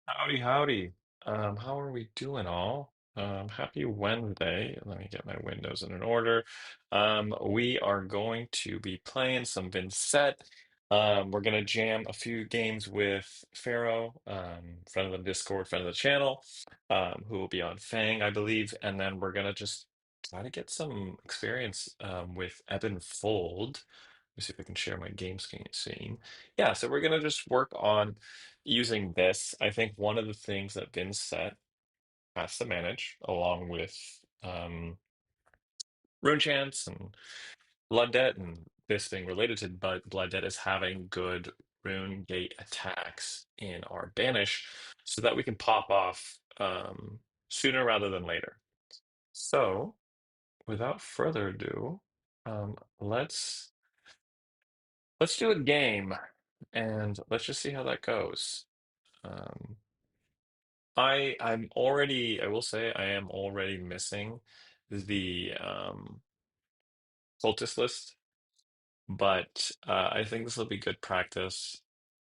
Howdy, howdy. How are we doing all? Happy Wednesday. Let me get my windows in an order. We are going to be playing some Vynnset. We're gonna jam a few games with Fairo, friend of the Discord, friend of the channel, who will be on Fang, I believe, and then we're gonna just try to get some experience with Ebon Fold. Let me see if I can share my game scene. Yeah, so we're gonna just work on using this. I think one of the things that Vynnset has to manage, along with Rune Chance and Blood Debt, and this being related to Blood Debt, is having good Rune Gate attacks in our banish so that we can pop off sooner rather than later. So, without further ado, let's do a game and let's just see how that goes. Um, I will say I am already missing the cultist list, but I think this will be good practice.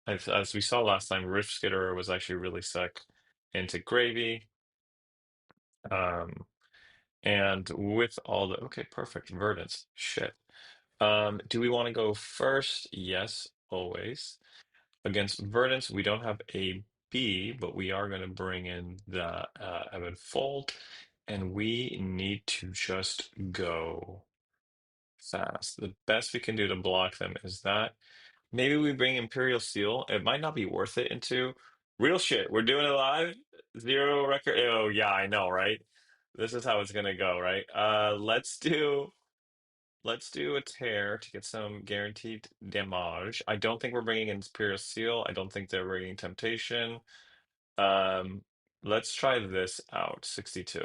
As we saw last time, Rift Skitterer was actually really sick into Gravy. Um, and with all the okay, perfect verdants. Shit. Do we want to go first? Yes, always. Against Verdance, we don't have a B, but we are going to bring in the Ebon Fold, and we need to just go fast. The best we can do to block them is that. Maybe we bring Imperial Seal. It might not be worth it into real shit. We're doing it live. Zero record. Oh, yeah, I know, right? This is how it's gonna go, right? Let's do a tear to get some guaranteed damage. I don't think we're bringing in Imperial Seal. I don't think they're bringing Temptation. Um, let's try this out. 62.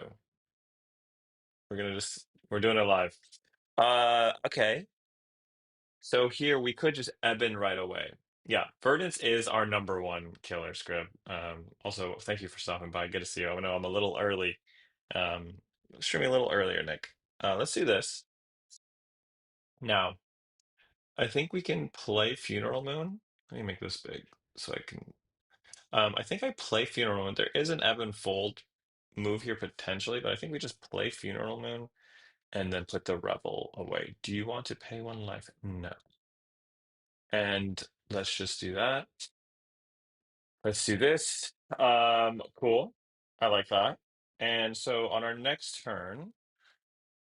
We're doing it live. Okay. So here we could just Eben right away. Yeah, Verdance is our number one killer script. Also, thank you for stopping by. Good to see you. I know I'm a little early. Um, Streaming a little earlier, Nick. Let's do this. Now, I think we can play Funeral Moon. Let me make this big so I can. I think I play Funeral Moon. There is an Ebb and Fold move here potentially, but I think we just play Funeral Moon and then put the Rebel away. Do you want to pay one life? No. And let's just do that. Let's do this. Cool. I like that. And so on our next turn,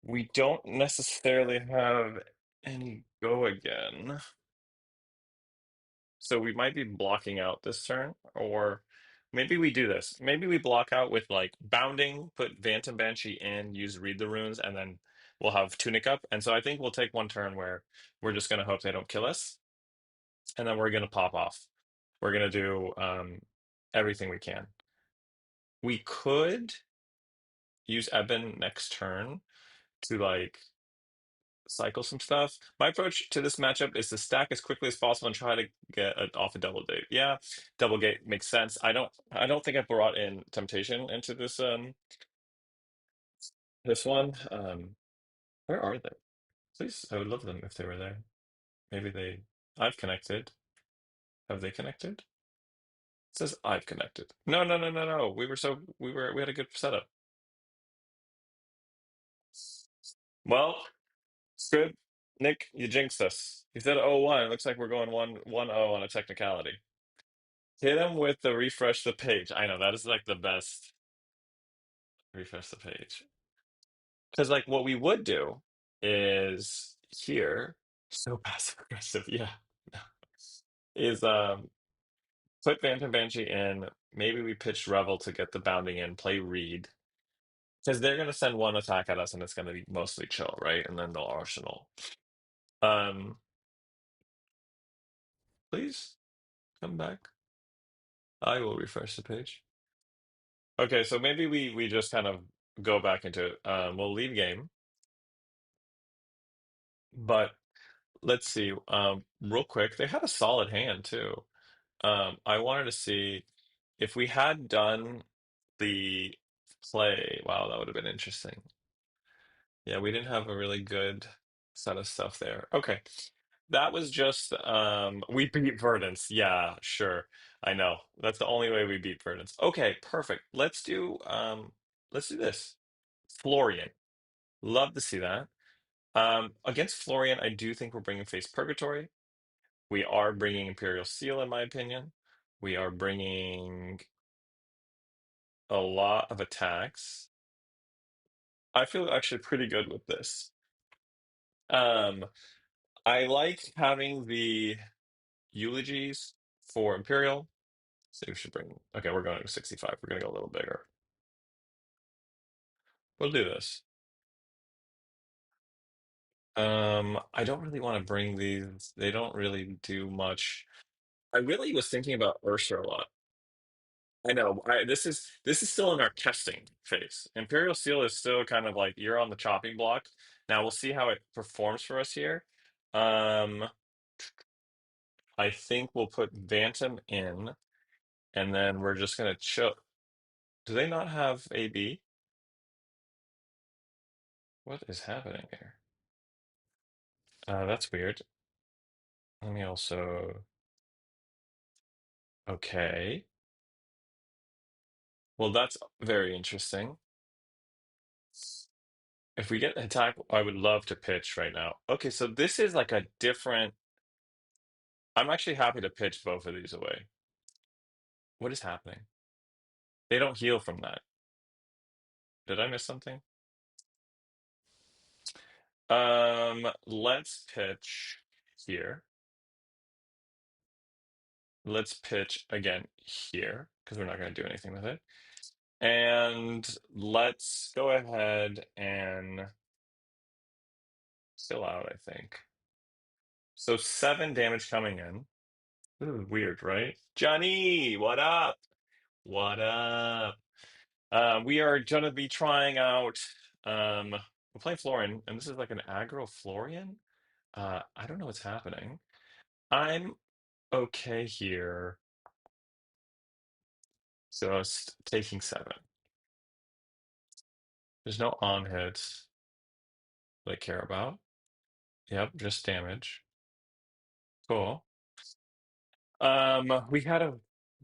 we don't necessarily have any go again. So we might be blocking out this turn, or maybe we do this. Maybe we block out with like bounding, put Phantom Banshee in, use Read the Runes, and then we'll have Tunic up. And so I think we'll take one turn where we're just gonna hope they don't kill us, and then we're gonna pop off. We're gonna do everything we can. We could use Eben next turn to like cycle some stuff. My approach to this matchup is to stack as quickly as possible and try to get off a double date. Yeah, double gate makes sense. I don't think I brought in Temptation into this one. Where are they? Please, I would love them if they were there. Maybe they I've connected. Have they connected? It says I've connected. No, no, no, no, no. We had a good setup. Well, Scrib, Nick, you jinxed us. You said 0-1. It looks like we're going 1-0 on a technicality. Hit him with the refresh the page. I know that is like the best refresh the page. Because like what we would do is here, so passive aggressive, yeah. Is put Phantom Banshee in. Maybe we pitch Revel to get the bounding in, play Reed. Because they're gonna send one attack at us and it's gonna be mostly chill, right? And then they'll arsenal. Um, please come back. I will refresh the page. Okay, so maybe we just kind of go back into it. We'll leave game, but let's see. Real quick, they had a solid hand too. I wanted to see if we had done the play. Wow, that would have been interesting. Yeah, we didn't have a really good set of stuff there. Okay. That was just we beat Verdance. Yeah, sure. I know. That's the only way we beat Verdance. Okay, perfect. Let's do this. Florian. Love to see that. Against Florian, I do think we're bringing Face Purgatory. We are bringing Imperial Seal, in my opinion. We are bringing a lot of attacks. I feel actually pretty good with this. Um, I like having the eulogies for Imperial. So we should bring. Okay, we're going to 65. We're going to go a little bigger. We'll do this. I don't really want to bring these. They don't really do much. I really was thinking about Ursa a lot. I know. This is still in our testing phase. Imperial Seal is still kind of like you're on the chopping block. Now we'll see how it performs for us here. Um, I think we'll put Bantam in, and then we're just gonna chill. Do they not have AB? What is happening here? That's weird. Let me also. Okay. Well, that's very interesting. If we get an attack, I would love to pitch right now. Okay, so this is like a different. I'm actually happy to pitch both of these away. What is happening? They don't heal from that. Did I miss something? Let's pitch here. Let's pitch again here because we're not going to do anything with it. And let's go ahead and still out, I think. So 7 damage coming in. This is weird, right? Johnny, what up? What up? We are gonna be trying out. We're playing Florian, and this is like an aggro Florian. I don't know what's happening. I'm okay here. Just taking 7. There's no on hits that I care about. Yep, just damage. Cool. We had a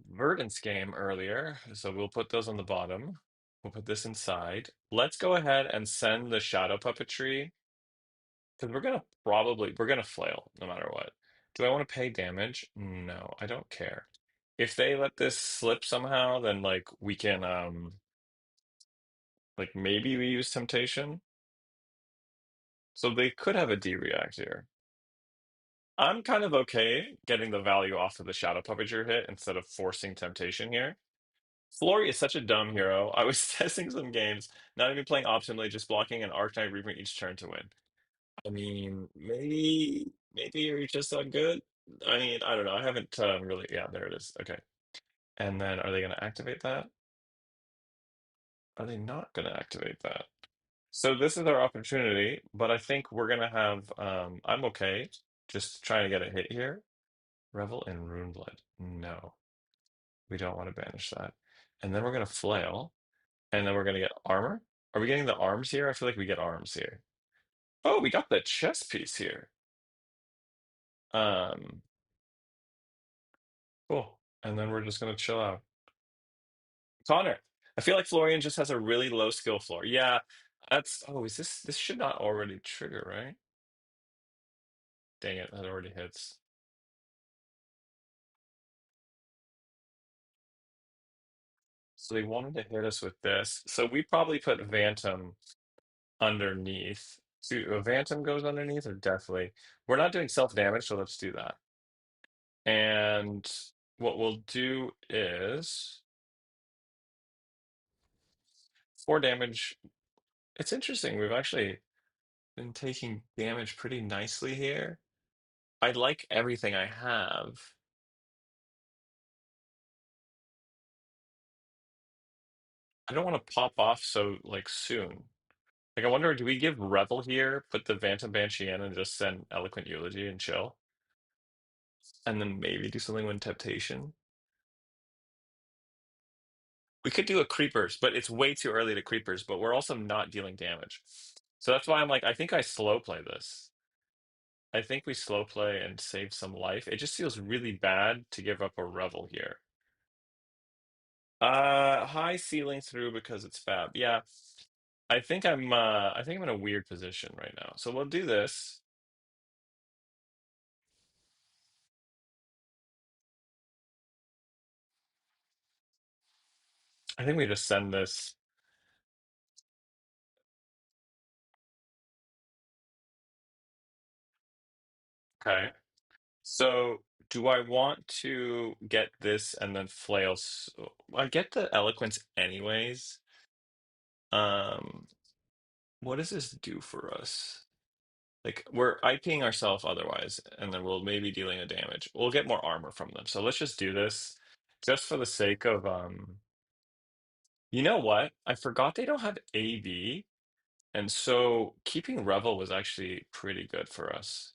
Verdance game earlier, so we'll put those on the bottom. We'll put this inside. Let's go ahead and send the shadow puppetry because we're gonna flail no matter what. Do I want to pay damage? No, I don't care. If they let this slip somehow, then like we can like maybe we use temptation. So they could have a D react here. I'm kind of okay getting the value off of the shadow puppeteer hit instead of forcing temptation here. Flory is such a dumb hero. I was testing some games, not even playing optimally, just blocking an Arcanine Reaper each turn to win. I mean, maybe you're just that good. I mean, I don't know. I haven't really. Yeah, there it is. Okay. And then are they going to activate that? Are they not going to activate that? So this is our opportunity, but I think we're going to have. I'm okay just trying to get a hit here. Revel in Runeblood. No, we don't want to banish that. And then we're going to flail, and then we're going to get armor. Are we getting the arms here? I feel like we get arms here. Oh, we got the chess piece here. Um, cool. And then we're just going to chill out. Connor. I feel like Florian just has a really low skill floor. Yeah, that's. Oh, is this should not already trigger, right? Dang it, that already hits. So they wanted to hit us with this. So we probably put Vantum underneath. So Vantum goes underneath, or definitely. We're not doing self damage, so let's do that. And what we'll do is 4 damage. It's interesting. We've actually been taking damage pretty nicely here. I like everything I have. I don't want to pop off so like soon. Like I wonder, do we give Revel here, put the Phantom Banshee in, and just send Eloquent Eulogy and chill, and then maybe do something with Temptation? We could do a Creepers, but it's way too early to Creepers. But we're also not dealing damage, so that's why I'm like, I think I slow play this. I think we slow play and save some life. It just feels really bad to give up a Revel here. High ceiling through because it's fab. Yeah. I think I'm in a weird position right now. So we'll do this. I think we just send this. Okay. So do I want to get this and then flail? I get the eloquence anyways. Um, what does this do for us? Like we're IPing ourselves otherwise, and then we'll maybe dealing a damage. We'll get more armor from them. So let's just do this just for the sake of you know what? I forgot they don't have AV, and so keeping Revel was actually pretty good for us.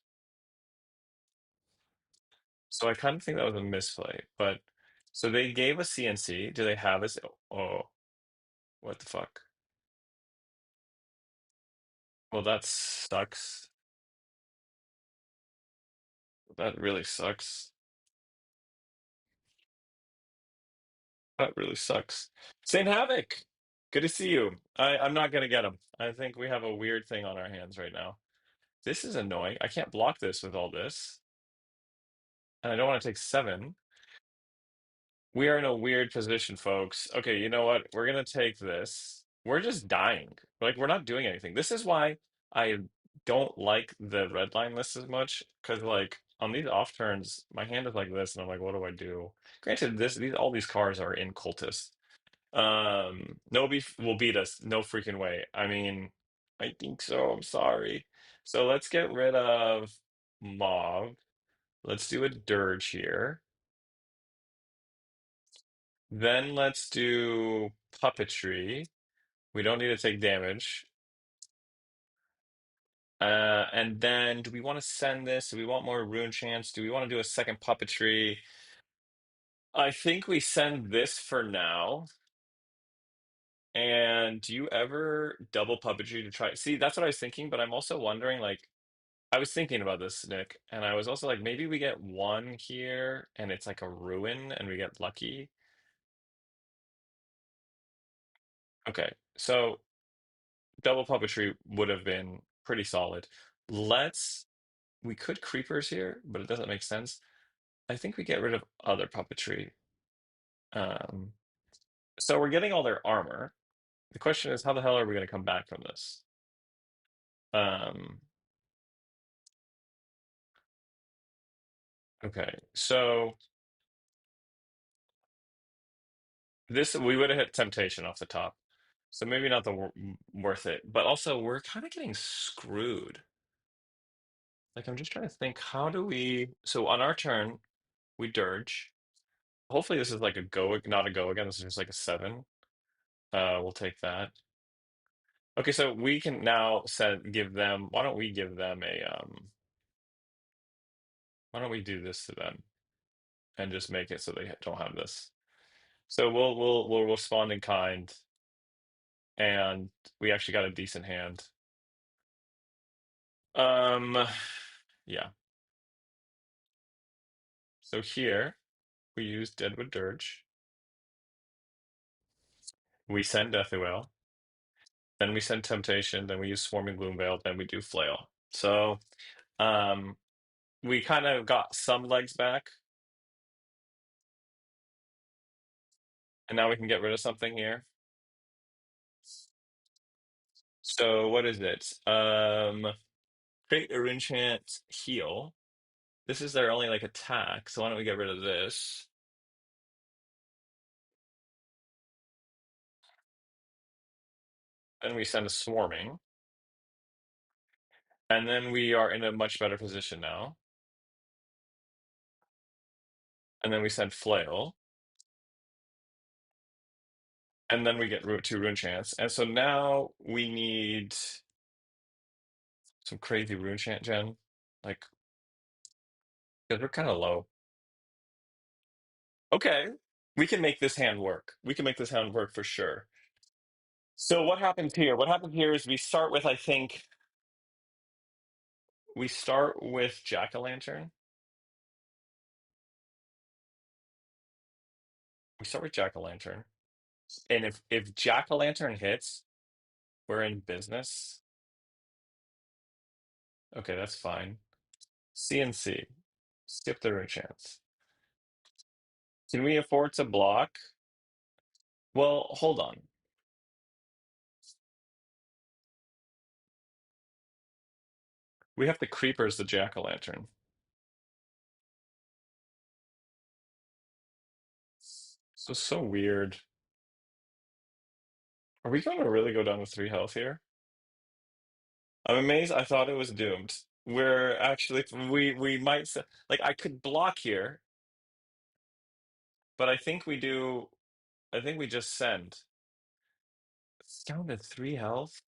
So I kind of think that was a misplay, but so they gave us CNC. Do they have us? Oh, what the fuck? Well, that sucks. That really sucks. That really sucks. Saint Havoc, good to see you. I'm not gonna get him. I think we have a weird thing on our hands right now. This is annoying. I can't block this with all this, and I don't want to take seven. We are in a weird position, folks. Okay, you know what? We're gonna take this. We're just dying. Like we're not doing anything. This is why I don't like the red line list as much, because like on these off turns, my hand is like this, and I'm like, what do I do? Granted, these all these cards are in cultist. Nobi will beat us. No freaking way. I mean, I think so. I'm sorry. So let's get rid of Mauve. Let's do a Dirge here. Then let's do Puppetry. We don't need to take damage. And then do we want to send this? Do we want more rune chance? Do we want to do a second Puppetry? I think we send this for now. And do you ever double Puppetry to try? See, that's what I was thinking, but I'm also wondering, like, I was thinking about this, Nick, and I was also like, maybe we get one here and it's like a ruin and we get lucky. Okay, so double puppetry would have been pretty solid. We could creepers here, but it doesn't make sense. I think we get rid of other puppetry. Um, so we're getting all their armor. The question is, how the hell are we going to come back from this? Um, okay, so this we would have hit temptation off the top. So maybe not the worth it, but also we're kind of getting screwed. Like I'm just trying to think, how do we? So on our turn, we dirge. Hopefully this is like a go, not a go again. This is just like a seven. We'll take that. Okay, so we can now give them. Why don't we give them a Why don't we do this to them and just make it so they don't have this? So we'll respond in kind, and we actually got a decent hand. Um, yeah. So here we use Deadwood Dirge. We send Deathwell. Then we send Temptation. Then we use Swarming Gloomveil. Then we do Flail. So um, we kind of got some legs back, and now we can get rid of something here. So what is it? Create a enchant heal. This is their only like attack. So why don't we get rid of this? Then we send a swarming, and then we are in a much better position now. And then we send flail, and then we get two rune chance. And so now we need some crazy rune chant gen, like because we're kind of low. Okay, we can make this hand work. We can make this hand work for sure. So what happens here? What happens here is we start with, I think, we start with Jack-o'-lantern. We start with Jack-o'-lantern. And if Jack-o'-lantern hits, we're in business. Okay, that's fine. CNC. Skip the root chance. Can we afford to block? Well, hold on. We have the creepers, the Jack-o'-lantern. So weird. Are we going to really go down to 3 health here? I'm amazed. I thought it was doomed. We're actually we might like I could block here, but I think we do. I think we just send. It's down to 3 health.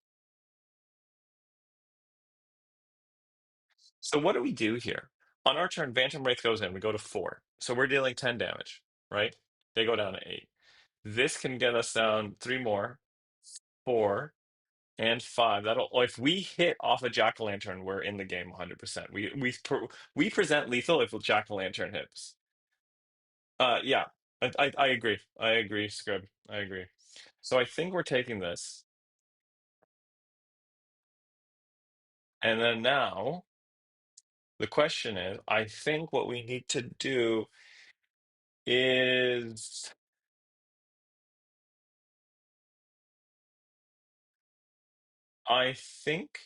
So what do we do here? On our turn, Phantom Wraith goes in. We go to 4. So we're dealing 10 damage, right? They go down to 8. This can get us down 3 more, 4, and 5. That'll if we hit off a Jack-o'-lantern, we're in the game 100%. We present lethal if Jack-o'-lantern hits. Yeah, I agree. I agree, Scrib. I agree. So I think we're taking this. And then now the question is, I think what we need to do is I think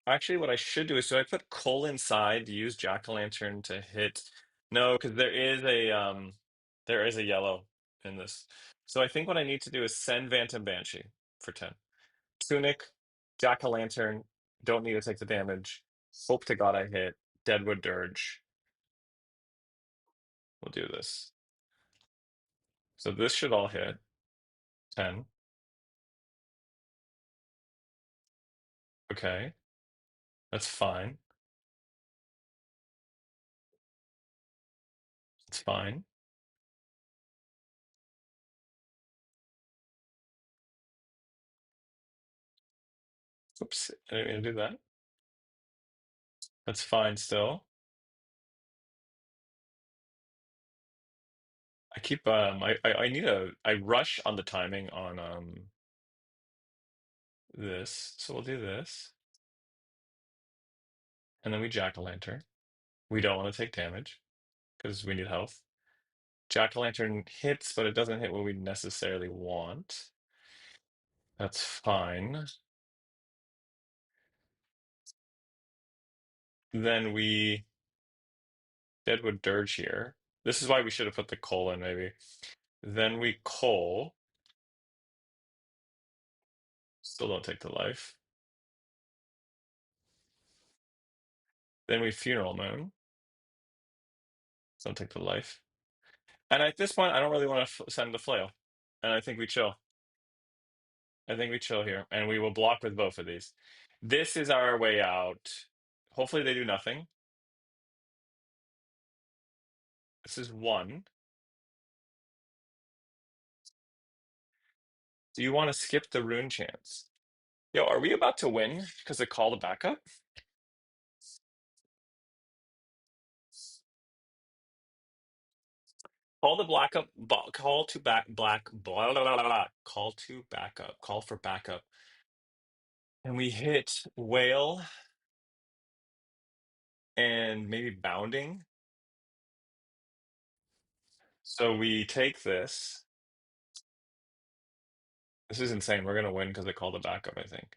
actually what I should do is so I put Cole inside to use Jack-o'-lantern to hit. No, because there is a yellow in this. So I think what I need to do is send Phantom Banshee for 10. Tunic, Jack-o'-lantern, don't need to take the damage. Hope to God I hit. Deadwood Dirge. We'll do this. So this should all hit. 10. Okay. That's fine. It's fine. Oops, I didn't mean to do that. That's fine still. I keep I need I rush on the timing on this. So we'll do this. And then we Jack-o'-lantern. We don't want to take damage because we need health. Jack-o'-lantern hits, but it doesn't hit what we necessarily want. That's fine. Then we Deadwood Dirge here. This is why we should have put the coal in, maybe. Then we coal. Still don't take the life. Then we Funeral Moon. Don't take the life. And at this point, I don't really want to send the flail. And I think we chill. I think we chill here. And we will block with both of these. This is our way out. Hopefully they do nothing. This is 1. Do you want to skip the rune chance? Yo, are we about to win because they call the backup? Call the black up, call to back, black, blah, blah, blah, blah, blah. Call to backup, call for backup. And we hit whale and maybe bounding. So we take this. This is insane. We're going to win because they called the backup, I think.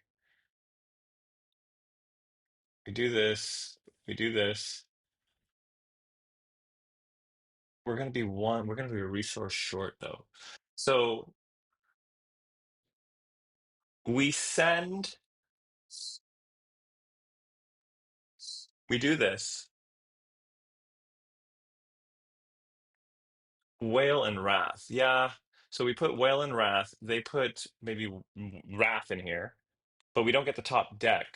We do this. We do this. We're going to be one. We're going to be a resource short, though. So we send. We do this. Whale and Wrath. Yeah. So we put Whale and Wrath. They put maybe Wrath in here, but we don't get the top deck.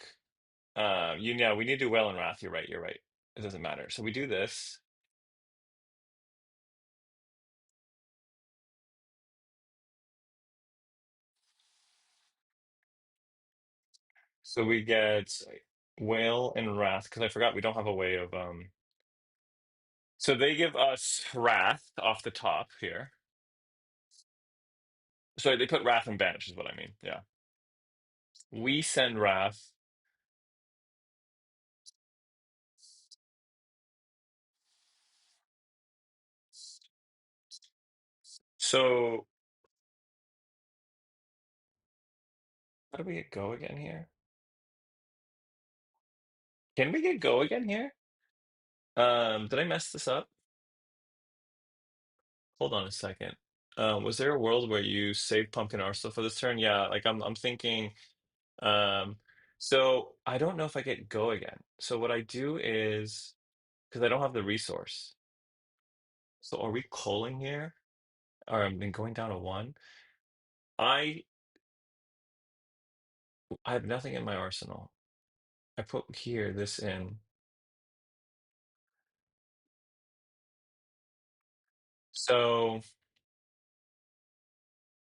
We need to do Whale and Wrath. You're right. You're right. It doesn't matter. So we do this. So we get Whale and Wrath, because I forgot we don't have a way of so they give us Wrath off the top here. Sorry, they put Wrath and Banish is what I mean. Yeah. We send Wrath. So how do we get go again here? Can we get go again here? Did I mess this up? Hold on a second. Was there a world where you save Pumpkin Arsenal for this turn? Yeah, like I'm thinking. Um, so I don't know if I get go again. So what I do is because I don't have the resource. So are we calling here? Or I've been going down to one. I I have nothing in my arsenal. I put here this in. So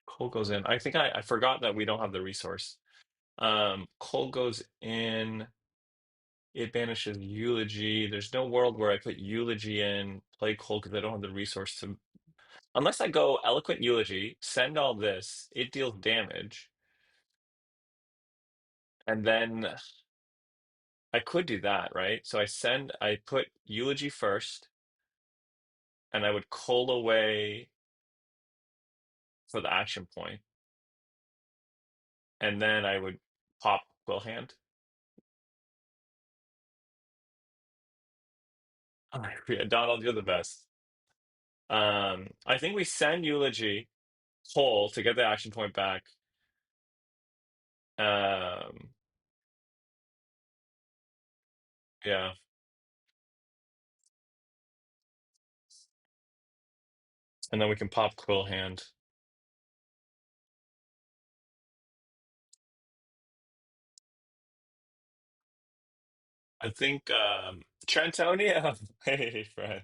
Cole goes in. I think I forgot that we don't have the resource. Cole goes in. It banishes Eulogy. There's no world where I put Eulogy in, play Cole because I don't have the resource to. Unless I go Eloquent Eulogy, send all this, it deals damage, and then I could do that, right? So I put Eulogy first, and I would Cole away for the action point, and then I would pop Quill Hand. Oh, yeah, Donald, you're the best. I think we send Eulogy Cole to get the action point back. Um, yeah. And then we can pop Quill Hand. I think Trentonia. Hey, friend.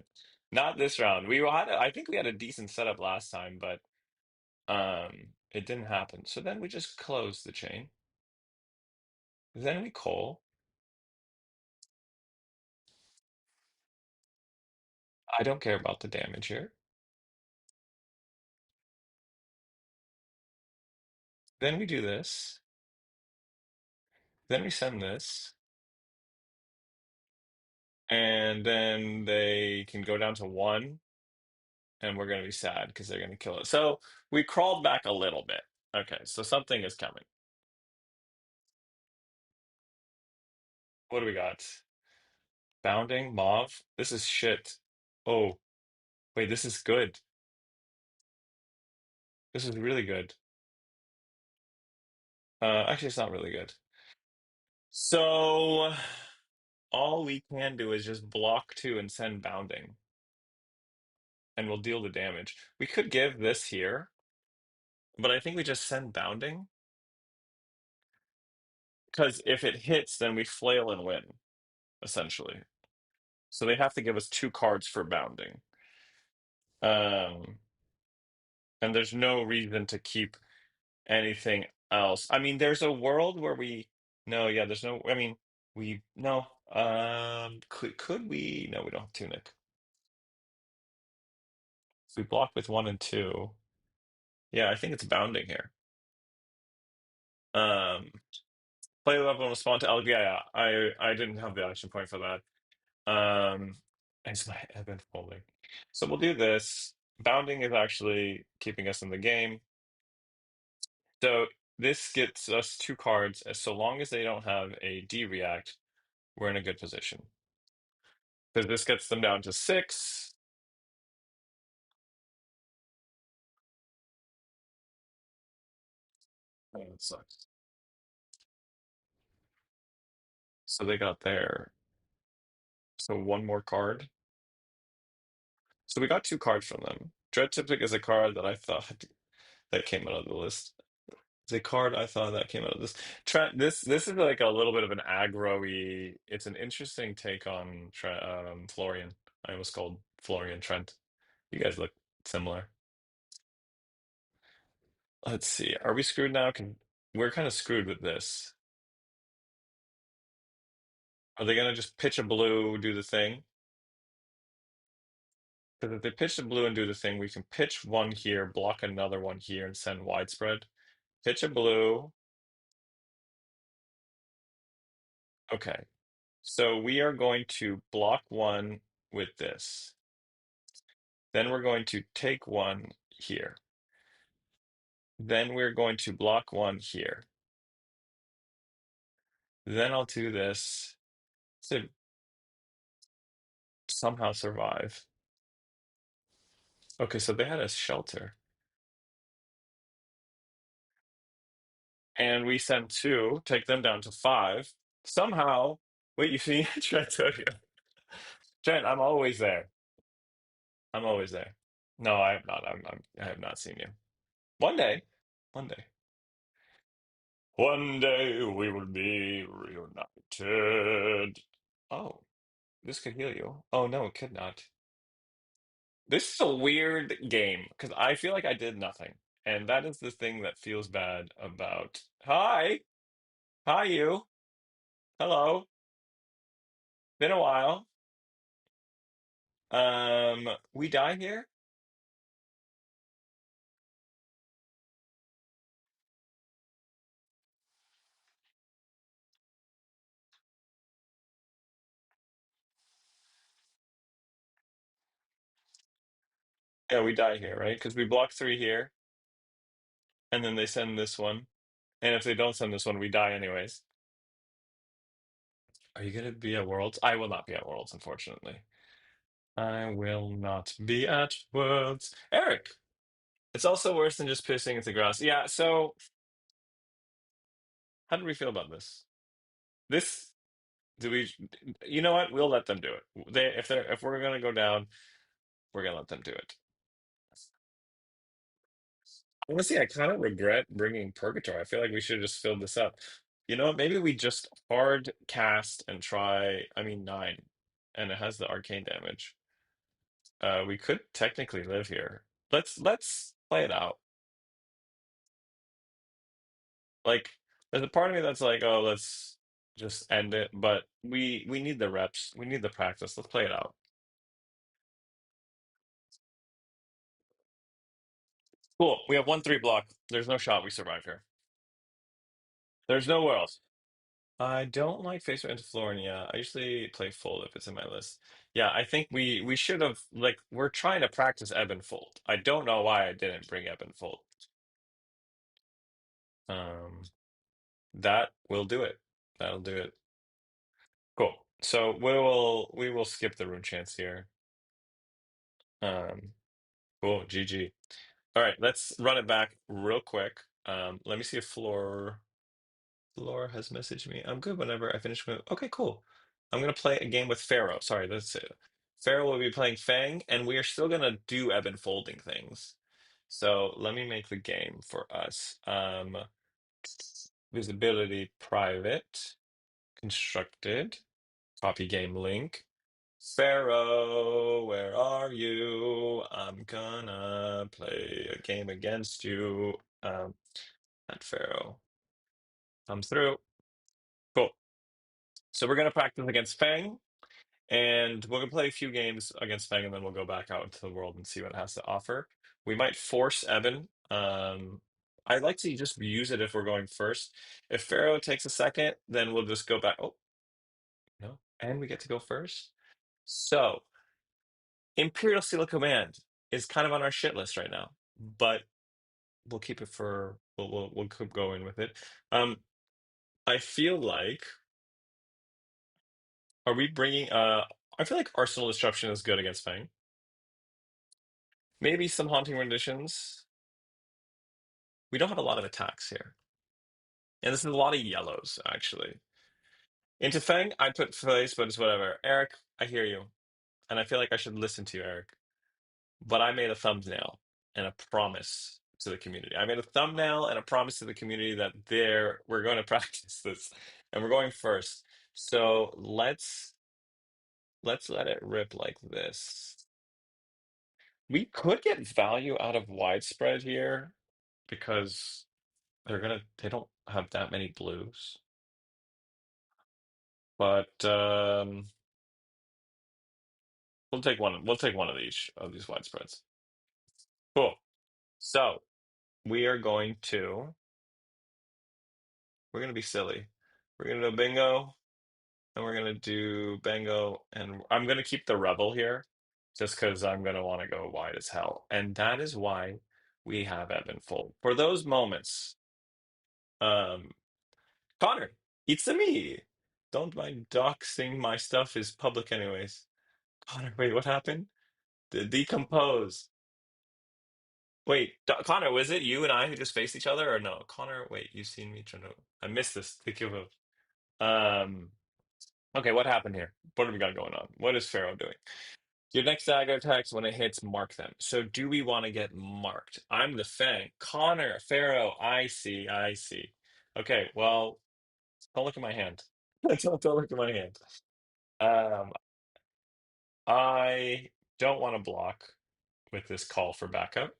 Not this round. I think we had a decent setup last time, but it didn't happen. So then we just close the chain. Then we call. I don't care about the damage here. Then we do this. Then we send this. And then they can go down to one, and we're going to be sad because they're going to kill it. So we crawled back a little bit. Okay, so something is coming. What do we got? Bounding, Mauve. This is shit. Oh, wait, this is good. This is really good. Actually, it's not really good. So all we can do is just block two and send bounding, and we'll deal the damage. We could give this here, but I think we just send bounding because if it hits, then we flail and win, essentially. So they have to give us two cards for bounding. Um, and there's no reason to keep anything else. I mean, there's a world where we no, yeah, there's no. I mean, we no. Could we? No, we don't have Tunic. If we block with one and two, yeah, I think it's bounding here. Um, play level and respond to. Yeah, yeah. I didn't have the action point for that. It's my Ebon folding. So we'll do this. Bounding is actually keeping us in the game. So this gets us two cards. So long as they don't have a D react, we're in a good position. Because this gets them down to six. Oh, that sucks. So they got there. So one more card. So we got two cards from them. Dread Typic is a card that I thought that came out of the list. It's a card I thought that came out of this. This is like a little bit of an aggro-y. It's an interesting take on Florian. I was called Florian Trent. You guys look similar. Let's see. Are we screwed now? We're kind of screwed with this. Are they gonna just pitch a blue, do the thing? Because if they pitch the blue and do the thing, we can pitch one here, block another one here, and send widespread. Pitch a blue. Okay. So we are going to block one with this. Then we're going to take one here. Then we're going to block one here. Then I'll do this to somehow survive. Okay, so they had a shelter. And we send two, take them down to five. Somehow, wait, you see, Trent, Trent, I'm always there. I'm always there. No, I have not. I have not seen you. One day, one day, one day we will be reunited. Oh, this could heal you. Oh no, it could not. This is a weird game because I feel like I did nothing, and that is the thing that feels bad about. Hi, hi, you. Hello. Been a while. We die here. Yeah, we die here, right? Because we block three here, and then they send this one. And if they don't send this one, we die anyways. Are you gonna be at Worlds? I will not be at Worlds, unfortunately. I will not be at Worlds. Eric, it's also worse than just pissing into grass. Yeah, so how do we feel about this? This do we you know what? We'll let them do it. If we're gonna go down, we're gonna let them do it. Honestly, I kind of regret bringing Purgatory. I feel like we should have just filled this up. You know what? Maybe we just hard cast and try, I mean, nine, and it has the arcane damage. We could technically live here. Let's play it out. Like, there's a part of me that's like, oh, let's just end it, but we need the reps. We need the practice. Let's play it out. Cool. We have 1-3 block. There's no shot we survive here. There's no world. I don't like Facebook into Florian. Yeah, I usually play Fold if it's in my list. Yeah, I think we should have like we're trying to practice Ebon Fold. I don't know why I didn't bring Ebon Fold. Um, that will do it. That'll do it. Cool. So we will skip the rune chance here. Um, cool. GG. All right, let's run it back real quick. Let me see if Laura has messaged me. I'm good whenever I finish with. Okay, cool. I'm gonna play a game with Fairo. Sorry, that's it. Fairo will be playing Fang, and we are still gonna do ebb and folding things. So let me make the game for us. Visibility private, constructed, copy game link. Pharaoh, where are you? I'm gonna play a game against you. Not Pharaoh. Come through. Cool. So we're gonna practice against Fang, and we're gonna play a few games against Fang, and then we'll go back out into the world and see what it has to offer. We might force Eben. I'd like to just use it if we're going first. If Pharaoh takes a second, then we'll just go back. Oh, no, and we get to go first. So Imperial Seal of Command is kind of on our shit list right now, but we'll keep it for we'll keep going with it. I feel like are we bringing I feel like Arsenal Disruption is good against Fang. Maybe some Haunting Renditions. We don't have a lot of attacks here. And this is a lot of yellows, actually. Into Fang, I put face, but it's whatever. Eric, I hear you. And I feel like I should listen to you, Eric. But I made a thumbnail and a promise to the community. I made a thumbnail and a promise to the community that we're going to practice this. And we're going first. So let's let it rip like this. We could get value out of widespread here because they don't have that many blues. But we'll take one. We'll take one of these widespreads. Cool. So we are going to. We're gonna be silly. We're gonna do bingo, and we're gonna do bango, and I'm gonna keep the rebel here, just because I'm gonna want to go wide as hell, and that is why we have Ebon Fold for those moments. Um, Connor, it's a me. Don't mind doxing. My stuff is public anyways. Connor, wait, what happened? Decompose. Wait, Connor, was it you and I who just faced each other, or no? Connor, wait, you've seen me trying to. I missed this. Thank you. Okay, what happened here? What do we got going on? What is Fairo doing? Your next dagger attacks when it hits, mark them. So do we want to get marked? I'm the Fang. Connor, Fairo, I see, I see. Okay, well, don't look at my hand. Don't look at my hand. Um, I don't want to block with this call for backup.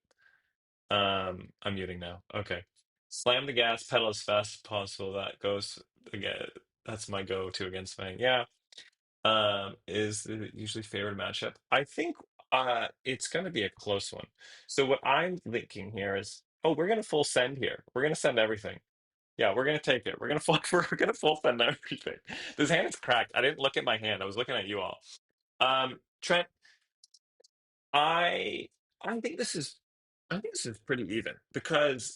I'm muting now. Okay. Slam the gas pedal as fast as possible. That goes again. That's my go-to against Fang. Yeah. Is the usually favored matchup. I think it's gonna be a close one. So what I'm thinking here is, oh, we're gonna full send here. We're gonna send everything. Yeah, we're gonna take it. We're gonna full we're gonna full send everything. This hand is cracked. I didn't look at my hand. I was looking at you all. Trent, I I think this is I think this is pretty even because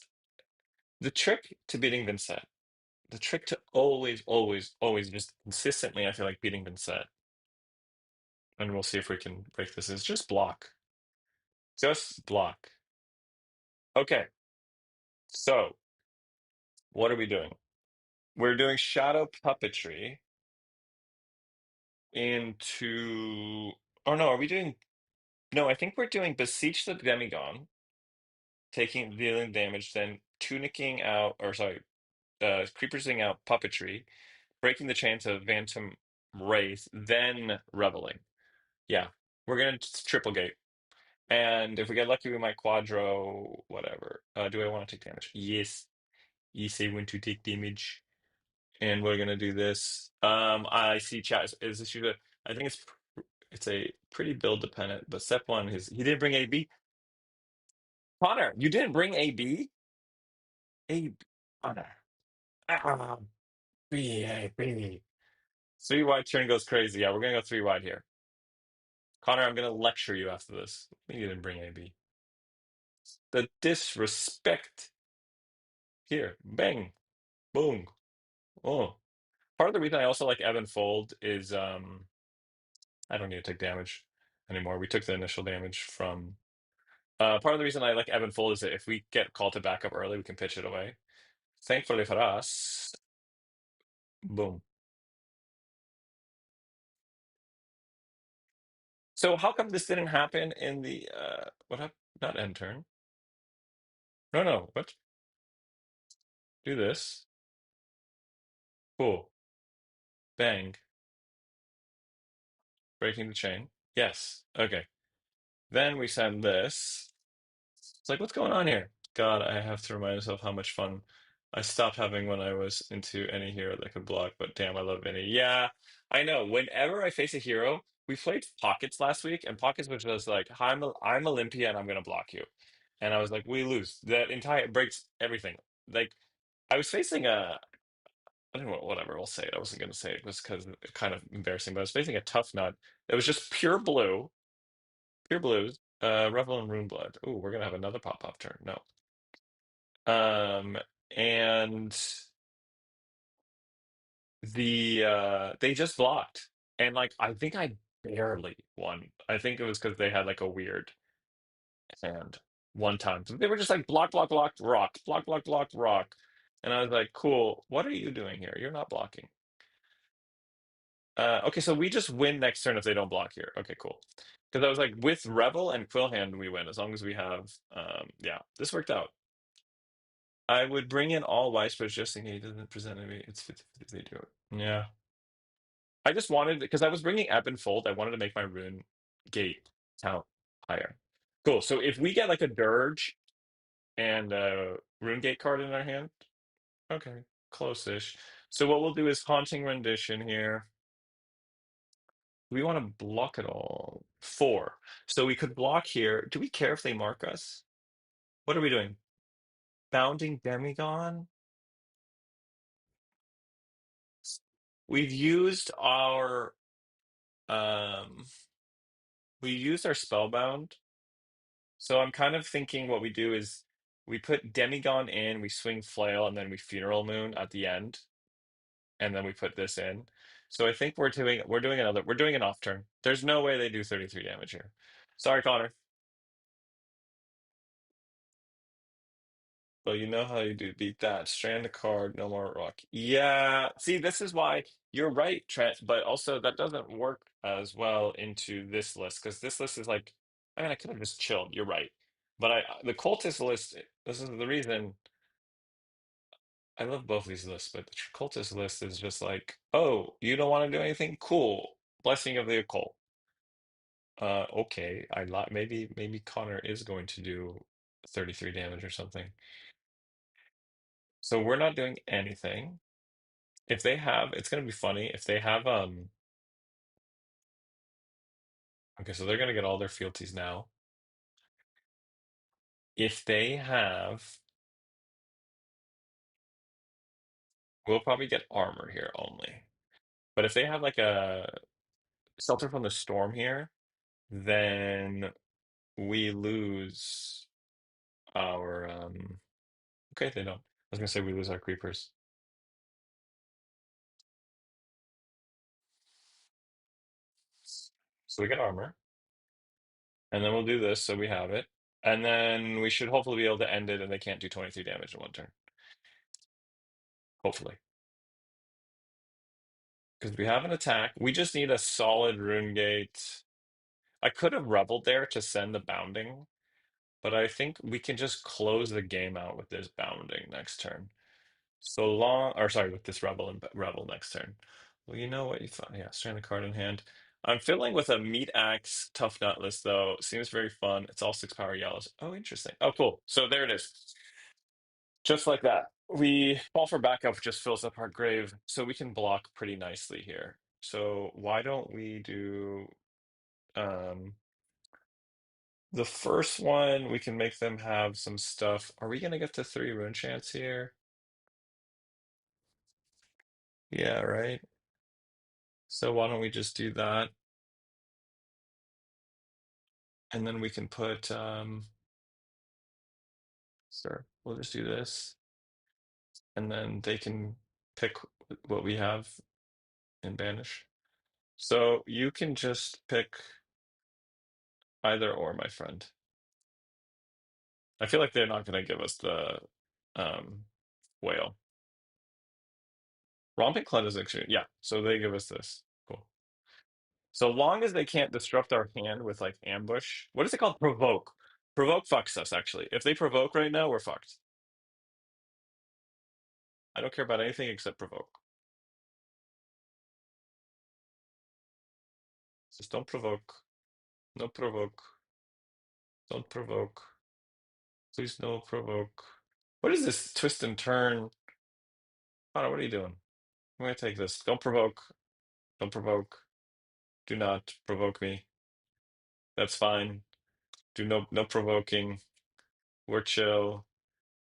the trick to beating Vynnset, the trick to always, always, always just consistently, I feel like beating Vynnset, and we'll see if we can break this, is just block. Just block. Okay, so what are we doing? We're doing shadow puppetry into. Oh no, are we doing? No, I think we're doing beseech the demigod, dealing damage, then tunicking out, or sorry, creepersing out puppetry, breaking the chains of Phantom Wraith, then reveling. Yeah, we're gonna triple gate. And if we get lucky, we might quadro, whatever. Do I want to take damage? Yes. You say when to take damage. And we're gonna do this. I see chat. Is this usually, I think it's a pretty build dependent, but step one is he didn't bring AB. Connor, you didn't bring AB? AB. Connor. Ah, B, A, B. Three wide turn goes crazy. Yeah, we're gonna go three wide here. Connor, I'm gonna lecture you after this. You didn't bring AB. The disrespect here. Bang. Boom. Oh. Part of the reason I also like Ebon Fold is I don't need to take damage anymore. We took the initial damage from part of the reason I like Ebon Fold is that if we get called to backup early, we can pitch it away. Thankfully for us, boom. So how come this didn't happen in the what happened? Not end turn. No, no, what? Do this. Cool. Bang. Breaking the chain. Yes. Okay. Then we send this. It's like, what's going on here? God, I have to remind myself how much fun I stopped having when I was into any hero that could block, but damn, I love any. Yeah, I know. Whenever I face a hero, we played Pockets last week, and Pockets was just like, I'm Olympia and I'm gonna block you. And I was like, we lose. That entire breaks everything. Like I was facing I don't know, whatever, we'll say it. I wasn't gonna say it just because it's kind of embarrassing, but I was facing a Tuffnut. It was just pure blues. Revel in Runeblood. Ooh, we're gonna have another pop-up turn. No. Um, and they just blocked. And like I think I barely won. I think it was because they had like a weird hand one time. So they were just like block, block, block, rock, block, block, block, rock. And I was like, cool, what are you doing here? You're not blocking. Okay, so we just win next turn if they don't block here. Okay, cool. Because I was like, with Revel and Quillhand, we win as long as we have yeah, this worked out. I would bring in all widespreads just in case he doesn't present me. It's 50 if they do it. Yeah. I just wanted, because I was bringing Ebon Fold, I wanted to make my rune gate count higher. Cool. So if we get like a Dirge and a rune gate card in our hand, okay, close-ish. So what we'll do is Haunting Rendition here. Do we want to block it all? 4. So we could block here. Do we care if they mark us? What are we doing? Bounding Demigon? We've used our um we used our spellbound. So I'm kind of thinking what we do is we put Demigon in, we swing Flail, and then we Funeral Moon at the end, and then we put this in. So I think we're doing an off turn. There's no way they do 33 damage here. Sorry, Connor. Well, you know how you do beat that. Strand a card, no more rock. Yeah. See, this is why you're right, Trent, but also that doesn't work as well into this list because this list is like, I mean, I could have just chilled. You're right. But the cultist list, this is the reason I love both these lists, but the cultist list is just like, oh, you don't want to do anything? Cool. Blessing of the occult. Okay. Maybe Connor is going to do 33 damage or something. So we're not doing anything. If they have, it's gonna be funny if they have okay, so they're gonna get all their fealties now. If they have, we'll probably get armor here only. But if they have like a shelter from the storm here, then we lose our okay, they don't. I was gonna say we lose our creepers. So we get armor, and then we'll do this so we have it. And then we should hopefully be able to end it and they can't do 23 damage in one turn. Hopefully. Because we have an attack. We just need a solid rune gate. I could have reveled there to send the bounding, but I think we can just close the game out with this bounding next turn. So long, or sorry, with this rebel and rebel next turn. Well, you know what you thought? Yeah, strand the card in hand. I'm fiddling with a meat axe tough nut list though. Seems very fun. It's all 6 power yellows. Oh, interesting. Oh, cool. So there it is. Just like that. We fall for backup, just fills up our grave, so we can block pretty nicely here. So why don't we do um the first one? We can make them have some stuff. Are we gonna get to 3 rune chance here? Yeah, right. So why don't we just do that? And then we can put sure, we'll just do this. And then they can pick what we have in banish. So you can just pick either or, my friend. I feel like they're not going to give us the um, whale. Romping Club is actually, yeah, so they give us this. Cool. So long as they can't disrupt our hand with like ambush. What is it called? Provoke. Provoke fucks us, actually. If they provoke right now, we're fucked. I don't care about anything except provoke. Just don't provoke. No provoke. Don't provoke. Please no provoke. What is this twist and turn? Connor, what are you doing? I'm gonna take this. Don't provoke. Don't provoke. Do not provoke me. That's fine. Do no provoking. We're chill.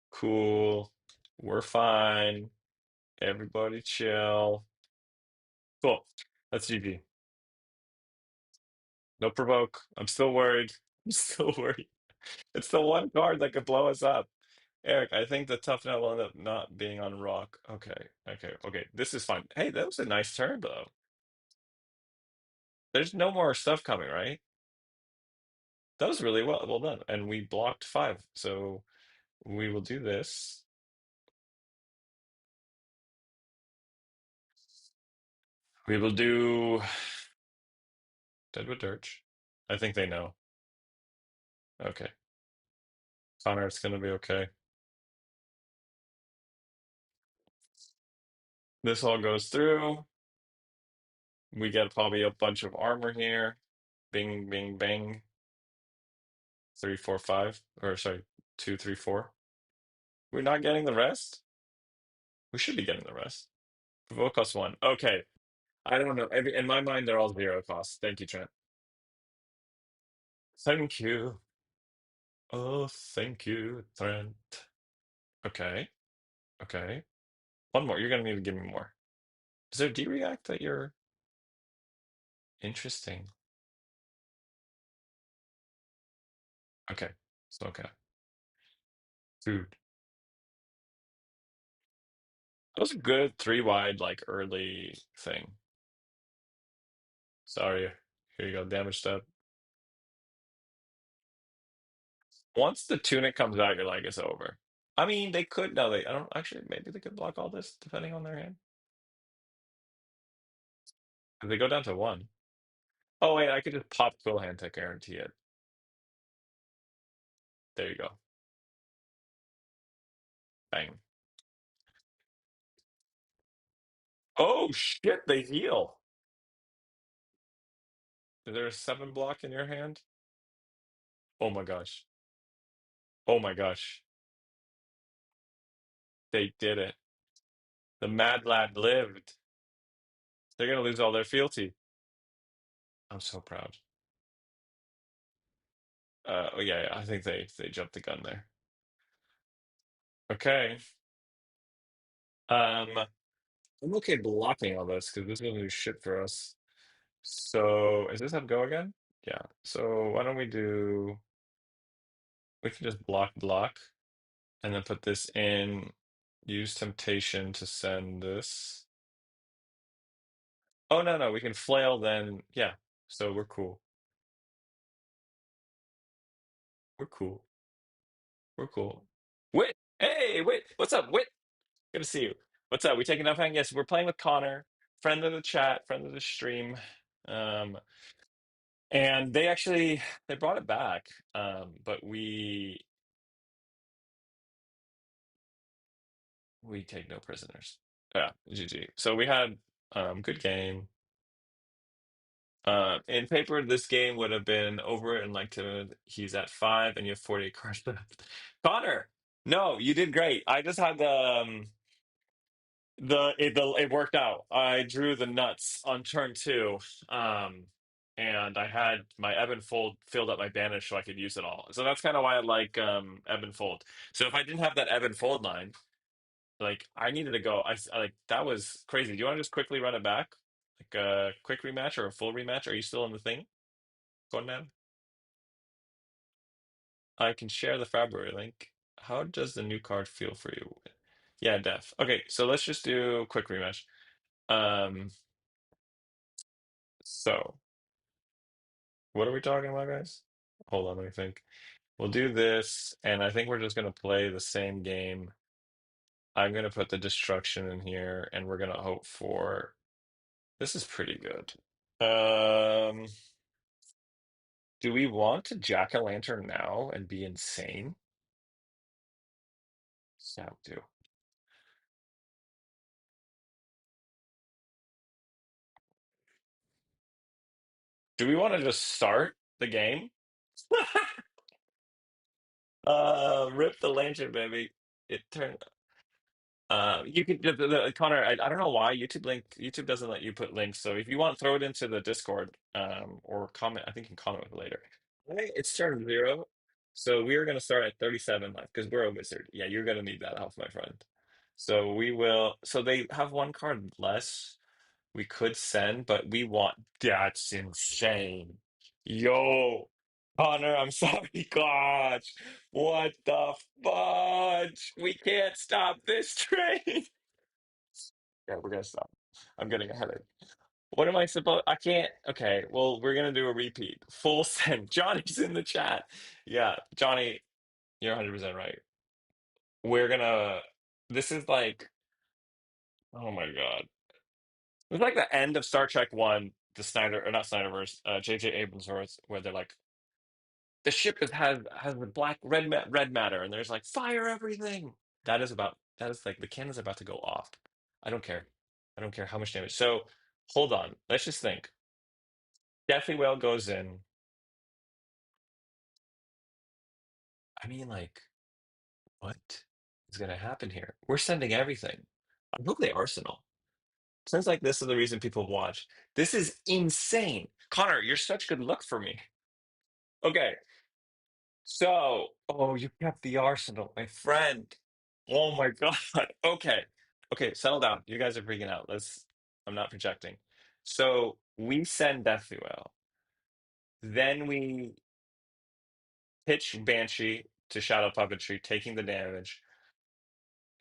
Cool. We're fine. Everybody chill. Cool. That's GG. No provoke. I'm still worried. I'm still worried. It's the one card that could blow us up. Eric, I think the tough nut will end up not being on rock. Okay, okay, okay. This is fine. Hey, that was a nice turn though. There's no more stuff coming, right? That was really well done. And we blocked 5. So we will do this. We will do Deadwood Dirge. I think they know. Okay. Connor, it's gonna be okay. This all goes through. We get probably a bunch of armor here. Bing, bing, bang. 3, 4, 5. Or sorry, 2, 3, 4. We're not getting the rest? We should be getting the rest. Provoke us 1. Okay. I don't know. In my mind, they're all zero cost. Thank you, Trent. Thank you. Oh, thank you, Trent. Okay. Okay. One more. You're gonna need to give me more. Is there D-React that you're interesting? Okay. So okay. Food. That was a good three wide, like early thing. Sorry. Here you go. Damaged up. Once the tunic comes out, you're like, it's over. I mean, they could. No, I don't actually. Maybe they could block all this depending on their hand. If they go down to one. Oh, wait. I could just pop Quill Hand to guarantee it. There you go. Bang. Oh, shit. They heal. Is there a seven block in your hand? Oh my gosh. Oh my gosh. They did it. The Mad Lad lived. They're gonna lose all their fealty. I'm so proud. Oh yeah, yeah, I think they jumped the gun there. Okay. I'm okay blocking all this because this is gonna do shit for us. So is this have go again? Yeah. So why don't we can just block and then put this in, use temptation to send this. Oh no, we can flail then. Yeah. So we're cool. We're cool. We're cool. Wit! Hey, Wit! What's up, Wit? Good to see you. What's up? We taking up Fang? Yes, we're playing with Connor, friend of the chat, friend of the stream. Um, and they brought it back. But we take no prisoners. Yeah, GG. So we had good game. In paper, this game would have been over in like he's at five and you have 48 cards left. Connor, no, you did great. I just had it worked out. I drew the nuts on turn two, um, and I had my Ebon Fold filled up my banish so I could use it all. So that's kind of why I like Ebon Fold. So if I didn't have that Ebon Fold line, like I needed to go. Like that was crazy. Do you want to just quickly run it back, like a quick rematch or a full rematch? Are you still in the thing, going man? I can share the February link. How does the new card feel for you? Yeah, def. Okay, so let's just do quick rematch. Um, so. What are we talking about, guys? Hold on, let me think. We'll do this, and I think we're just going to play the same game. I'm going to put the destruction in here, and we're going to hope for. This is pretty good. Um, do we want to jack-o'-lantern now and be insane? Yeah, we do. Do we want to just start the game? Rip the lantern, baby. It turned. You could Connor. I don't know why YouTube doesn't let you put links. So if you want, throw it into the Discord, or comment. I think you can comment with it later. Okay, it's turn zero, so we are going to start at 37 left because we're a wizard. Yeah, you're going to need that help, my friend. So we will. So they have one card less. We could send, but we want. That's insane. Yo, Connor, I'm sorry, gosh. What the fudge? We can't stop this train. Yeah, we're gonna stop. I'm getting a headache. What am I supposed? I can't. Okay, well, we're gonna do a repeat. Full send. Johnny's in the chat. Yeah, Johnny, you're 100% right. We're gonna. This is like. Oh my God. It's like the end of Star Trek One, the Snyder or not Snyderverse, J.J. Abrams verse, where they're like, the ship has the black red matter, and there's like fire everything. That is like the cannon's about to go off. I don't care. I don't care how much damage. So hold on. Let's just think. Deathly Whale goes in. I mean, like, what is gonna happen here? We're sending everything. I hope they arsenal. Since like this is the reason people watch. This is insane. Connor, you're such good luck for me. Okay, so oh, you kept the arsenal, my friend. Oh my God. Okay. Okay, settle down. You guys are freaking out. I'm not projecting. So we send Deathly Well. Then we pitch Banshee to Shadow Puppetry, taking the damage.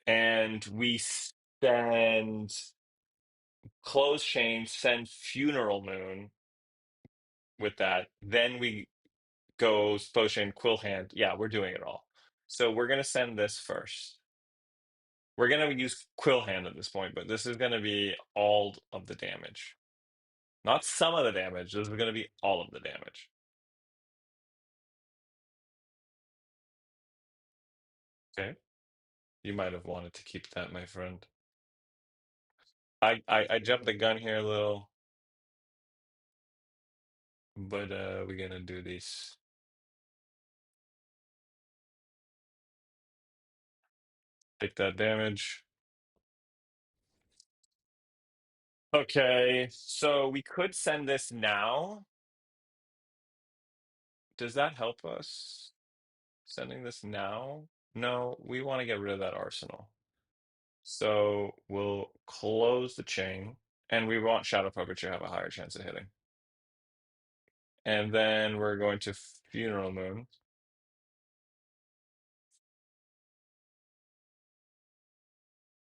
And we send Close Chain, send Funeral Moon with that. Then we go Potion, Quill Hand. Yeah, we're doing it all. So we're gonna send this first. We're gonna use Quill Hand at this point, but this is gonna be all of the damage. Not some of the damage. This is gonna be all of the damage. Okay. You might have wanted to keep that, my friend. I jumped the gun here a little, but we're gonna do these. Take that damage. Okay, so we could send this now. Does that help us? Sending this now? No, we want to get rid of that arsenal. So we'll close the chain, and we want Shadow Puppetry to have a higher chance of hitting. And then we're going to Funeral Moon.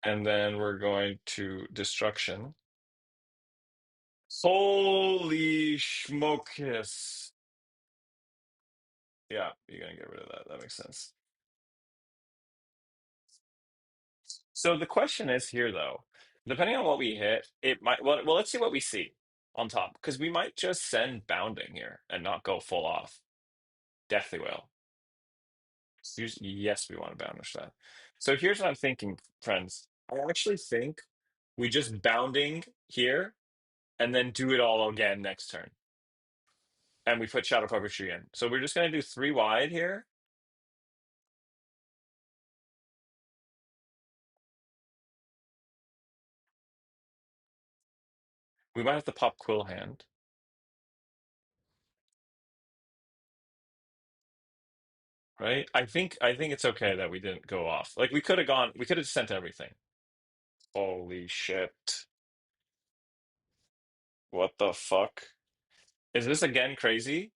And then we're going to Destruction. Holy schmokus. Yeah, you're gonna get rid of that. That makes sense. So the question is here, though, depending on what we hit, it might. Well, let's see what we see on top, because we might just send Bounding here and not go full off. Deathly Wail. Yes, we want to banish that. So here's what I'm thinking, friends. I actually think we just Bounding here and then do it all again next turn. And we put Shadow Puppetry in. So we're just going to do 3 wide here. We might have to pop Quill Hand. Right? I think it's okay that we didn't go off. Like we could have sent everything. Holy shit. What the fuck? Is this again crazy?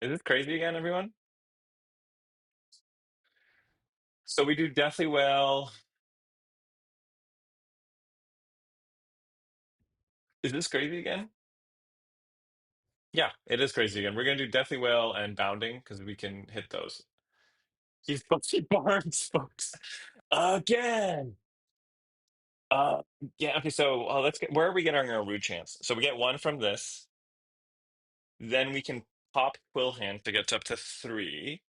Is this crazy again, everyone? So we do Deathly Well. Is this crazy again? Yeah, it is crazy again. We're gonna do Deathly Well and Bounding because we can hit those. He's Bucky Barnes, folks. Again. Uh yeah, okay, so let's get where are we getting our root chance? So we get 1 from this. Then we can pop Quill Hand to get up to 3.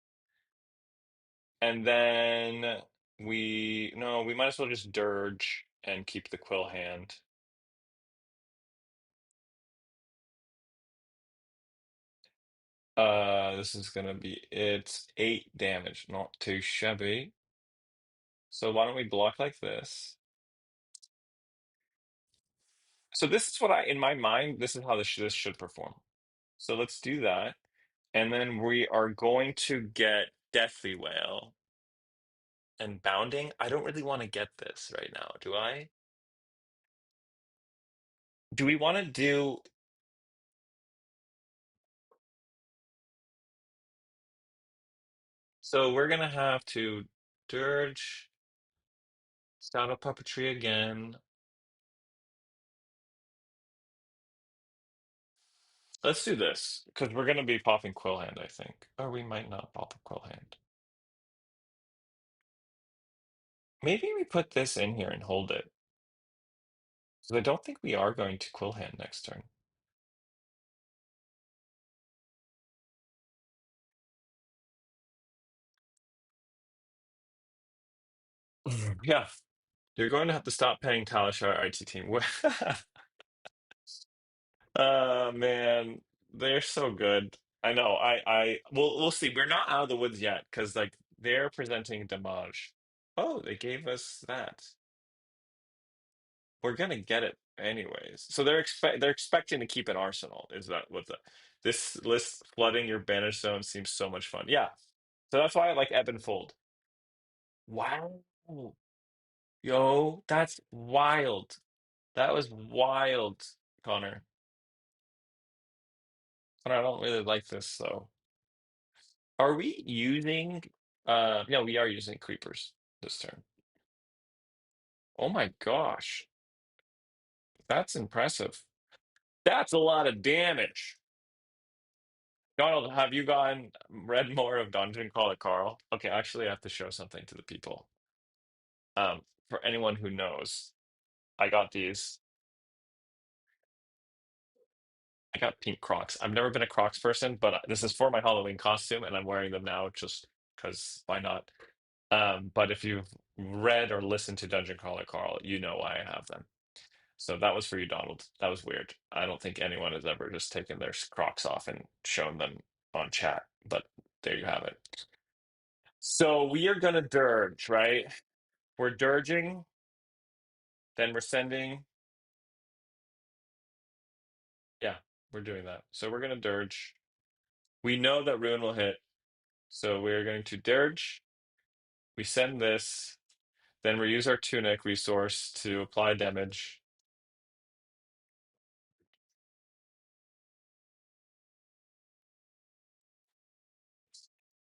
And then we might as well just Dirge and keep the Quill Hand. This is gonna be it's 8 damage, not too shabby. So why don't we block like this? So this is what in my mind, this is how this should perform. So let's do that. And then we are going to get Deathly Wail and Bounding. I don't really want to get this right now, do I? Do we want to do so we're gonna have to Dirge, Shadow Puppetry again. Let's do this, because we're gonna be popping Quill Hand, I think. Or we might not pop a Quill Hand. Maybe we put this in here and hold it. Because I don't think we are going to Quill Hand next turn. Yeah, you're going to have to stop paying Talishar IT team. Man, they're so good. I know. We'll see. We're not out of the woods yet because like they're presenting Damage. Oh, they gave us that. we're gonna get it anyways. So they're expecting to keep an arsenal. Is that what the this list flooding your banish zone seems so much fun? Yeah. So that's why I like Ebon Fold. Wow. Yo, that's wild. That was wild, Connor. Connor, I don't really like this though. Are we using yeah, we are using creepers this turn. Oh my gosh. That's impressive. That's a lot of damage. Donald, have you read more of Dungeon Call it Carl? Okay, actually I have to show something to the people. For anyone who knows, I got these. I got pink Crocs. I've never been a Crocs person, but this is for my Halloween costume, and I'm wearing them now just because why not? But if you've read or listened to Dungeon Crawler Carl, you know why I have them. So that was for you, Donald. That was weird. I don't think anyone has ever just taken their Crocs off and shown them on chat, but there you have it. So we are gonna dirge, right? We're dirging, then we're sending. Yeah, we're doing that. So we're gonna dirge. We know that Ruin will hit. So we're going to dirge. We send this. Then we use our tunic resource to apply damage.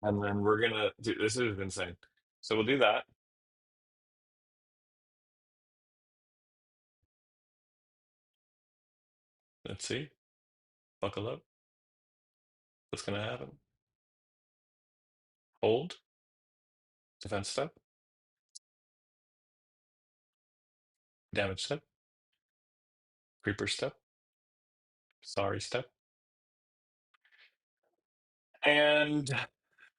And then we're gonna do this is insane. So we'll do that. Let's see. Buckle up. What's gonna happen? Hold. Defense step. Damage step. Creeper step. Sorry step. And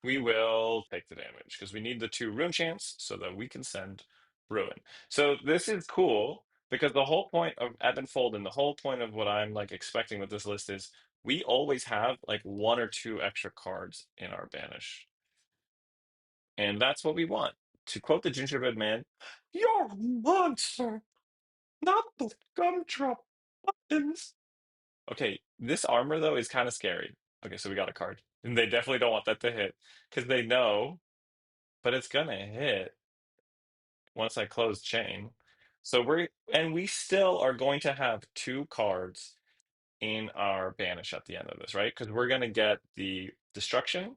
we will take the damage because we need the 2 rune chance so that we can send ruin. So this is cool because the whole point of ebb and fold and the whole point of what I'm like expecting with this list is we always have like 1 or 2 extra cards in our banish. And that's what we want. To quote the gingerbread man, you're a monster, not the gumdrop buttons. Okay, this armor though is kind of scary. Okay, so we got a card. And they definitely don't want that to hit because they know, but it's gonna hit once I close chain. So we still are going to have 2 cards in our banish at the end of this, right? Because we're gonna get the destruction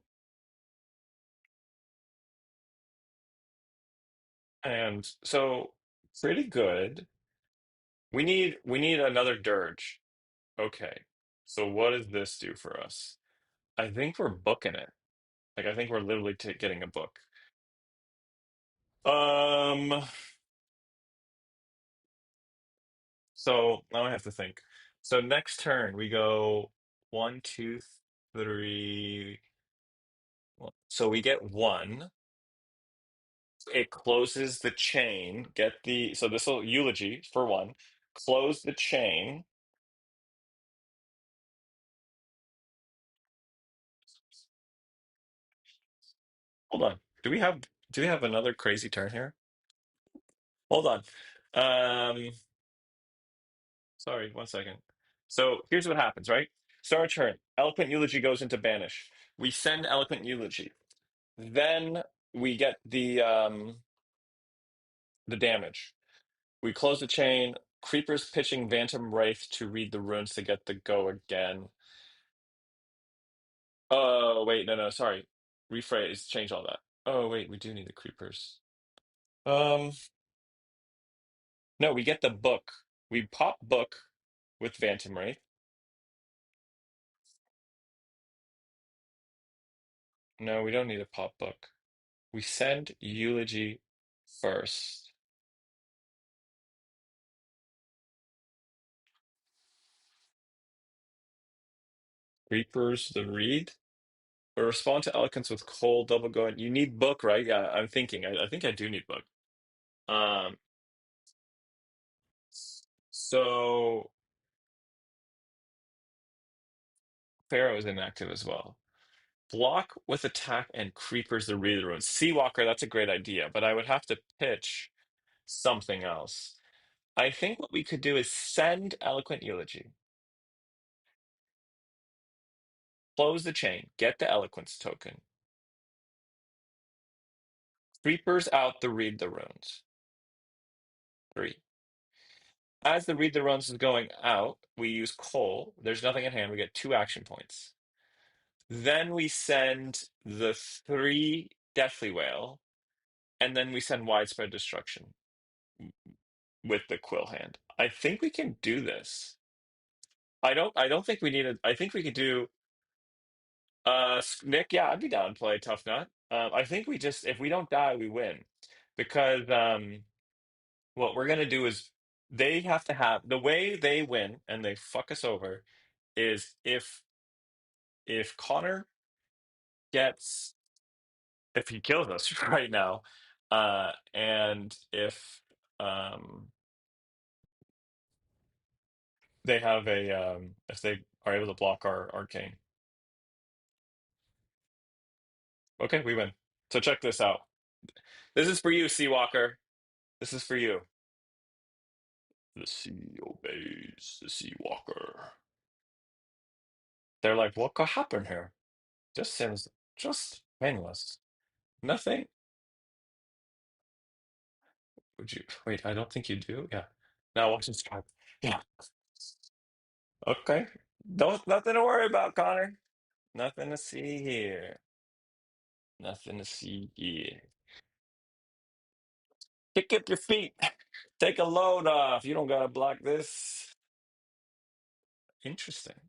and so pretty good. We need another dirge. Okay. So what does this do for us? I think we're booking it. Like I think we're literally getting a book. Um so now I have to think. So next turn we go 1, 2, 3. So we get 1. It closes the chain. So this will eulogy for 1. Close the chain. Hold on. Do we have another crazy turn here? Hold on. Um Sorry, 1 second. So here's what happens, right? Start turn. Eloquent Eulogy goes into banish. We send Eloquent Eulogy. Then we get the damage. We close the chain. Creepers pitching Phantom Wraith to read the runes to get the go again. Oh wait, no, sorry. Rephrase, change all that. Oh wait, we do need the creepers. Um, no, we get the book. We pop book with Phantom Wraith. No, we don't need a pop book. We send Eulogy first. Reapers the Reed. Or respond to eloquence with cold double going. You need book, right? Yeah, I'm thinking. I think I do need book. Um, so Fairo is inactive as well. Block with attack and creepers the Reed ruins. Seawalker, that's a great idea, but I would have to pitch something else. I think what we could do is send Eloquent Eulogy, close the chain, get the Eloquence token, Creepers out the Read the Runes. 3. As the Read the Runes is going out, we use Coal. There's nothing in hand. We get 2 action points. Then we send the 3 Deathly Wail, and then we send Widespread Destruction with the Quill hand. I think we can do this. I don't think we need it. I think we could do Nick, yeah, I'd be down to play Tuffnut. I think we just if we don't die, we win. Because what we're gonna do is they have to have the way they win and they fuck us over is if Connor gets if he kills us right now, and um if they are able to block our arcane. Okay, we win. So check this out. This is for you, Seawalker. This is for you. The sea obeys the Seawalker. They're like, what could happen here? This seems just painless. Nothing. Would you wait? I don't think you do. Yeah. Now watch this card. Yeah. Okay. Don't nothing to worry about, Connor. Nothing to see here. Nothing to see here. Kick up your feet. Take a load off. You don't gotta block this. Interesting.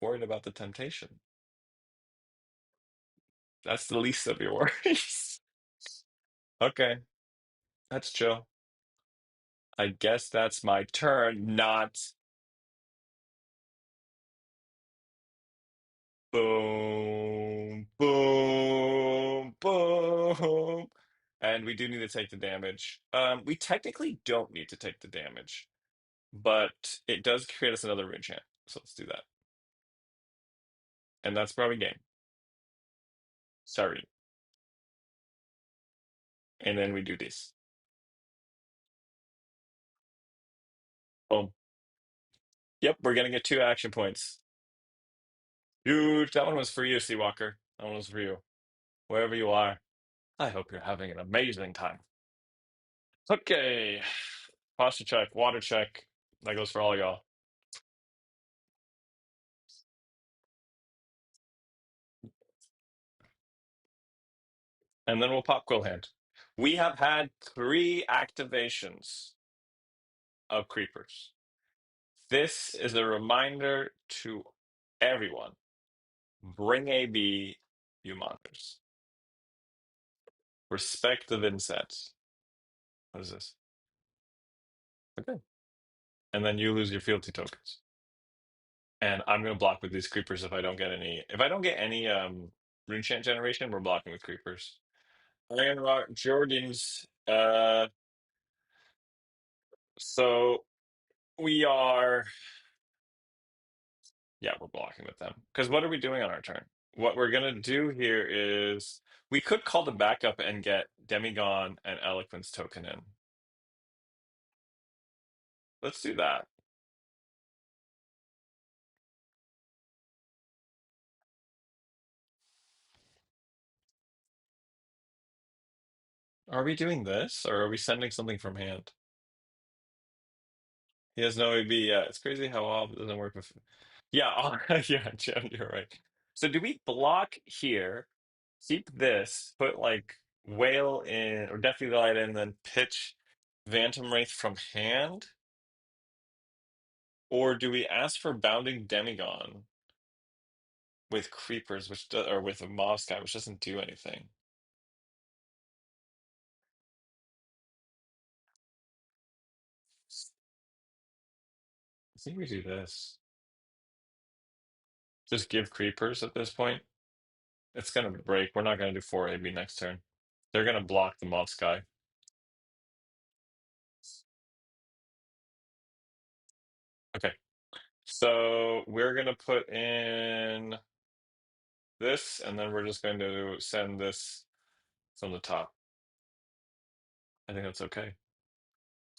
Worried about the temptation. That's the least of your worries. Okay. That's chill. I guess that's my turn, not boom, boom, boom. And we do need to take the damage. We technically don't need to take the damage, but it does create us another rune chant. So let's do that. And that's probably game. Sorry. And then we do this. Boom. Yep, we're gonna get 2 action points. Huge. That one was for you, Seawalker. That one was for you. Wherever you are. I hope you're having an amazing time. Okay. Posture check, water check. That goes for all y'all. And then we'll pop Quill Hand. We have had 3 activations of creepers. This is a reminder to everyone. Bring AB, you monsters. Respect the Vynnset. What is this? Okay. And then you lose your fealty tokens. And I'm gonna block with these creepers if I don't get any. If I don't get any rune chant generation, we're blocking with creepers. Iron Rock Jordans. So we are, yeah, we're blocking with them. Because what are we doing on our turn? What we're gonna do here is we could call the backup and get Demigon and Eloquence token in. Let's do that. Are we doing this, or are we sending something from hand? He has no AB. Yeah, it's crazy how well it doesn't work with. Yeah, yeah, Jen, you're right. So do we block here, keep this, put like Whale in or Deathly Light in, then pitch Phantom Wraith from hand? Or do we ask for Bounding Demigon with Creepers, or with a Mob Sky, which doesn't do anything? I think we do this. Just give Creepers at this point. It's gonna break. We're not gonna do 4 AB next turn. They're gonna block the Mob Sky. Okay. So we're gonna put in this, and then we're just going to send this from the top. I think that's okay.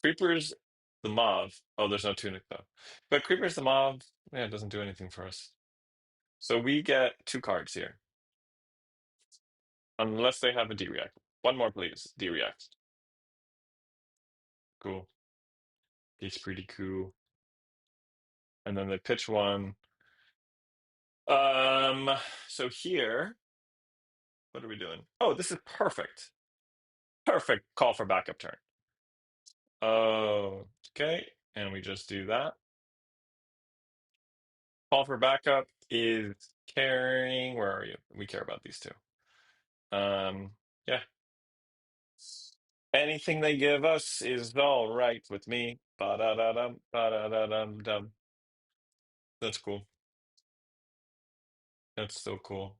Creepers the Mauve. Oh, there's no Tunic though. But Creeper's the Mauve. Yeah, it doesn't do anything for us. So we get 2 cards here. Unless they have a D-React. One more, please. D-React. Cool. It's pretty cool. And then they pitch one. So here, what are we doing? Oh, this is perfect. Perfect call for backup turn. Oh, okay. And we just do that. Call for backup is caring. Where are you? We care about these two. Yeah. Anything they give us is all right with me. Ba-da-da-dum, ba-da-da-dum-dum. That's cool. That's so cool.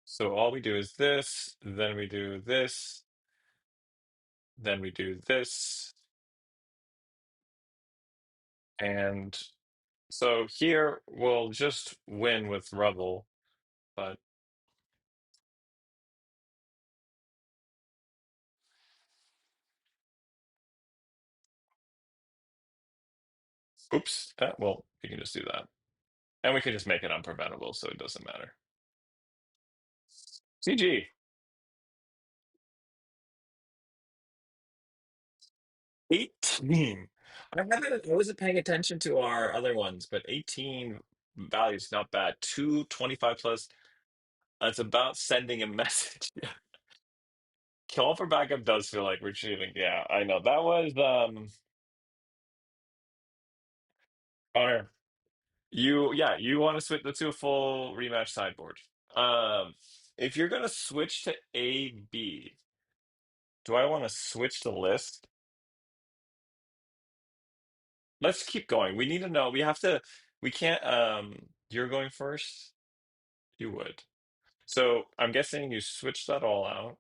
So all we do is this, then we do this, then we do this. And so here we'll just win with Revel, but oops. Well, we can just do that. And we can just make it unpreventable, so it doesn't matter. CG. 18. I wasn't paying attention to our other ones, but 18 value is not bad. 225 plus. It's about sending a message. Call for backup does feel like we're cheating. Yeah, I know. That was Connor. You want to switch, let's do a full rematch sideboard. Um if you're gonna switch to A B, do I want to switch the list? Let's keep going. We need to know. We can't you're going first? You would. So I'm guessing you switched that all out.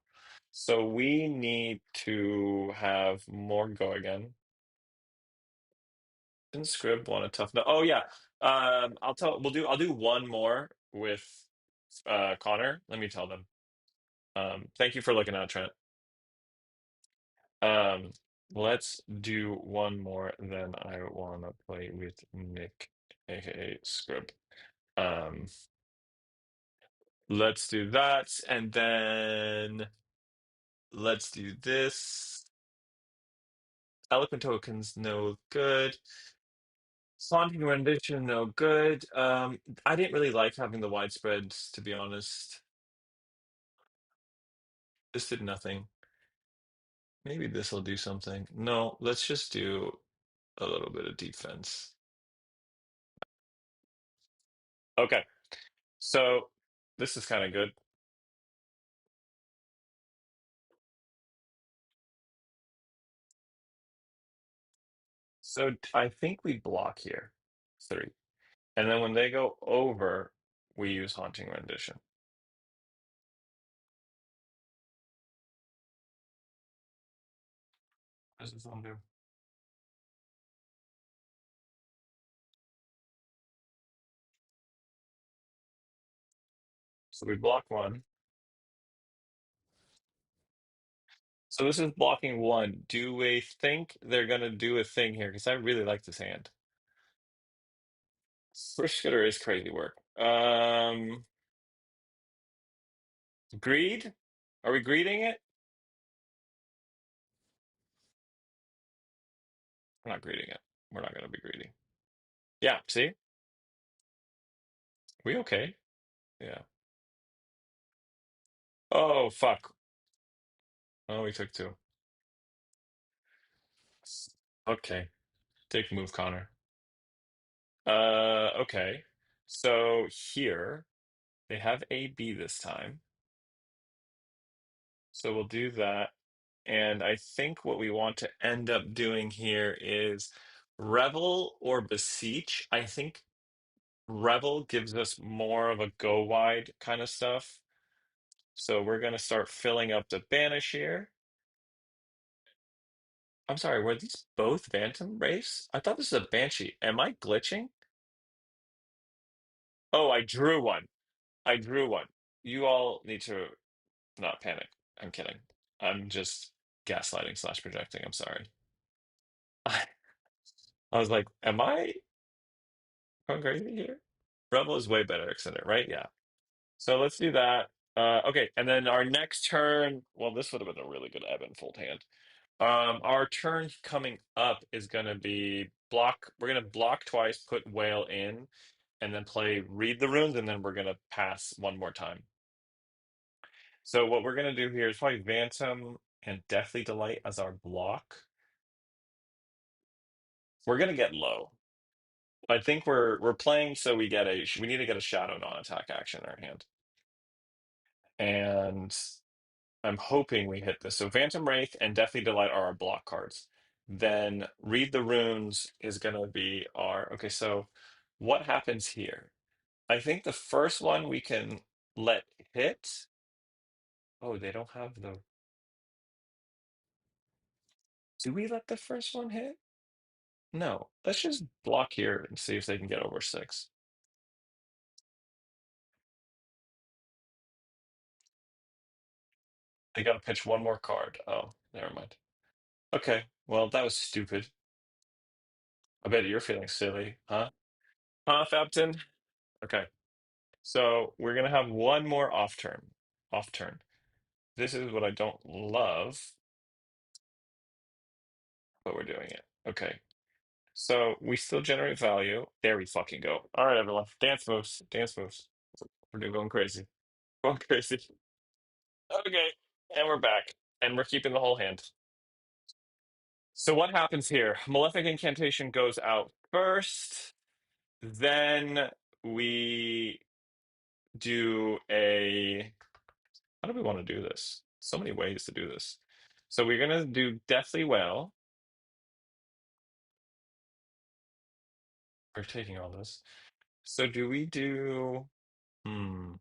So we need to have more go again. Didn't Scrib want a tough no? Oh yeah. I'll do one more with Connor. Let me tell them. Thank you for looking out, Trent. Um let's do one more, then I wanna play with Nick, aka Scrib. Um let's do that, and then let's do this. Eloquent tokens, no good. Haunting rendition, no good. I didn't really like having the widespreads, to be honest. This did nothing. Maybe this will do something. No, let's just do a little bit of defense. Okay, so this is kind of good. So I think we block here, 3. And then when they go over, we use Haunting Rendition. What does this one do? So we block 1. So this is blocking 1. Do we think they're gonna do a thing here? Because I really like this hand. First Skitter is crazy work. Greed? Are we greeding it? We're not greeding it. We're not gonna be greedy. Yeah, see? We okay? Yeah. Oh fuck. Oh, we took 2. Okay. Take move, Connor. Okay. So here they have A B this time. So we'll do that. And I think what we want to end up doing here is Revel or Beseech. I think Revel gives us more of a go wide kind of stuff. So we're going to start filling up the Banish here. I'm sorry, were these both Phantom Wraiths? I thought this was a Banshee. Am I glitching? Oh, I drew one. I drew one. You all need to not panic. I'm kidding. I'm just gaslighting slash projecting. I'm sorry. I was like, am I going crazy here? Rebel is way better, Excited, right? Yeah. So let's do that. Okay, and then our next turn. Well, this would have been a really good Ebon Fold hand. Our turn coming up is gonna be block. We're gonna block twice, put Whale in, and then play Read the Runes, and then we're gonna pass one more time. So what we're gonna do here is probably Phantom and Deathly Delight as our block. We're gonna get low. I think we're playing so we need to get a Shadow non-attack action in our hand, and I'm hoping we hit this. So Phantom Wraith and Deathly Delight are our block cards. Then Read the Runes is gonna be our okay. So what happens here? I think the first one we can let hit. Oh, they don't have the. Do we let the first one hit? No. Let's just block here and see if they can get over 6. They got to pitch one more card. Oh, never mind. Okay. Well, that was stupid. I bet you're feeling silly, huh? Huh, Fapton? Okay. So we're gonna have one more off turn. Off turn. This is what I don't love, but we're doing it. Okay. So we still generate value. There we fucking go. All right, everyone. Dance moves. Dance moves. We're going crazy. Going crazy. Okay. And we're back. And we're keeping the whole hand. So what happens here? Malefic Incantation goes out first. Then we do a. How do we want to do this? So many ways to do this. So we're gonna do Deathly Well. We're taking all this. So do we do hmm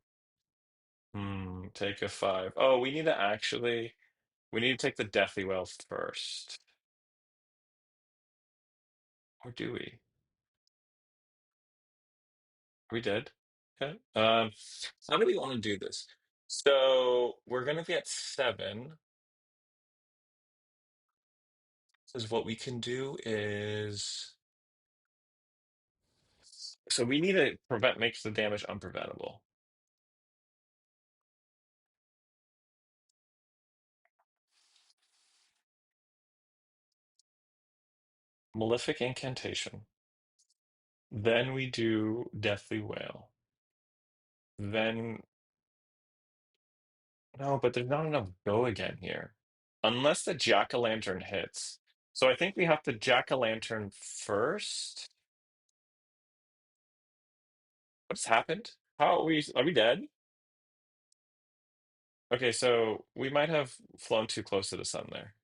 take a 5. Oh, we need to take the Deathly Well first. Or do we? Are we dead? Okay. How do we want to do this? So we're gonna get 7. Says what we can do is so we need to prevent makes the damage unpreventable. Malefic Incantation. Then we do Deathly Wail. Then no, but there's not enough go again here. Unless the Jack-o'-lantern hits. So I think we have to Jack-o'-lantern first. What's happened? How are we dead? Okay, so we might have flown too close to the sun there.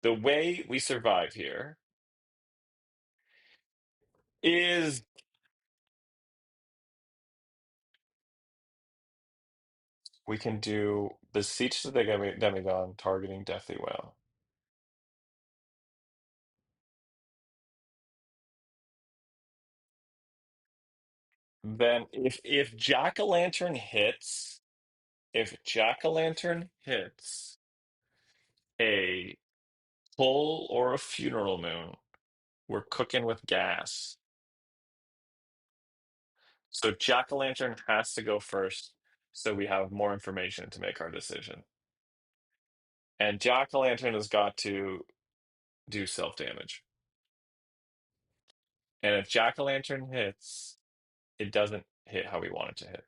The way we survive here is we can do Beseech the Demigod targeting Deathly Wail. Then if Jack-o'-lantern hits, if Jack-o'-lantern hits a full or a funeral moon, we're cooking with gas. So Jack-o'-lantern has to go first so we have more information to make our decision. And Jack-o'-lantern has got to do self-damage. And if Jack-o'-lantern hits, it doesn't hit how we want it to hit.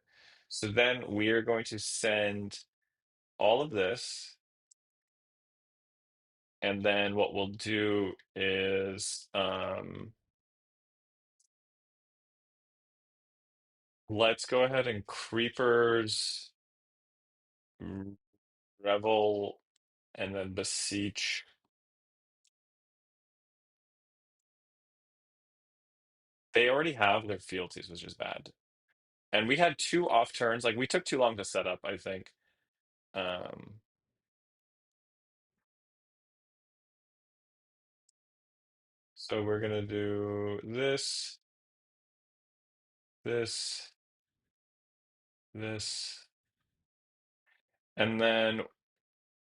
So then we are going to send all of this, and then what we'll do is let's go ahead and Creepers, Revel, and then Beseech. They already have their fealties, which is bad. And we had 2 off turns. Like we took too long to set up, I think. Um, so we're gonna do this, this, this, and then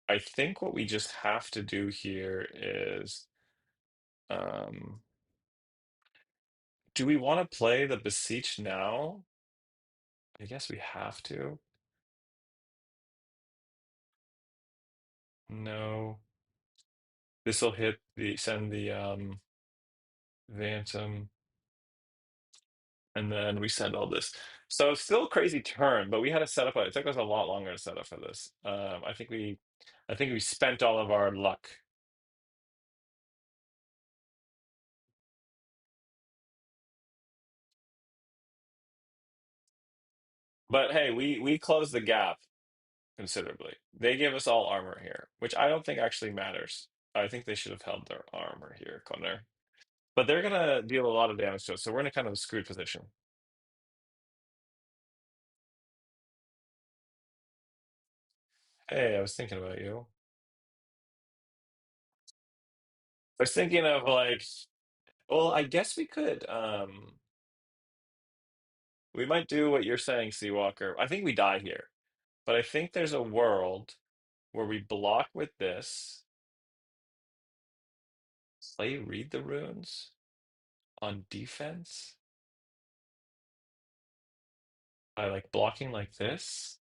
I think what we just have to do here is Um, do we want to play the Beseech now? I guess we have to. No. This will hit the send the Phantom, and then we send all this. So still a crazy turn, but we had to set up. It took us a lot longer to set up for this. I think we spent all of our luck. But hey, we closed the gap considerably. They gave us all armor here, which I don't think actually matters. I think they should have held their armor here, Connor. But they're gonna deal a lot of damage to us, so we're in a kind of a screwed position. Hey, I was thinking about you. I was thinking of like, well, I guess we could we might do what you're saying, Seawalker. I think we die here. But I think there's a world where we block with this, play read the runes on defense by like blocking like this.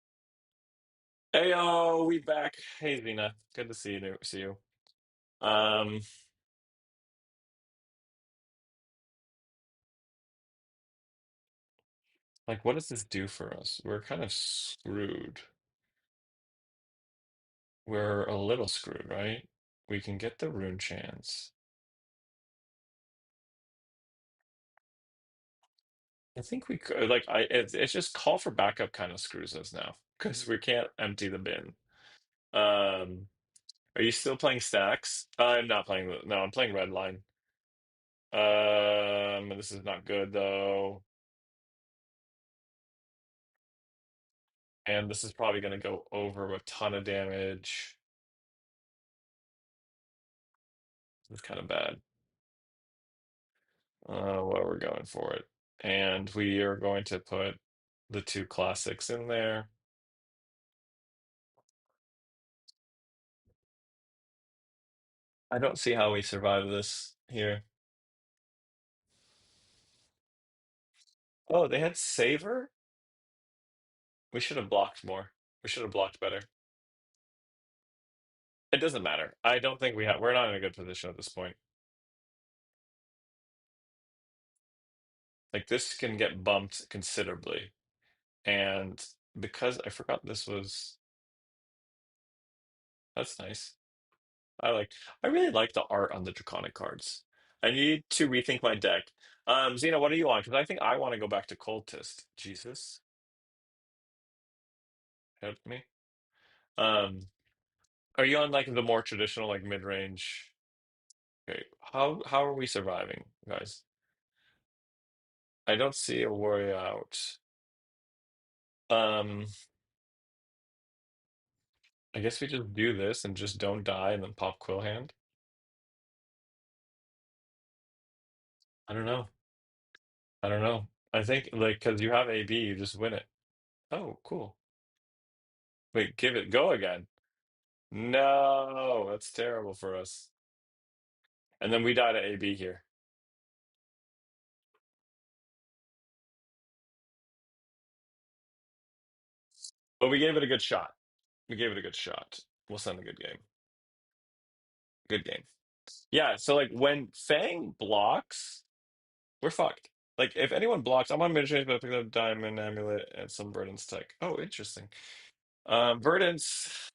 Hey, oh, we back. Hey, Vina. Good to see you. See you. Um, like, what does this do for us? We're kind of screwed. We're a little screwed, right? We can get the rune chance. I think we could like it's just call for backup kind of screws us now because we can't empty the bin. Um, are you still playing stacks? I'm not playing no, I'm playing Redline. This is not good though. And this is probably gonna go over a ton of damage. It's kind of bad. Well, we're going for it. And we are going to put the two classics in there. I don't see how we survive this here. Oh, they had Saver? We should have blocked more. We should have blocked better. It doesn't matter. I don't think we're not in a good position at this point. Like this can get bumped considerably. And because I forgot this was that's nice. I really like the art on the draconic cards. I need to rethink my deck. Zena, what are you on? Because I think I want to go back to cultist. Jesus, help me. Um, are you on like the more traditional, like mid-range? Okay, how are we surviving, guys? I don't see a worry out. Um, I guess we just do this and just don't die and then pop Quill Hand. I don't know. I don't know. I think like because you have AB, you just win it. Oh, cool. Wait, give it go again. No, that's terrible for us. And then we die to AB here. But we gave it a good shot. We gave it a good shot. We'll send a good game. Good game. Yeah, so like when Fang blocks, we're fucked. Like if anyone blocks, I'm on mid-range, but I pick up Diamond Amulet and some Verdance Tech. Oh, interesting. Verdance,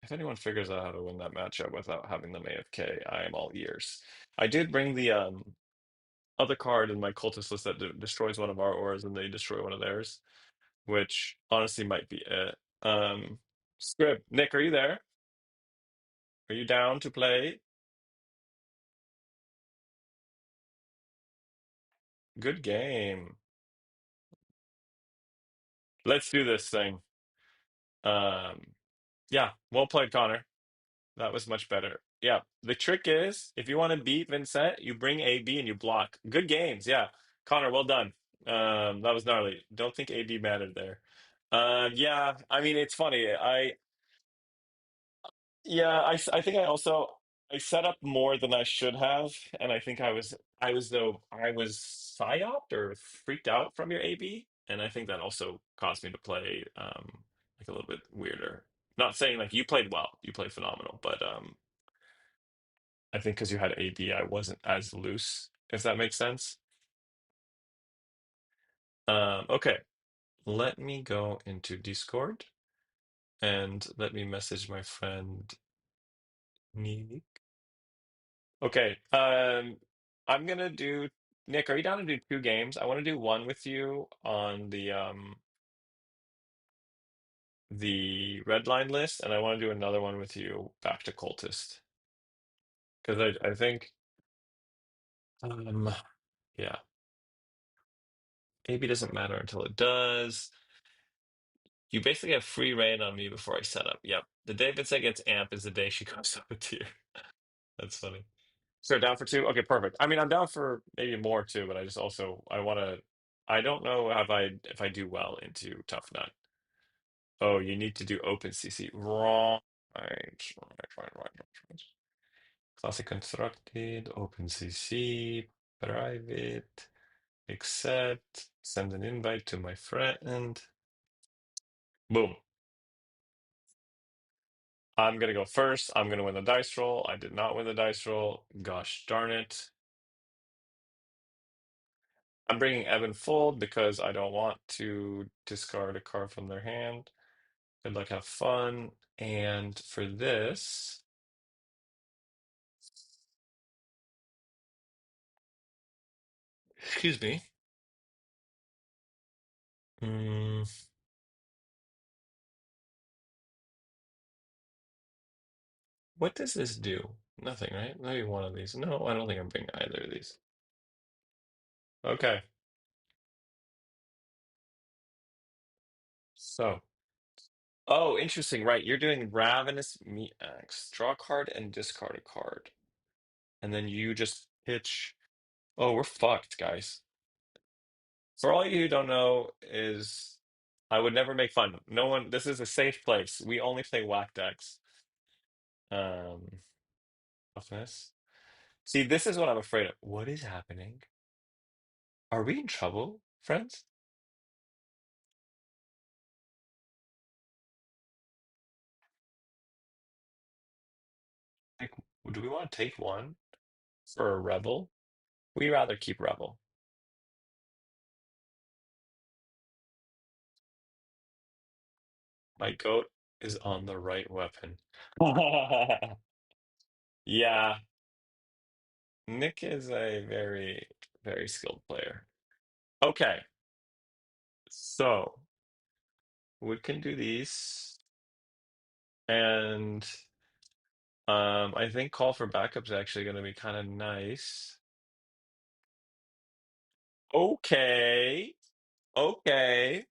if anyone figures out how to win that matchup without having them AFK, I am all ears. I did bring the other card in my cultist list that destroys one of our auras and they destroy one of theirs, which honestly might be it. Scrib, Nick, are you there? Are you down to play? Good game. Let's do this thing. Um, yeah, well played, Connor. That was much better. Yeah, the trick is if you want to beat Vynnset, you bring AB and you block. Good games. Yeah, Connor, well done. That was gnarly. Don't think AB mattered there. Yeah, I mean it's funny. I think I also I set up more than I should have, and I think I was psyoped or freaked out from your AB, and I think that also caused me to play like a little bit weirder. Not saying like you played well, you played phenomenal, but I think because you had AB, I wasn't as loose, if that makes sense. Okay, let me go into Discord and let me message my friend Nick. Okay, I'm gonna do Nick, are you down to do two games? I want to do one with you on the Redline list, and I want to do another one with you back to Cultist. Because I think yeah, maybe doesn't matter until it does. You basically have free reign on me before I set up. Yep. The day Vynnset gets amp is the day she goes up a tier. That's funny. So down for two? Okay, perfect. I mean, I'm down for maybe more too, but I just also I want to. I don't know if I do well into Tuffnut. Oh, you need to do OpenCC. Wrong. Right. Classic constructed, OpenCC, private, accept, send an invite to my friend. Boom. I'm gonna go first. I'm gonna win the dice roll. I did not win the dice roll. Gosh darn it. I'm bringing Ebon Fold because I don't want to discard a card from their hand. Good luck, have fun. And for this, excuse me. Mm, what does this do? Nothing, right? Maybe one of these. No, I don't think I'm bringing either of these. Okay, so. Oh, interesting, right. You're doing Ravenous Meat Axe. Draw a card and discard a card. And then you just pitch. Oh, we're fucked, guys. For all you who don't know, is I would never make fun. No one, this is a safe place. We only play whack decks. Um, Toughness. See, this is what I'm afraid of. What is happening? Are we in trouble, friends? Like, do we want to take one for a rebel? We rather keep rebel. My goat is on the right weapon. Yeah, Nick is a very, very skilled player. Okay, so we can do these, and I think call for backup is actually going to be kind of nice. Okay, okay.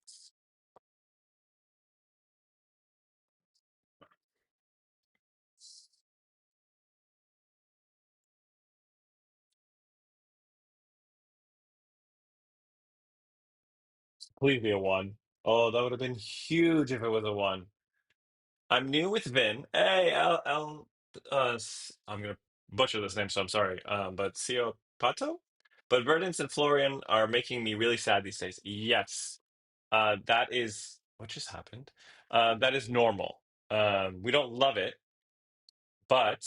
Please be a one. Oh, that would have been huge if it was a one. I'm new with Vin. Hey, I'm gonna butcher this name, so I'm sorry. But Sio Pato? But Verdance and Florian are making me really sad these days. Yes. That is what just happened. That is normal. We don't love it, but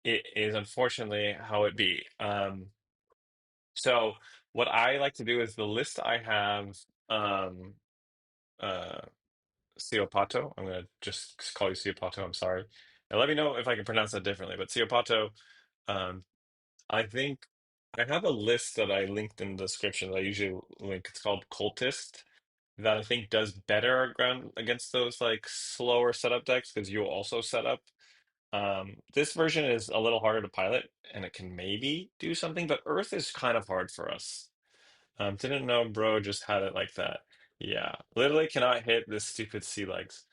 it is unfortunately how it be. So what I like to do is the list I have, um, uh, Siopato. I'm gonna just call you Siopato. I'm sorry. And let me know if I can pronounce that differently. But Siopato, um, I think I have a list that I linked in the description that I usually link. It's called Cultist. That I think does better ground against those like slower setup decks because you'll also set up. This version is a little harder to pilot and it can maybe do something, but Earth is kind of hard for us. Didn't know bro just had it like that. Yeah, literally cannot hit this stupid sea legs.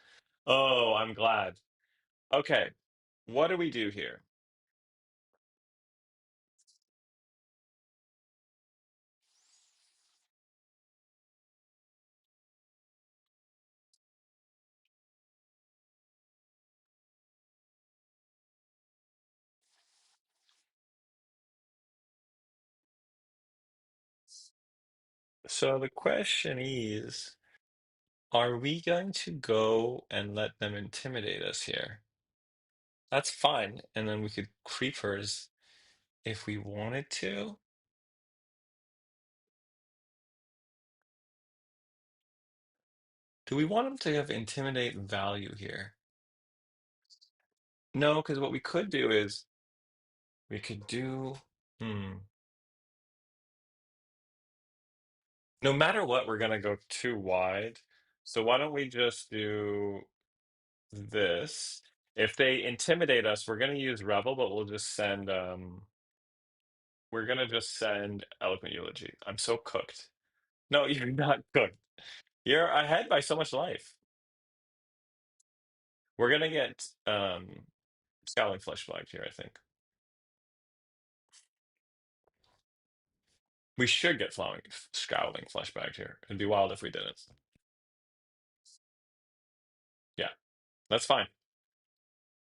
Oh, I'm glad. Okay, what do we do here? So the question is, are we going to go and let them intimidate us here? That's fine. And then we could creepers if we wanted to. Do we want them to have intimidate value here? No, because what we could do is we could do. Hmm. No matter what, we're gonna go too wide. So why don't we just do this? If they intimidate us, we're gonna use Rebel, but we'll just send we're gonna just send Eloquent Eulogy. I'm so cooked. No, you're not cooked. You're ahead by so much life. We're gonna get Scowling Flesh flagged here, I think. We should get Scowling Flesh bagged here. It'd be wild if we didn't. Yeah, that's fine.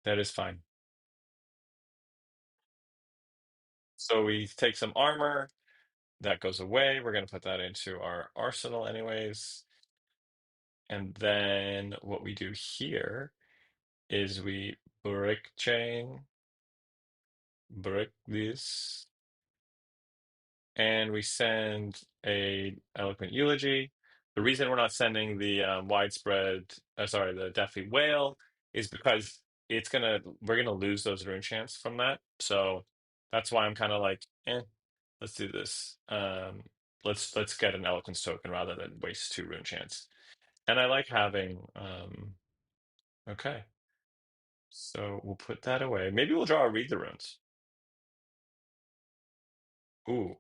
That is fine. So we take some armor. That goes away. We're going to put that into our arsenal anyways. And then what we do here is we brick chain, brick this, and we send a eloquent eulogy. The reason we're not sending the the deathly whale is because we're gonna lose those rune chants from that. So that's why I'm kind of like, let's do this. Let's get an eloquence token rather than waste two rune chants. And I like having okay. So we'll put that away. Maybe we'll draw a read the runes. Ooh,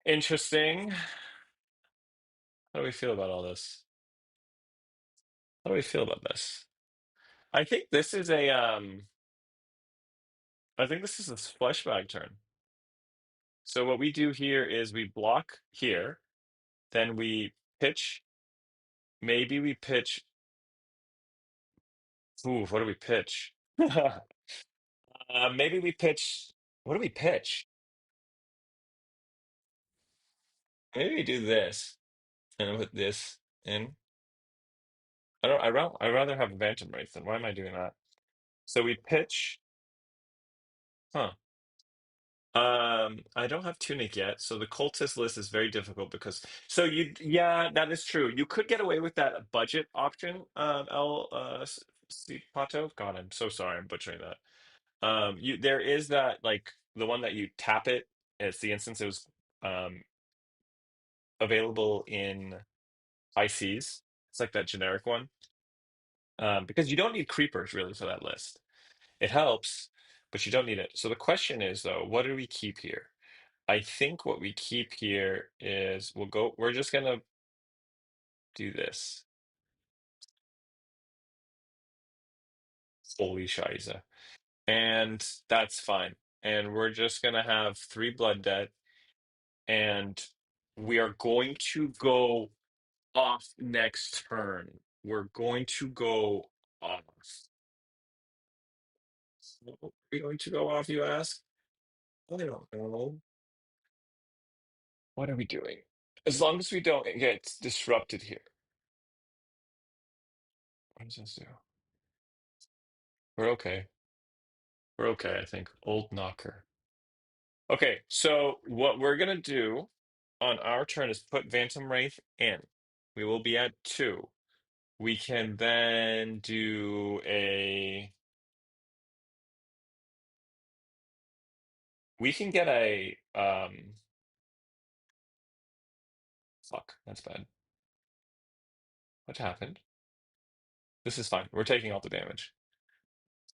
interesting. How do we feel about all this? How do we feel about this? I think this is a splashback turn. So what we do here is we block here, then we pitch. Maybe we pitch. Ooh, what do we pitch? Maybe we pitch. What do we pitch? Maybe we do this and put this in. I don't. I'd rather have Bantam Wraith than. Why am I doing that? So we pitch. Huh. I don't have Tunic yet, so the cultist list is very difficult because yeah, that is true. You could get away with that budget option, Pato. God, I'm so sorry, I'm butchering that. There is that like the one that you tap it. It's the instance it was um available in ICs. It's like that generic one. Because you don't need creepers really for that list. It helps, but you don't need it. So the question is though, what do we keep here? I think what we keep here is we're just gonna do this. Holy Shiza. And that's fine. And we're just gonna have three blood debt, and we are going to go off next turn. We're going to go off. What are we going to go off, you ask? I don't know. What are we doing? As long as we don't get disrupted here. What does this do? We're okay. We're okay, I think. Old knocker. Okay, so what we're gonna do on our turn is put Phantom Wraith in. We will be at two. We can then do a. We can get a. Fuck, that's bad. What happened? This is fine. We're taking all the damage.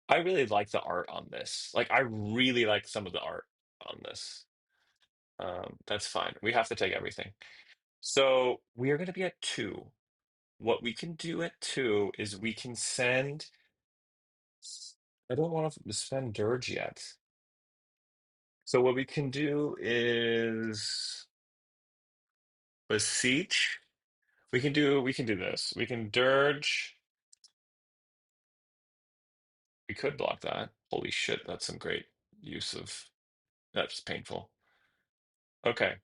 I really like the art on this. Like, I really like some of the art on this. That's fine. We have to take everything. So we are going to be at two. What we can do at two is we can send. I don't want to spend Dirge yet. So what we can do is beseech. We can do this. We can Dirge. We could block that. Holy shit, that's some great use of that's painful. Okay.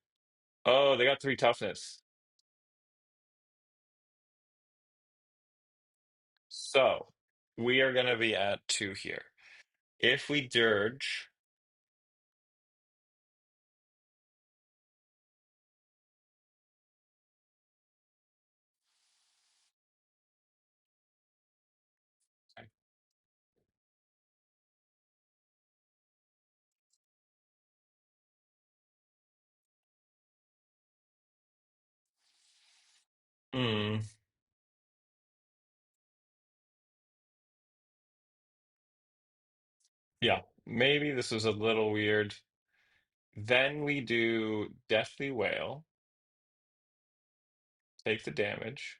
Oh, they got 3 toughness. So we are going to be at 2 here. If we dirge, hmm, yeah, maybe this was a little weird. Then we do Deathly Whale, take the damage.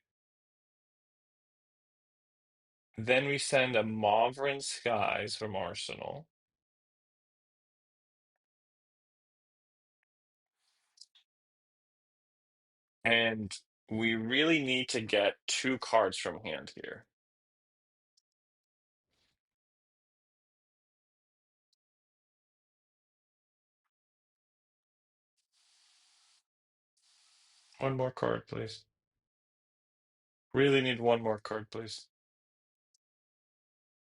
Then we send a Mauvrin Skies from Arsenal. And we really need to get 2 cards from hand here. One more card, please. Really need one more card, please.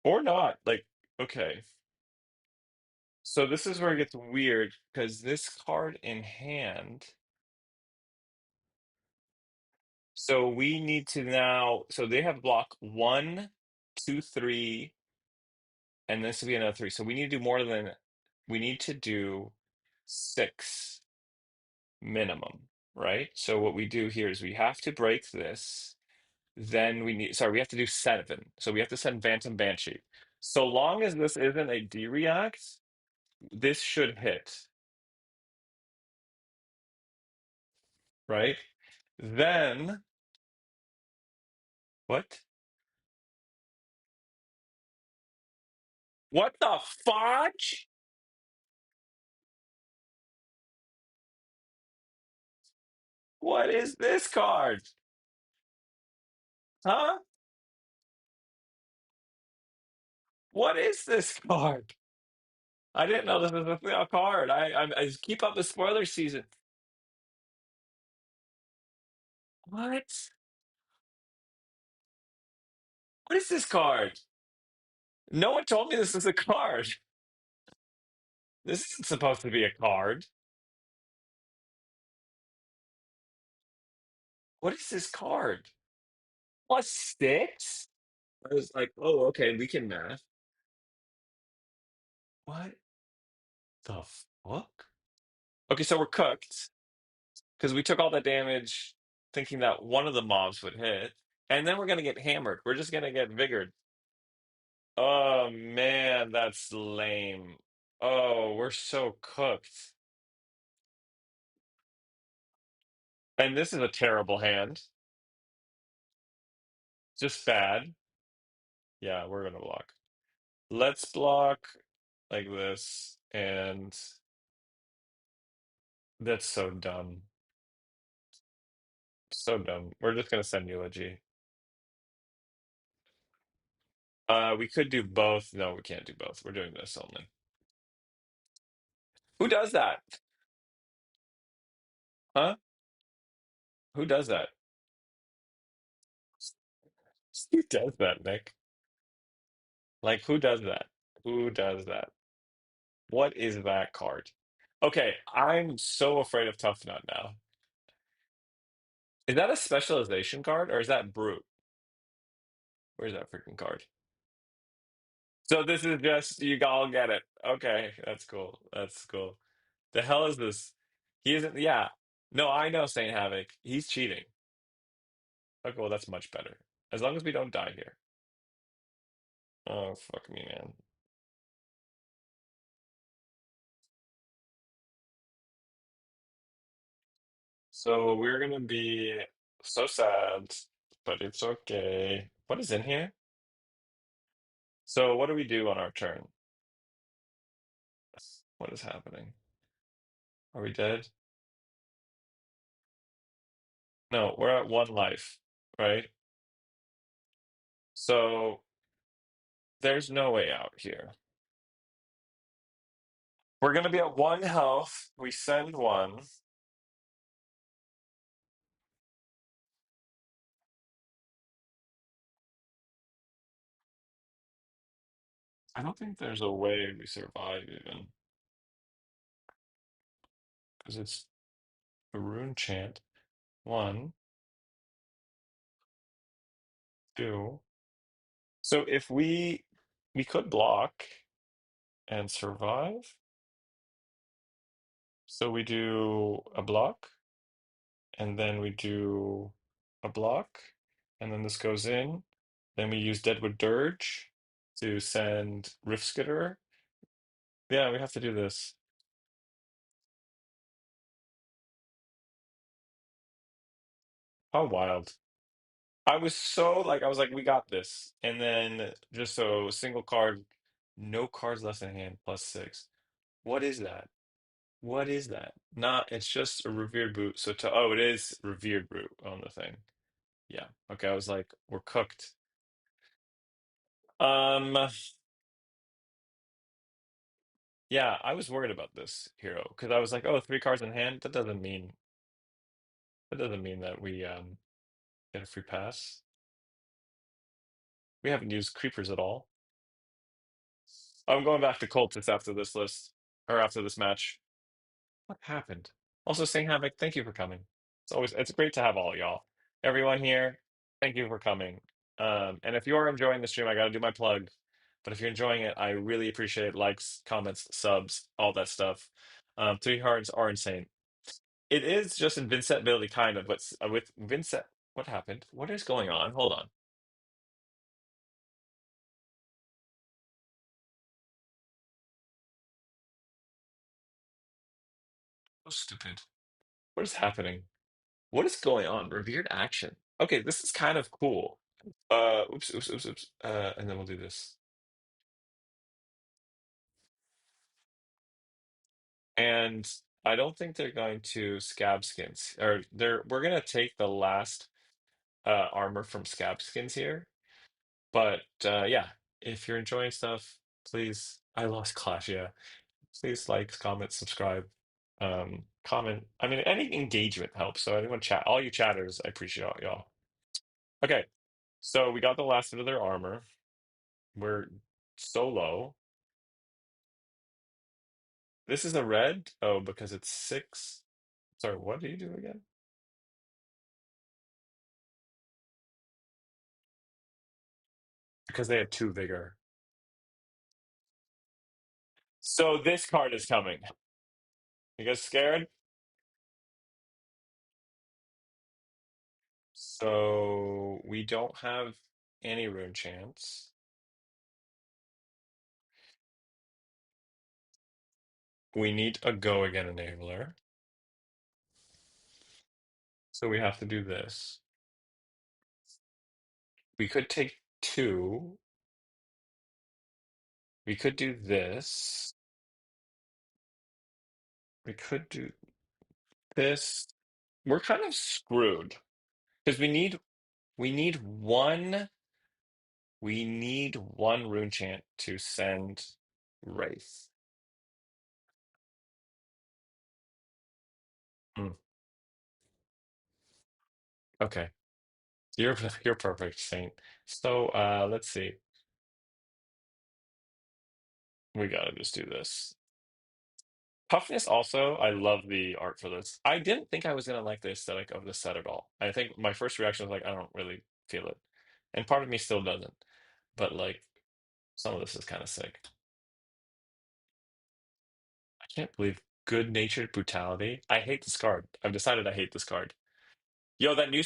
Or not. Like, okay. So this is where it gets weird because this card in hand. So we need to now. So they have block 1, 2, 3, and this will be another 3. So we need to do more than. We need to do 6 minimum, right? So what we do here is we have to break this. Then we need. Sorry, we have to do 7. So we have to send Phantom Banshee. So long as this isn't a D-React, this should hit, right? Then what? What the fudge? What is this card? Huh? What is this card? I didn't know this was a card. I keep up the spoiler season. What? What is this card? No one told me this was a card. This isn't supposed to be a card. What is this card? +6? I was like, oh, okay, we can math. What the fuck? Okay, so we're cooked because we took all that damage thinking that one of the mobs would hit, and then we're gonna get hammered. We're just gonna get vigored. Oh man, that's lame. Oh, we're so cooked. And this is a terrible hand. Just bad. Yeah, we're gonna block. Let's block like this, and that's so dumb. So dumb. We're just gonna send eulogy. We could do both. No, we can't do both. We're doing this only. Who does that? Huh? Who does that? Who does that, Nick? Like, who does that? Who does that? What is that card? Okay, I'm so afraid of Tuffnut now. Is that a specialization card or is that brute? Where's that freaking card? So this is just you all get it. Okay, that's cool. That's cool. The hell is this? He isn't. Yeah. No, I know Saint Havoc. He's cheating. Okay, well that's much better. As long as we don't die here. Oh fuck me, man. So we're gonna be so sad, but it's okay. What is in here? So what do we do on our turn? What is happening? Are we dead? No, we're at 1 life, right? So there's no way out here. We're gonna be at 1 health. We send 1. I don't think there's a way we survive even because it's a rune chant. One, two. So if we could block and survive. So we do a block, and then we do a block, and then this goes in. Then we use Deadwood Dirge to send Rift Skitterer. Yeah, we have to do this. How wild. I was so like, I was like, we got this. And then just so single card, no cards left in hand, +6. What is that? What is that? Not, it's just a revered boot. So to, oh, it is revered boot on the thing. Yeah. Okay. I was like, we're cooked. Um, yeah, I was worried about this hero because I was like, oh, 3 cards in hand. That doesn't mean that we get a free pass. We haven't used creepers at all. I'm going back to Cultist after this list or after this match. What happened? Also, Sing Havoc, thank you for coming. It's great to have all y'all. Everyone here, thank you for coming. And if you are enjoying the stream, I gotta do my plug. But if you're enjoying it, I really appreciate likes, comments, subs, all that stuff. 3 cards are insane. It is just in Vynnset ability, kind of, but with Vynnset, what happened? What is going on? Hold on. So stupid. What is happening? What is going on? Revered action. Okay, this is kind of cool. Oops, oops, oops, oops. And then we'll do this. And I don't think they're going to scab skins, or we're gonna take the last armor from scab skins here. But yeah, if you're enjoying stuff, please. I lost Clash, yeah. Please like, comment, subscribe, comment. I mean, any engagement helps. So anyone chat, all you chatters, I appreciate all y'all. Okay, so we got the last bit of their armor. We're so low. This is a red. Oh, because it's 6. Sorry, what do you do again? Because they have 2 vigor. So this card is coming. You guys scared? So we don't have any rune chance. We need a go again enabler. So we have to do this. We could take 2. We could do this. We could do this. We're kind of screwed because we need one rune chant to send Wraith. Hmm. Okay. You're perfect, Saint. So let's see. We gotta just do this. Toughness also, I love the art for this. I didn't think I was gonna like the aesthetic of this set at all. I think my first reaction was like, I don't really feel it. And part of me still doesn't. But like some of this is kind of sick. I can't believe good-natured brutality. I hate this card. I've decided I hate this card. Yo, that new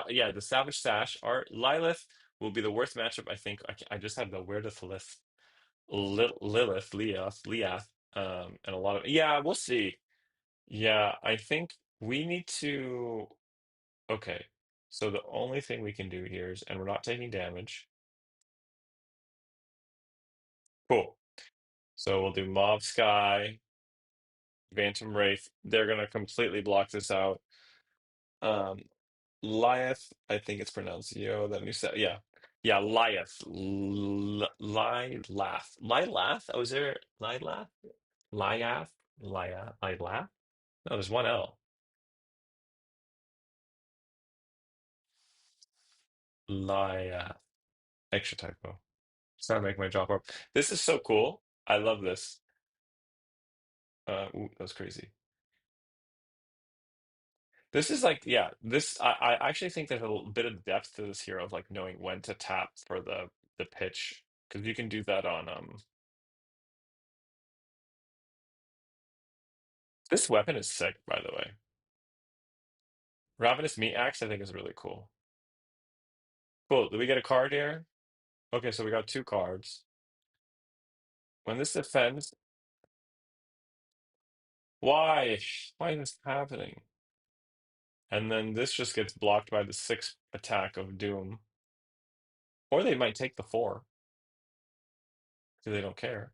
yeah, the Savage Sash art. Lilith will be the worst matchup, I think. I just have the weirdest list. Lilith, Leath, and a lot of yeah, we'll see. Yeah, I think we need to. Okay, so the only thing we can do here is, and we're not taking damage. Cool. So we'll do Mob Sky, Phantom Wraith. They're gonna completely block this out. Um, Liath, I think it's pronounced Yo. That new set, yeah, yeah, Liath, Lilath. Oh, is there Lilath? Liath, Lilath? No, there's one L. Liath. Extra typo. It's not make my jaw pop. This is so cool. I love this. Ooh, that was crazy. This is like, yeah, this I actually think there's a little bit of depth to this hero of like knowing when to tap for the pitch. Because you can do that on this weapon is sick, by the way. Ravenous Meat Axe, I think is really cool. Cool. Do we get a card here? Okay, so we got two cards. When this defends, why? Why is this happening? And then this just gets blocked by the sixth attack of Doom. Or they might take the four because they don't care.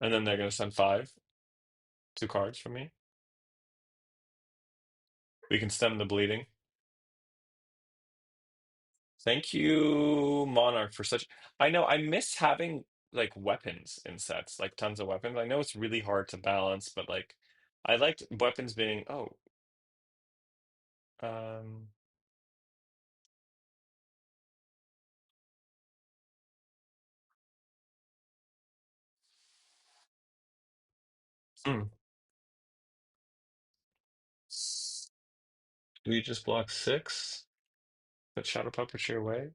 And then they're going to send five, two cards from me. We can stem the bleeding. Thank you, Monarch, for such. I know I miss having like weapons in sets, like tons of weapons. I know it's really hard to balance, but like I liked weapons being, oh, um, hmm. Do we just block six? Put Shadow Puppetry away?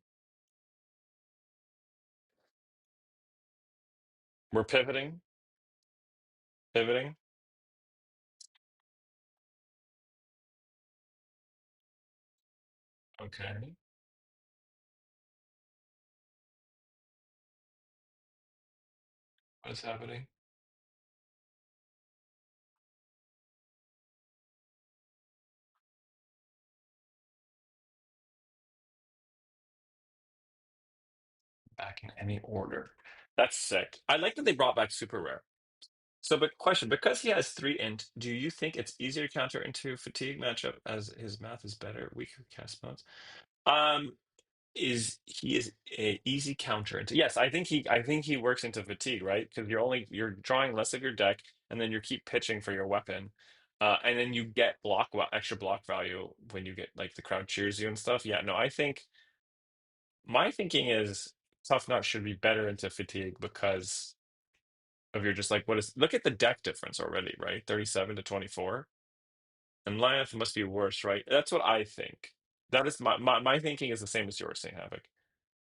We're pivoting, pivoting. Okay. What is happening? Back in any order. That's sick. I like that they brought back super rare. So, but question, because he has three int, do you think it's easier to counter into fatigue matchup as his math is better, weaker cast modes? Um, is a easy counter into yes, I think he works into fatigue, right? Because you're drawing less of your deck, and then you keep pitching for your weapon. And then you get extra block value when you get like the crowd cheers you and stuff. Yeah, no, I think my thinking is Tuffnut should be better into fatigue because of your just like what is look at the deck difference already, right? 37 to 24. And Lioness must be worse, right? That's what I think. That is my thinking is the same as yours, Saint Havoc.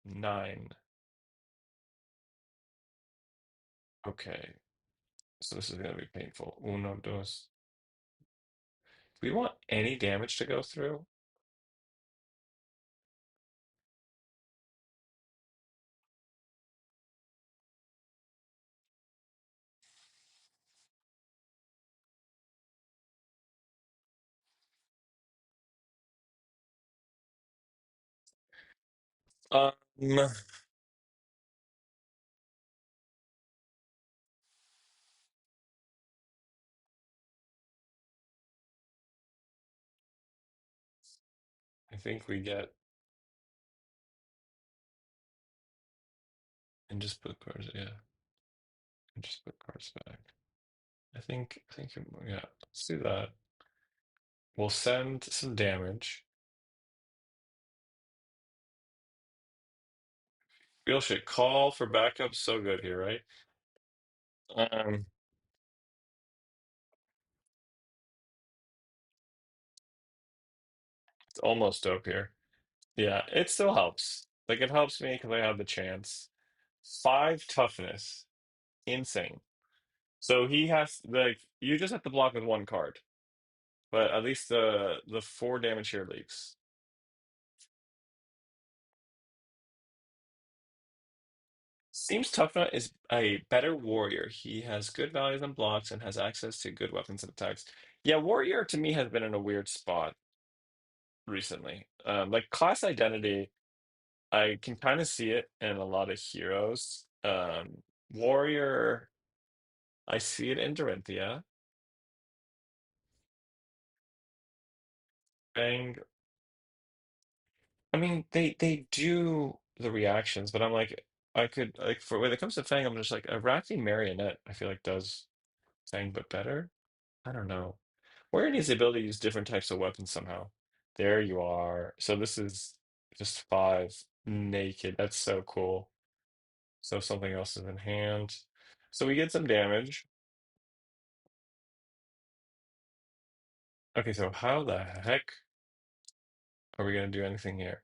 Nine. Okay. So this is gonna be painful. Uno, dos. Do we want any damage to go through? Um, I think we get and just put cards, yeah. And just put cards back. I think yeah, let's do that. We'll send some damage. Real shit. Call for backup. So good here, right? Um, it's almost dope here. Yeah, it still helps. Like it helps me because I have the chance. Five toughness. Insane. So he has like you just have to block with one card, but at least the four damage here leaks. Seems Tuffnut is a better warrior. He has good values on blocks and has access to good weapons and attacks. Yeah, warrior to me has been in a weird spot recently. Like class identity, I can kind of see it in a lot of heroes. Warrior, I see it in Dorinthia. Fang, I mean, they do the reactions, but I'm like, I could like for when it comes to Fang, I'm just like a Racking Marionette. I feel like does Fang but better. I don't know. Warrior needs the ability to use different types of weapons somehow. There you are. So this is just five naked. That's so cool. So something else is in hand. So we get some damage. Okay, so how the heck are we going to do anything here?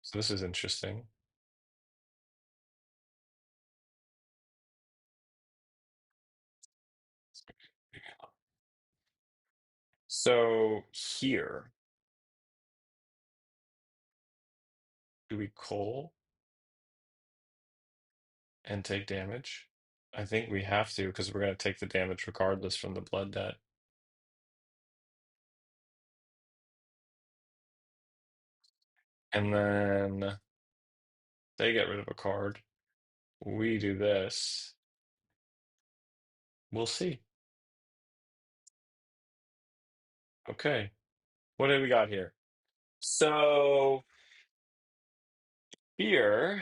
So this is interesting. So here, do we coal and take damage? I think we have to because we're going to take the damage regardless from the blood debt. And then they get rid of a card. We do this. We'll see. Okay. What do we got here? So here,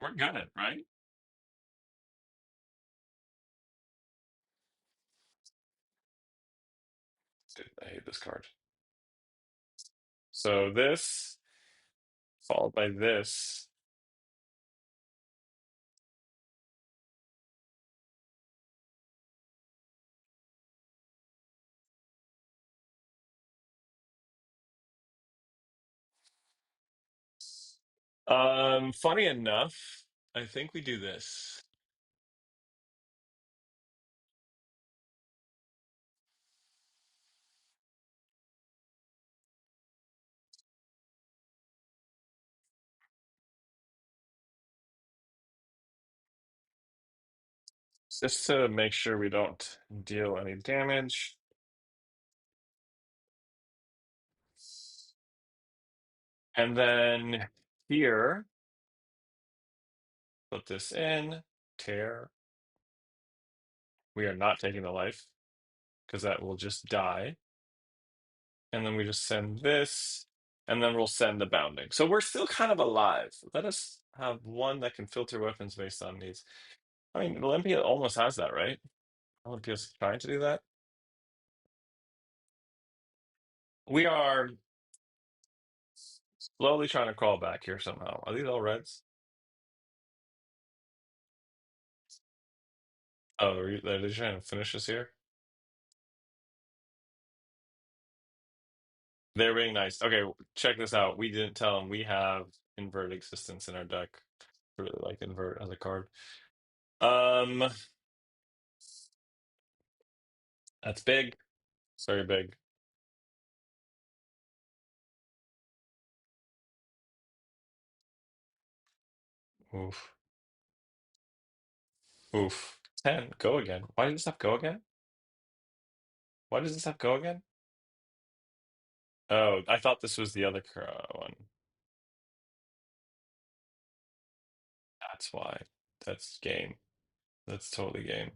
we're good, right? Dude, I hate this card. So this, followed by this. Funny enough, I think we do this. Just to make sure we don't deal any damage. And then here, put this in, tear. We are not taking the life because that will just die. And then we just send this, and then we'll send the bounding. So we're still kind of alive. Let us have one that can filter weapons based on needs. I mean, Olympia almost has that, right? Olympia's trying to do that. We are slowly trying to crawl back here somehow. Are these all reds? Oh, are they trying to finish us here? They're being nice. Okay, check this out. We didn't tell them we have invert existence in our deck. I really like invert as a card. Um, that's big. It's very big. Oof. Oof. 10. Go again. Why does this have go again? Why does this have go again? Oh, I thought this was the other one. That's why. That's game. That's totally game.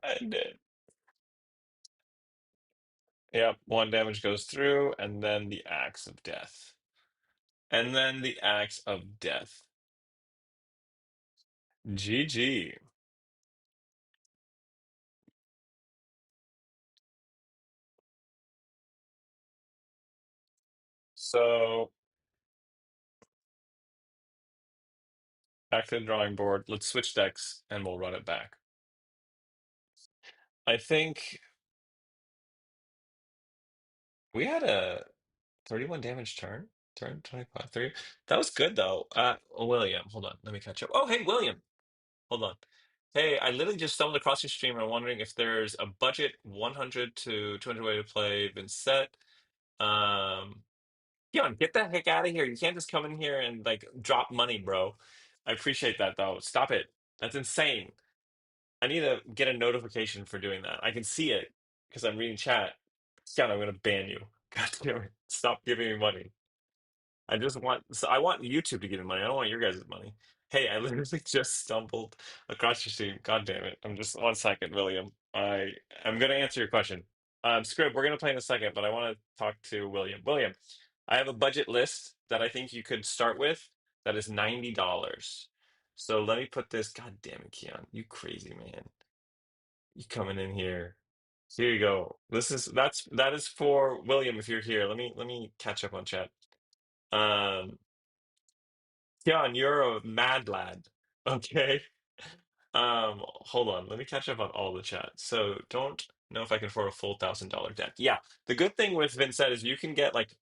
I did. Yep, one damage goes through, and then the axe of death. And then the axe of death. GG. So back to the drawing board. Let's switch decks and we'll run it back. I think we had a 31 damage turn. Turn 25, 30. That was good though. William, hold on. Let me catch up. Oh, hey, William. Hold on. Hey, I literally just stumbled across your stream and I'm wondering if there's a budget 100 to 200 way to play Vynnset. Um, Keon, get the heck out of here. You can't just come in here and like drop money, bro. I appreciate that though. Stop it. That's insane. I need to get a notification for doing that. I can see it because I'm reading chat. Keon, I'm gonna ban you. God damn it. Stop giving me money. I want YouTube to give me money. I don't want your guys' money. Hey, I literally just stumbled across your stream. God damn it. I'm just 1 second, William. I'm gonna answer your question. Scrib, we're gonna play in a second, but I want to talk to William. William, I have a budget list that I think you could start with that is $90. So let me put this. God damn it, Keon, you crazy man. You coming in here. Here you go. That is for William if you're here. Let me catch up on chat. Um Keon, you're a mad lad. Okay. Hold on. Let me catch up on all the chat. So don't know if I can afford a full $1,000 deck. Yeah. The good thing with Vynnset is you can get like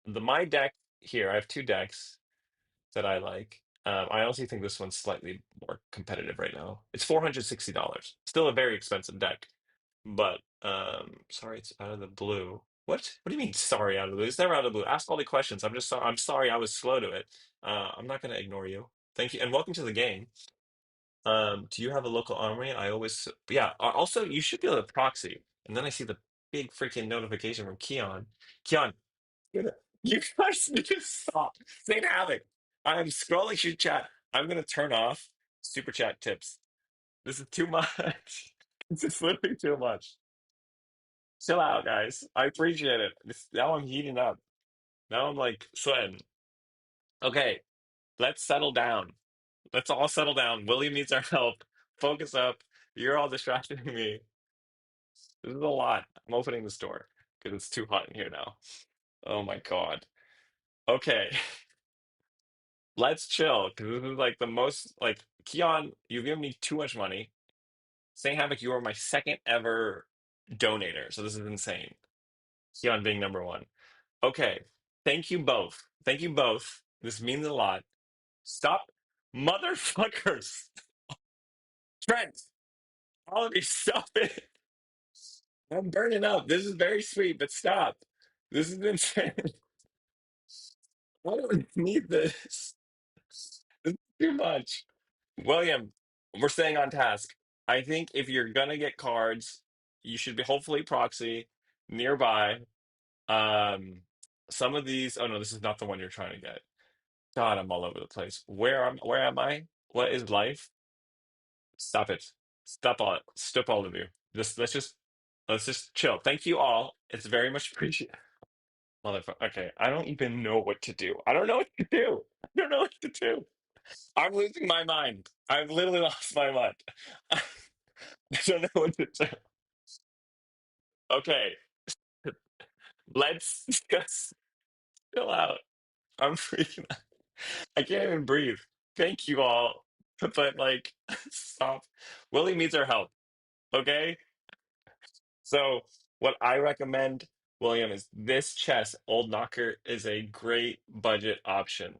my deck here. I have two decks that I like. I honestly think this one's slightly more competitive right now. It's $460. Still a very expensive deck. But sorry, it's out of the blue. What do you mean sorry out of the blue? It's never out of the blue. Ask all the questions. I'm sorry I was slow to it. I'm not gonna ignore you. Thank you and welcome to the game. Do you have a local armory? I always yeah. Also, you should be able to proxy. And then I see the big freaking notification from Keon. Keon, you guys need to stop. Saint Havoc. I'm scrolling your chat. I'm gonna turn off super chat tips. This is too much. This is literally too much. Chill out, guys. I appreciate it. Now I'm heating up. Now I'm like sweating. Okay, let's settle down. Let's all settle down. William needs our help. Focus up. You're all distracting me. This is a lot. I'm opening the store because it's too hot in here now. Oh my God. Okay, let's chill because this is like the most like Keon, you've given me too much money. Saint Havoc, you are my second ever donator. So this is insane. Keon being number one. Okay. Thank you both. Thank you both. This means a lot. Stop, motherfuckers. Trent, all of you, stop it. I'm burning up. This is very sweet, but stop. This is insane. I don't need this. This is too much. William, we're staying on task. I think if you're gonna get cards, you should be hopefully proxy nearby. Um, some of these. Oh no, this is not the one you're trying to get. God, I'm all over the place. Where am I? What is life? Stop it. Stop all it. Stop all of you. Let's just chill. Thank you all. It's very much appreciated. Motherfucker. Okay, I don't even know what to do. I don't know what to do. I don't know what to do. I'm losing my mind. I've literally lost my mind. I don't know what to do. Okay, let's just chill out. I'm freaking out. I can't even breathe. Thank you all. But like, stop. Willie needs our help. Okay? So what I recommend, William, is this chess, Old Knocker, is a great budget option.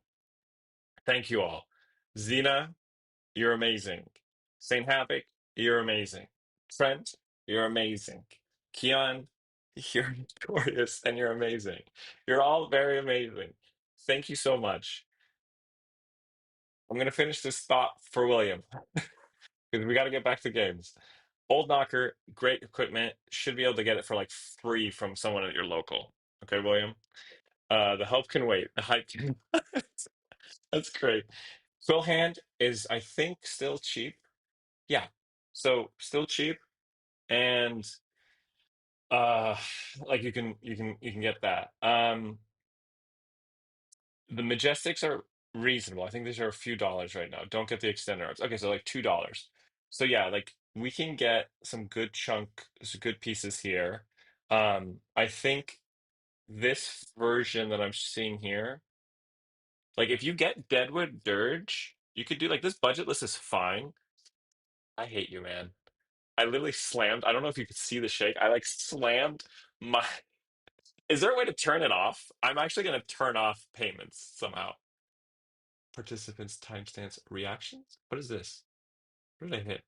Thank you all. Xena, you're amazing. Saint Havoc, you're amazing. Trent, you're amazing. Keon, you're notorious and you're amazing. You're all very amazing. Thank you so much. I'm gonna finish this thought for William because we got to get back to games. Old Knocker, great equipment. Should be able to get it for like free from someone at your local. Okay, William. The help can wait. The hype can. That's great. Quill Hand is, I think, still cheap. Yeah, so still cheap, and uh, like you can get that. The Majestics are reasonable. I think these are a few dollars right now. Don't get the extender arts. Okay, so like $2. So yeah, like we can get some good pieces here. I think this version that I'm seeing here, like if you get Deadwood Dirge, you could do like this budget list is fine. I hate you, man. I literally slammed. I don't know if you could see the shake. I like slammed my. Is there a way to turn it off? I'm actually going to turn off payments somehow. Participants timestamps reactions? What is this? What did I hit?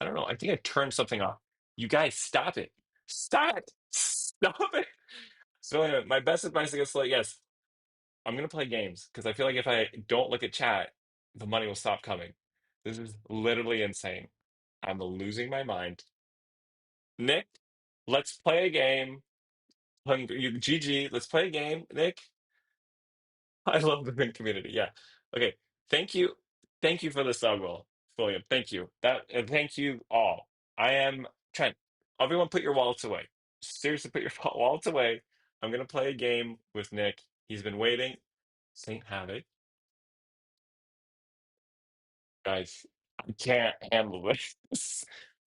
I don't know. I think I turned something off. You guys, stop it. Stop it. Stop it. So anyway, my best advice against like, yes, I'm gonna play games because I feel like if I don't look at chat, the money will stop coming. This is literally insane. I'm losing my mind. Nick, let's play a game. GG, let's play a game. Nick, I love the Vin community. Yeah. Okay. Thank you. Thank you for the sub, William. Thank you. That and thank you all. I am Trent. Everyone, put your wallets away. Seriously, put your wallets away. I'm gonna play a game with Nick. He's been waiting. Saint Havoc. Guys, I can't handle this.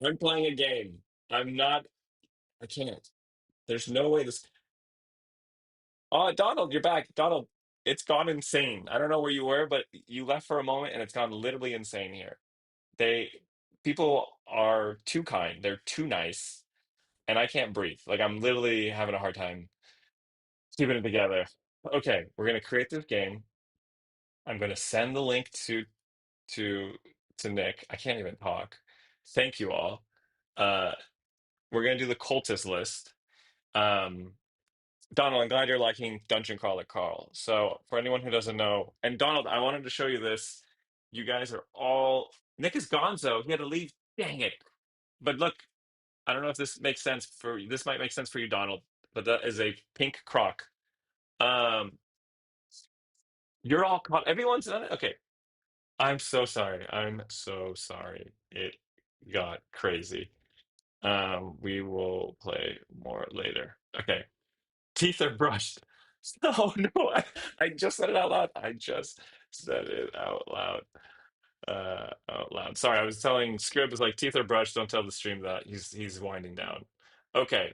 I'm playing a game. I'm not. I can't. There's no way this. Oh, Donald, you're back. Donald, it's gone insane. I don't know where you were, but you left for a moment and it's gone literally insane here. They People are too kind. They're too nice, and I can't breathe. Like I'm literally having a hard time keeping it together. Okay, we're gonna create this game. I'm gonna send the link to to Nick. I can't even talk. Thank you all. Uh, we're gonna do the cultist list. Um, Donald, I'm glad you're liking Dungeon Crawler Carl. So, for anyone who doesn't know, and Donald, I wanted to show you this. You guys are all. Nick is gonzo. He had to leave. Dang it. But look, I don't know if this makes sense for you. This might make sense for you, Donald, but that is a pink croc. Um, you're all caught. Everyone's done it. Okay. I'm so sorry. I'm so sorry. It got crazy. We will play more later. Okay. Teeth are brushed. Oh no, I just said it out loud. I just said it out loud. Out loud. Sorry, I was telling Scrib is like teeth are brushed. Don't tell the stream that he's winding down. Okay,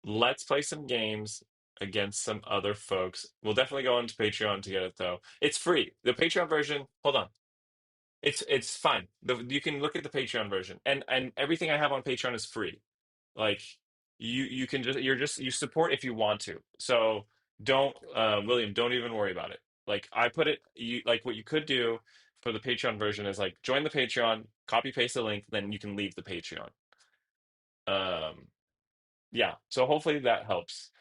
let's play some games against some other folks. We'll definitely go onto Patreon to get it though. It's free. The Patreon version. Hold on. It's fine. You can look at the Patreon version, and everything I have on Patreon is free. Like you can just you support if you want to. So don't William, don't even worry about it. Like I put it, you like what you could do for the Patreon version is like join the Patreon, copy paste the link, then you can leave the Patreon. Um, yeah. So hopefully that helps.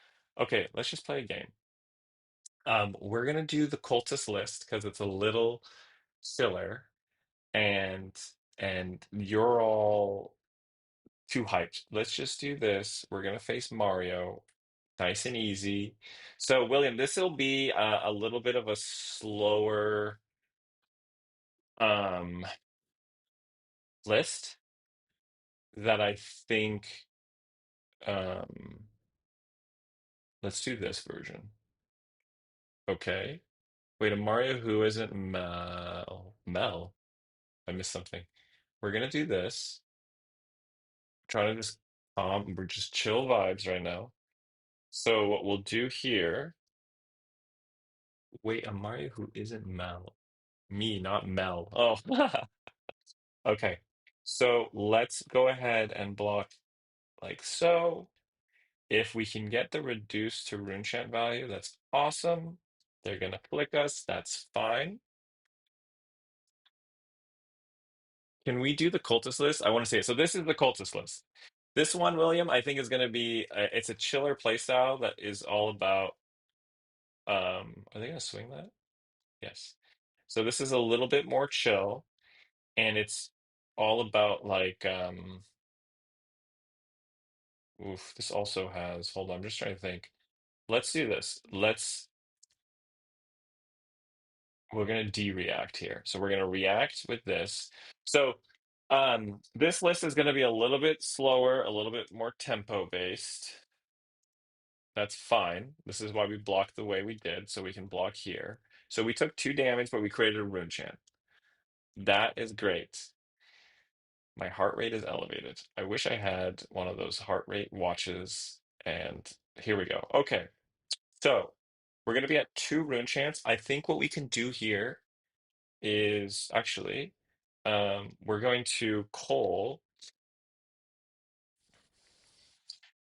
Okay, let's just play a game. We're gonna do the cultist list because it's a little filler and you're all too hyped. Let's just do this. We're gonna face Mario, nice and easy. So, William, this will be a little bit of a slower um, list that I think. Um, let's do this version. Okay. Wait, a Mario who isn't Mel. Mel. I missed something. We're gonna do this. Trying to just we're just chill vibes right now. So what we'll do here. Wait, a Mario who isn't Mel. Me, not Mel. Oh, okay. So let's go ahead and block like so. If we can get the reduce to rune chant value, that's awesome. They're gonna click us. That's fine. Can we do the cultist list? I want to say it. So this is the cultist list. This one, William, I think is going to be it's a chiller playstyle that is all about are they going to swing that? Yes. So this is a little bit more chill and it's all about like oof, this also has hold on, I'm just trying to think. Let's do this. We're going to de-react here. So we're going to react with this. So this list is going to be a little bit slower, a little bit more tempo based. That's fine. This is why we blocked the way we did, so we can block here. So we took 2 damage, but we created a rune chant. That is great. My heart rate is elevated. I wish I had one of those heart rate watches. And here we go. Okay, so we're going to be at 2 rune chants. I think what we can do here is actually we're going to coal.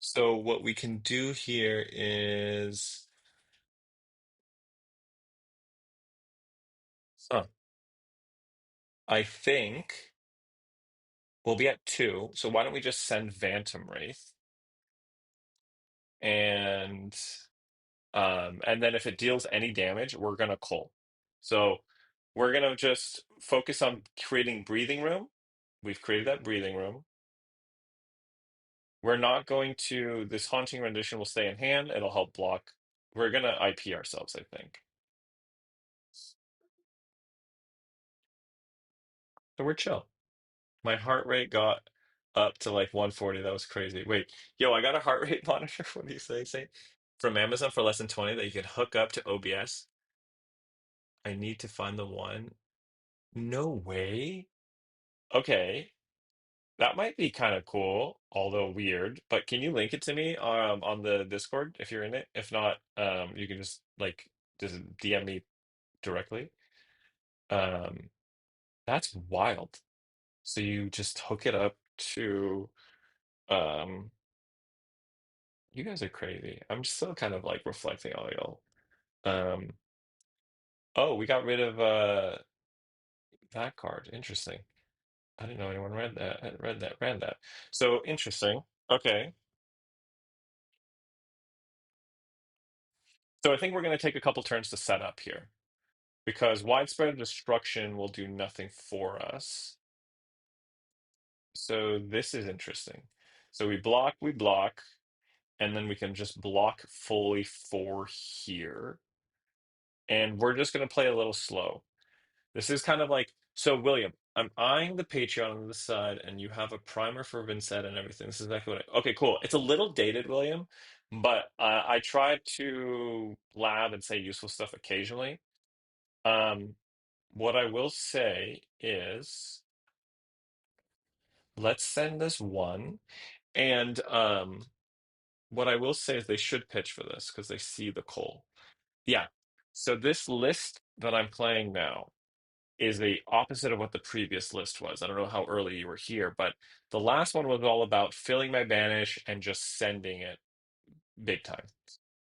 So what we can do here is huh, I think we'll be at 2. So why don't we just send Phantom Wraith and and then if it deals any damage, we're gonna coal. So we're gonna just focus on creating breathing room. We've created that breathing room. We're not going to this haunting rendition will stay in hand. It'll help block. We're gonna IP ourselves, I think. So we're chill. My heart rate got up to like 140. That was crazy. Wait, yo, I got a heart rate monitor. What do you say? From Amazon for less than 20 that you can hook up to OBS. I need to find the one. No way. Okay. That might be kind of cool, although weird. But can you link it to me on the Discord if you're in it? If not, you can just DM me directly. Um, that's wild. So you just hook it up to um you guys are crazy. I'm still kind of like reflecting on y'all. Um oh, we got rid of that card. Interesting. I didn't know anyone ran that. So interesting. Okay. So I think we're going to take a couple turns to set up here because widespread destruction will do nothing for us. So this is interesting. So we block, and then we can just block fully for here. And we're just going to play a little slow. This is kind of like, so William, I'm eyeing the Patreon on the side, and you have a primer for Vynnset and everything. This is exactly what okay, cool. It's a little dated, William, but I try to lab and say useful stuff occasionally. Um, what I will say is, let's send this one, and what I will say is they should pitch for this because they see the coal. Yeah. So this list that I'm playing now is the opposite of what the previous list was. I don't know how early you were here, but the last one was all about filling my banish and just sending it big time.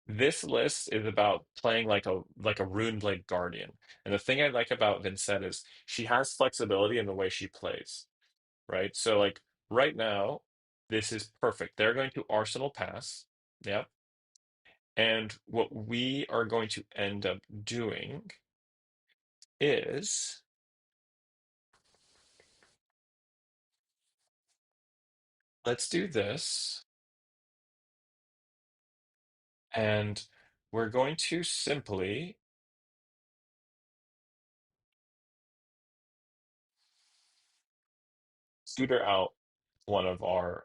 This list is about playing like a Runeblade Guardian. And the thing I like about Vynnset is she has flexibility in the way she plays, right? So like right now, this is perfect. They're going to Arsenal Pass. Yep. And what we are going to end up doing is let's do this. And we're going to simply tutor out one of our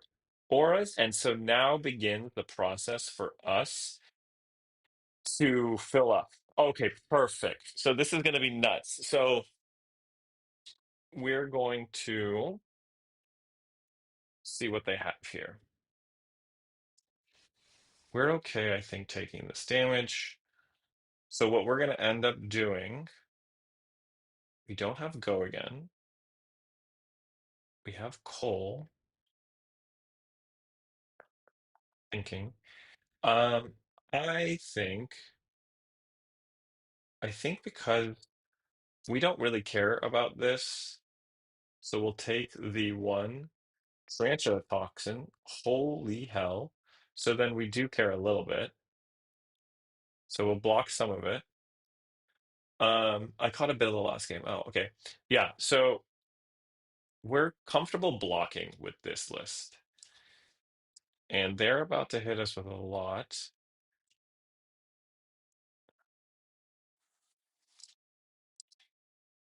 auras. And so now begins the process for us to fill up. Okay, perfect. So this is going to be nuts. So we're going to see what they have here. We're okay, I think, taking this damage. So what we're going to end up doing, we don't have go again. We have coal. Thinking. Um, I think, I think because we don't really care about this, so we'll take the one Slancha toxin. Holy hell. So then we do care a little bit. So we'll block some of it. I caught a bit of the last game. Oh, okay. Yeah, so we're comfortable blocking with this list. And they're about to hit us with a lot.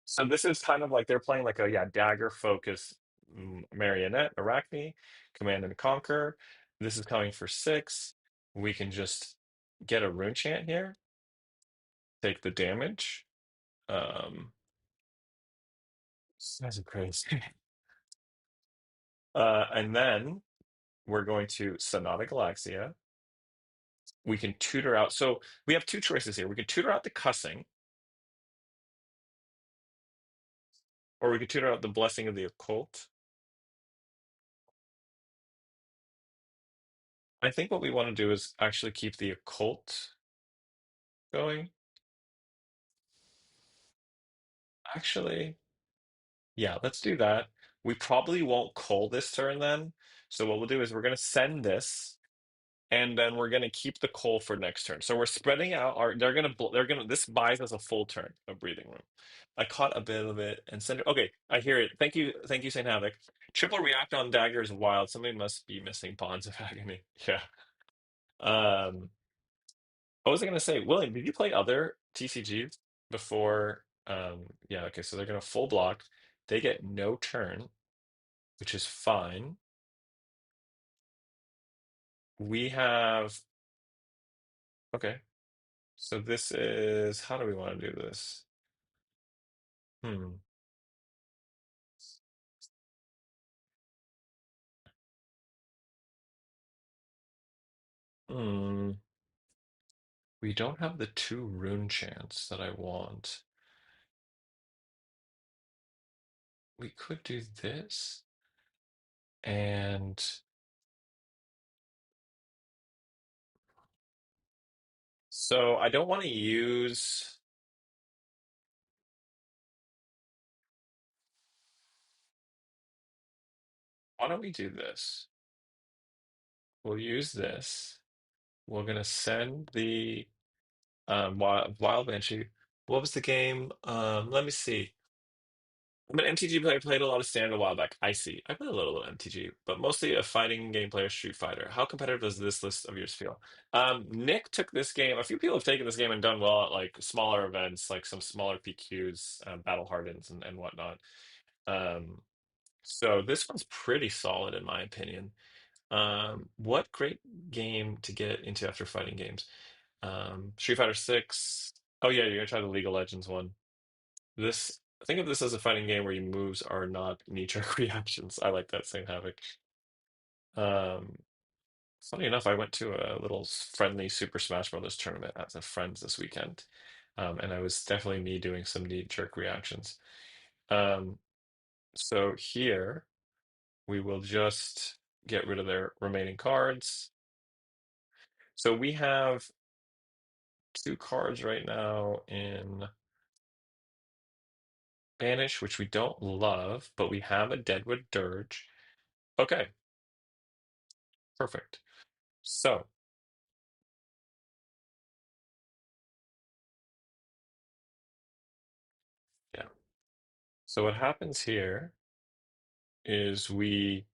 So this is kind of like they're playing like a dagger focus marionette, Arachne, Command and Conquer. This is coming for 6. We can just get a rune chant here, take the damage. That's crazy. And then we're going to Sonata Galaxia. We can tutor out. So we have two choices here. We can tutor out the cussing, or we could tutor out the blessing of the occult. I think what we want to do is actually keep the occult going. Actually, yeah, let's do that. We probably won't call this turn then. So what we'll do is we're going to send this, and then we're going to keep the coal for next turn. So we're spreading out our. They're gonna. This buys us a full turn of breathing room. I caught a bit of it and send it. Okay, I hear it. Thank you, Saint Havoc. Triple react on dagger is wild. Somebody must be missing Bonds of Agony. Yeah. Um, what was I going to say? William, did you play other TCGs before? Yeah. Okay, so they're going to full block. They get no turn, which is fine. We have, okay, so this is, how do we want to do this? Hmm. Hmm. We don't have the 2 rune chants that I want. We could do this. And so I don't want to use. Why don't we do this? We'll use this. We're gonna send the Wild Banshee. What was the game? Let me see. I'm an MTG player. Played a lot of Standard a while back. I see. I played a little MTG, but mostly a fighting game player, Street Fighter. How competitive does this list of yours feel? Nick took this game. A few people have taken this game and done well at like smaller events, like some smaller PQs, Battle Hardens, and whatnot. Um, so this one's pretty solid in my opinion. What great game to get into after fighting games? Street Fighter 6. Oh yeah, you're gonna try the League of Legends one. This Think of this as a fighting game where your moves are not knee-jerk reactions. I like that same Havoc. Um, Funny enough, I went to a little friendly Super Smash Brothers tournament at the friends this weekend. And I was definitely me doing some knee-jerk reactions. Um, so here we will just get rid of their remaining cards. So we have 2 cards right now in Banish, which we don't love, but we have a Deadwood Dirge. Okay, perfect. So, yeah. So what happens here is we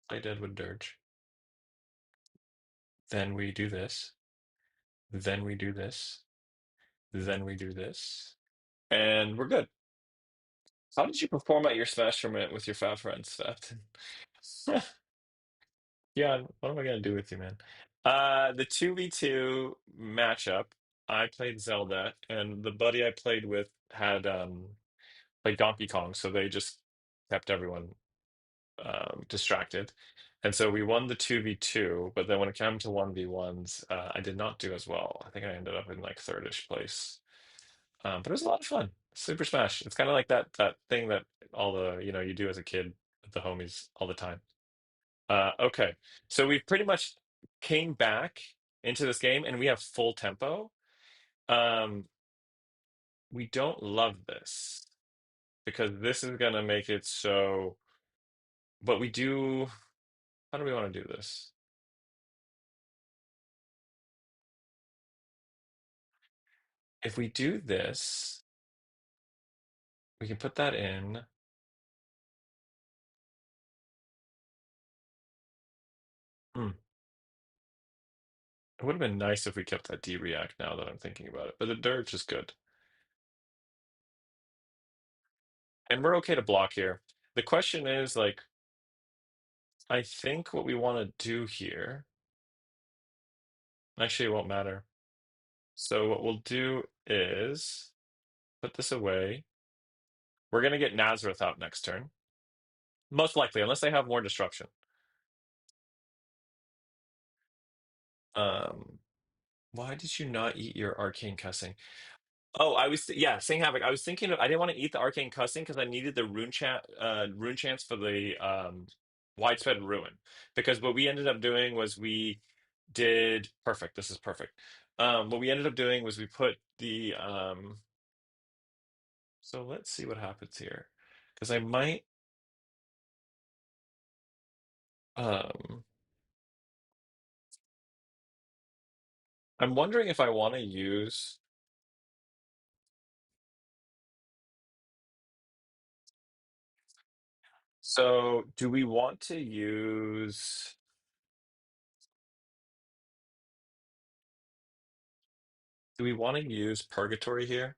play Deadwood Dirge, then we do this, then we do this, then we do this, and we're good. How did you perform at your Smash tournament with your fat friends, Fat? Yeah, what am I gonna do with you, man? The 2v2 matchup, I played Zelda, and the buddy I played with had played Donkey Kong, so they just kept everyone distracted. And so we won the 2v2, but then when it came to 1v1s, I did not do as well. I think I ended up in like thirdish place. But it was a lot of fun. Super Smash. It's kind of like that thing that all the you do as a kid with the homies all the time. Okay, so we pretty much came back into this game, and we have full tempo. Um, we don't love this because this is gonna make it so. But we do. How do we want to do this? If we do this, we can put that in. Hmm. It would have been nice if we kept that D react now that I'm thinking about it, but the dirge is good. And we're okay to block here. The question is like, I think what we want to do here, actually, it won't matter. So what we'll do is put this away. We're going to get Nazareth out next turn. Most likely, unless they have more disruption. Um, why did you not eat your arcane cussing? Oh, yeah, saying havoc. I was thinking of I didn't want to eat the arcane cussing because I needed the rune chance for the widespread ruin. Because what we ended up doing was we did perfect. This is perfect. What we ended up doing was we put the so let's see what happens here. Because I might um I'm wondering if I want to use so do we want to use Purgatory here?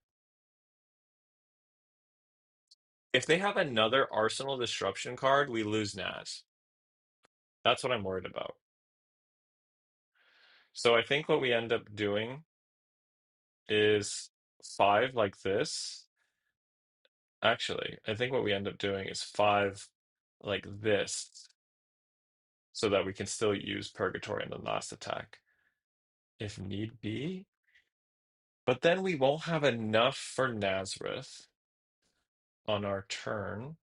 If they have another Arsenal Disruption card, we lose Naz. That's what I'm worried about. So I think what we end up doing is 5 like this. Actually, I think what we end up doing is 5 like this. so that we can still use Purgatory in the last attack if need be. But then we won't have enough for Nazareth on our turn.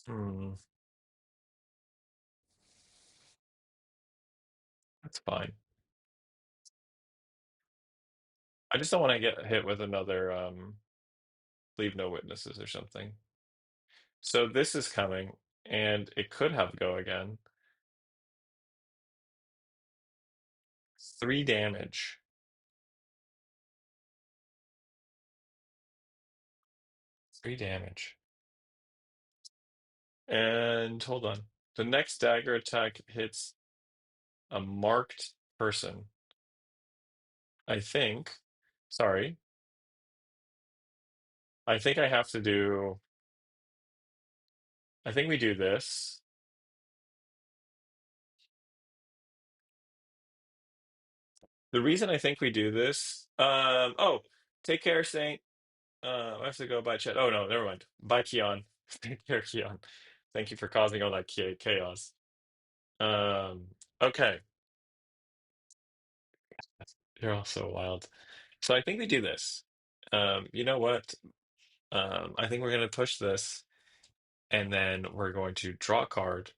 Hmm, that's fine. I just don't want to get hit with another leave no witnesses or something. So this is coming, and it could have go again. 3 damage. 3 damage. And hold on. The next dagger attack hits a marked person. I think. Sorry. I think I have to do. I think we do this. The reason I think we do this. Oh, take care, Saint. I have to go by chat. Oh no, never mind. Bye, Keon. Take care, Keon. Thank you for causing all that chaos. Okay. You're all so wild. So I think we do this. You know what? I think we're going to push this, and then we're going to draw a card.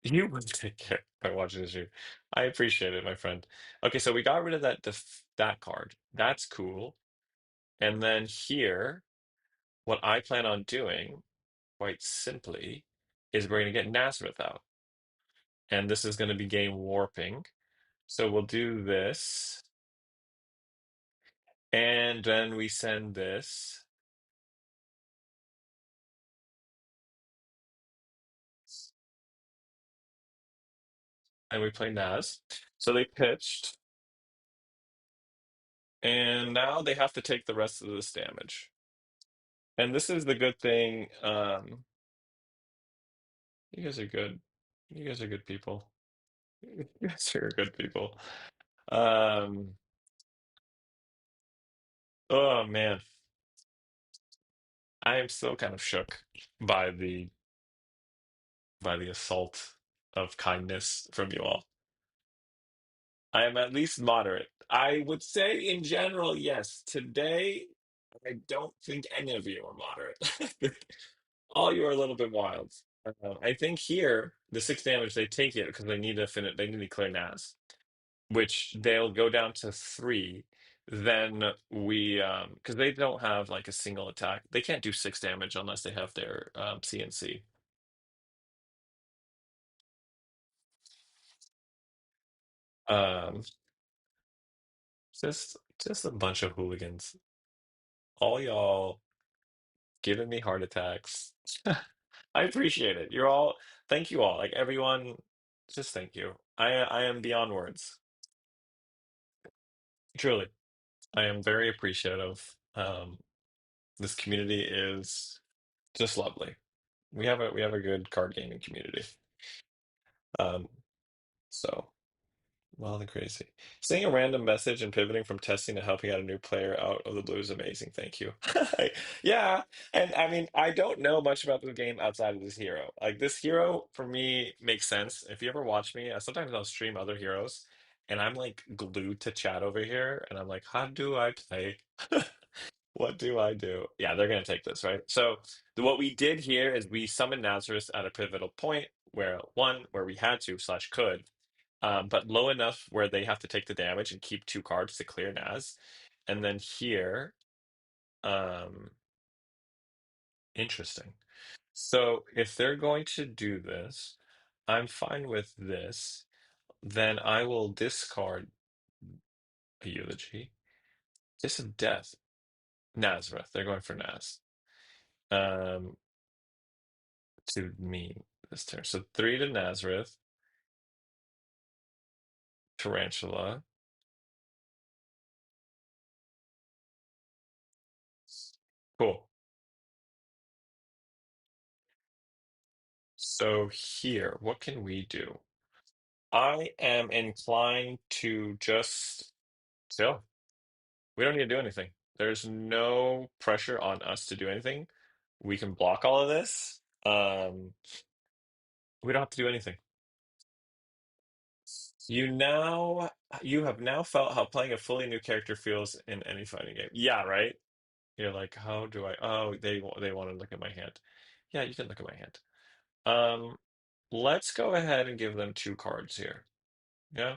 You would take care by watching the stream. I appreciate it, my friend. Okay, so we got rid of that card. That's cool. And then here, what I plan on doing, quite simply, is we're going to get Nazareth out. And this is going to be game warping. So we'll do this. And then we send this. And we play Naz. So they pitched. And now they have to take the rest of this damage. And this is the good thing. You guys are good. You guys are good people. You guys are good people. Um, oh man, I am still kind of shook by the assault of kindness from you all. I am at least moderate. I would say in general, yes. Today, I don't think any of you are moderate. All you are a little bit wild. I think here the 6 damage they take it because they need to finish. They need to clear Nas, which they'll go down to 3. Then we because they don't have like a single attack. They can't do 6 damage unless they have their CNC. Um, just a bunch of hooligans. All y'all giving me heart attacks. I appreciate it. You're all thank you all. Like everyone, just thank you. I am beyond words. Truly. I am very appreciative. This community is just lovely. We have a good card gaming community. Um, so wild and crazy. Seeing a random message and pivoting from testing to helping out a new player out of the blue is amazing. Thank you. Yeah, and I mean, I don't know much about the game outside of this hero. Like this hero for me makes sense. If you ever watch me, sometimes I'll stream other heroes, and I'm like glued to chat over here, and I'm like, how do I play? What do I do? Yeah, they're gonna take this, right? So what we did here is we summoned Nazareth at a pivotal point where we had to slash could, but low enough where they have to take the damage and keep 2 cards to clear Naz. And then here, um, interesting. So if they're going to do this, I'm fine with this. Then I will discard a eulogy. Kiss of death. Nazareth. They're going for Naz. Um, to me this turn. So 3 to Nazareth, Tarantula. Cool. So here, what can we do? I am inclined to just chill. We don't need to do anything. There's no pressure on us to do anything. we can block all of this. We don't have to do anything. You now you have now felt how playing a fully new character feels in any fighting game. Yeah, right? You're like, how do I? Oh, they want to look at my hand. Yeah, you can look at my hand. Um, let's go ahead and give them two cards here. Yeah,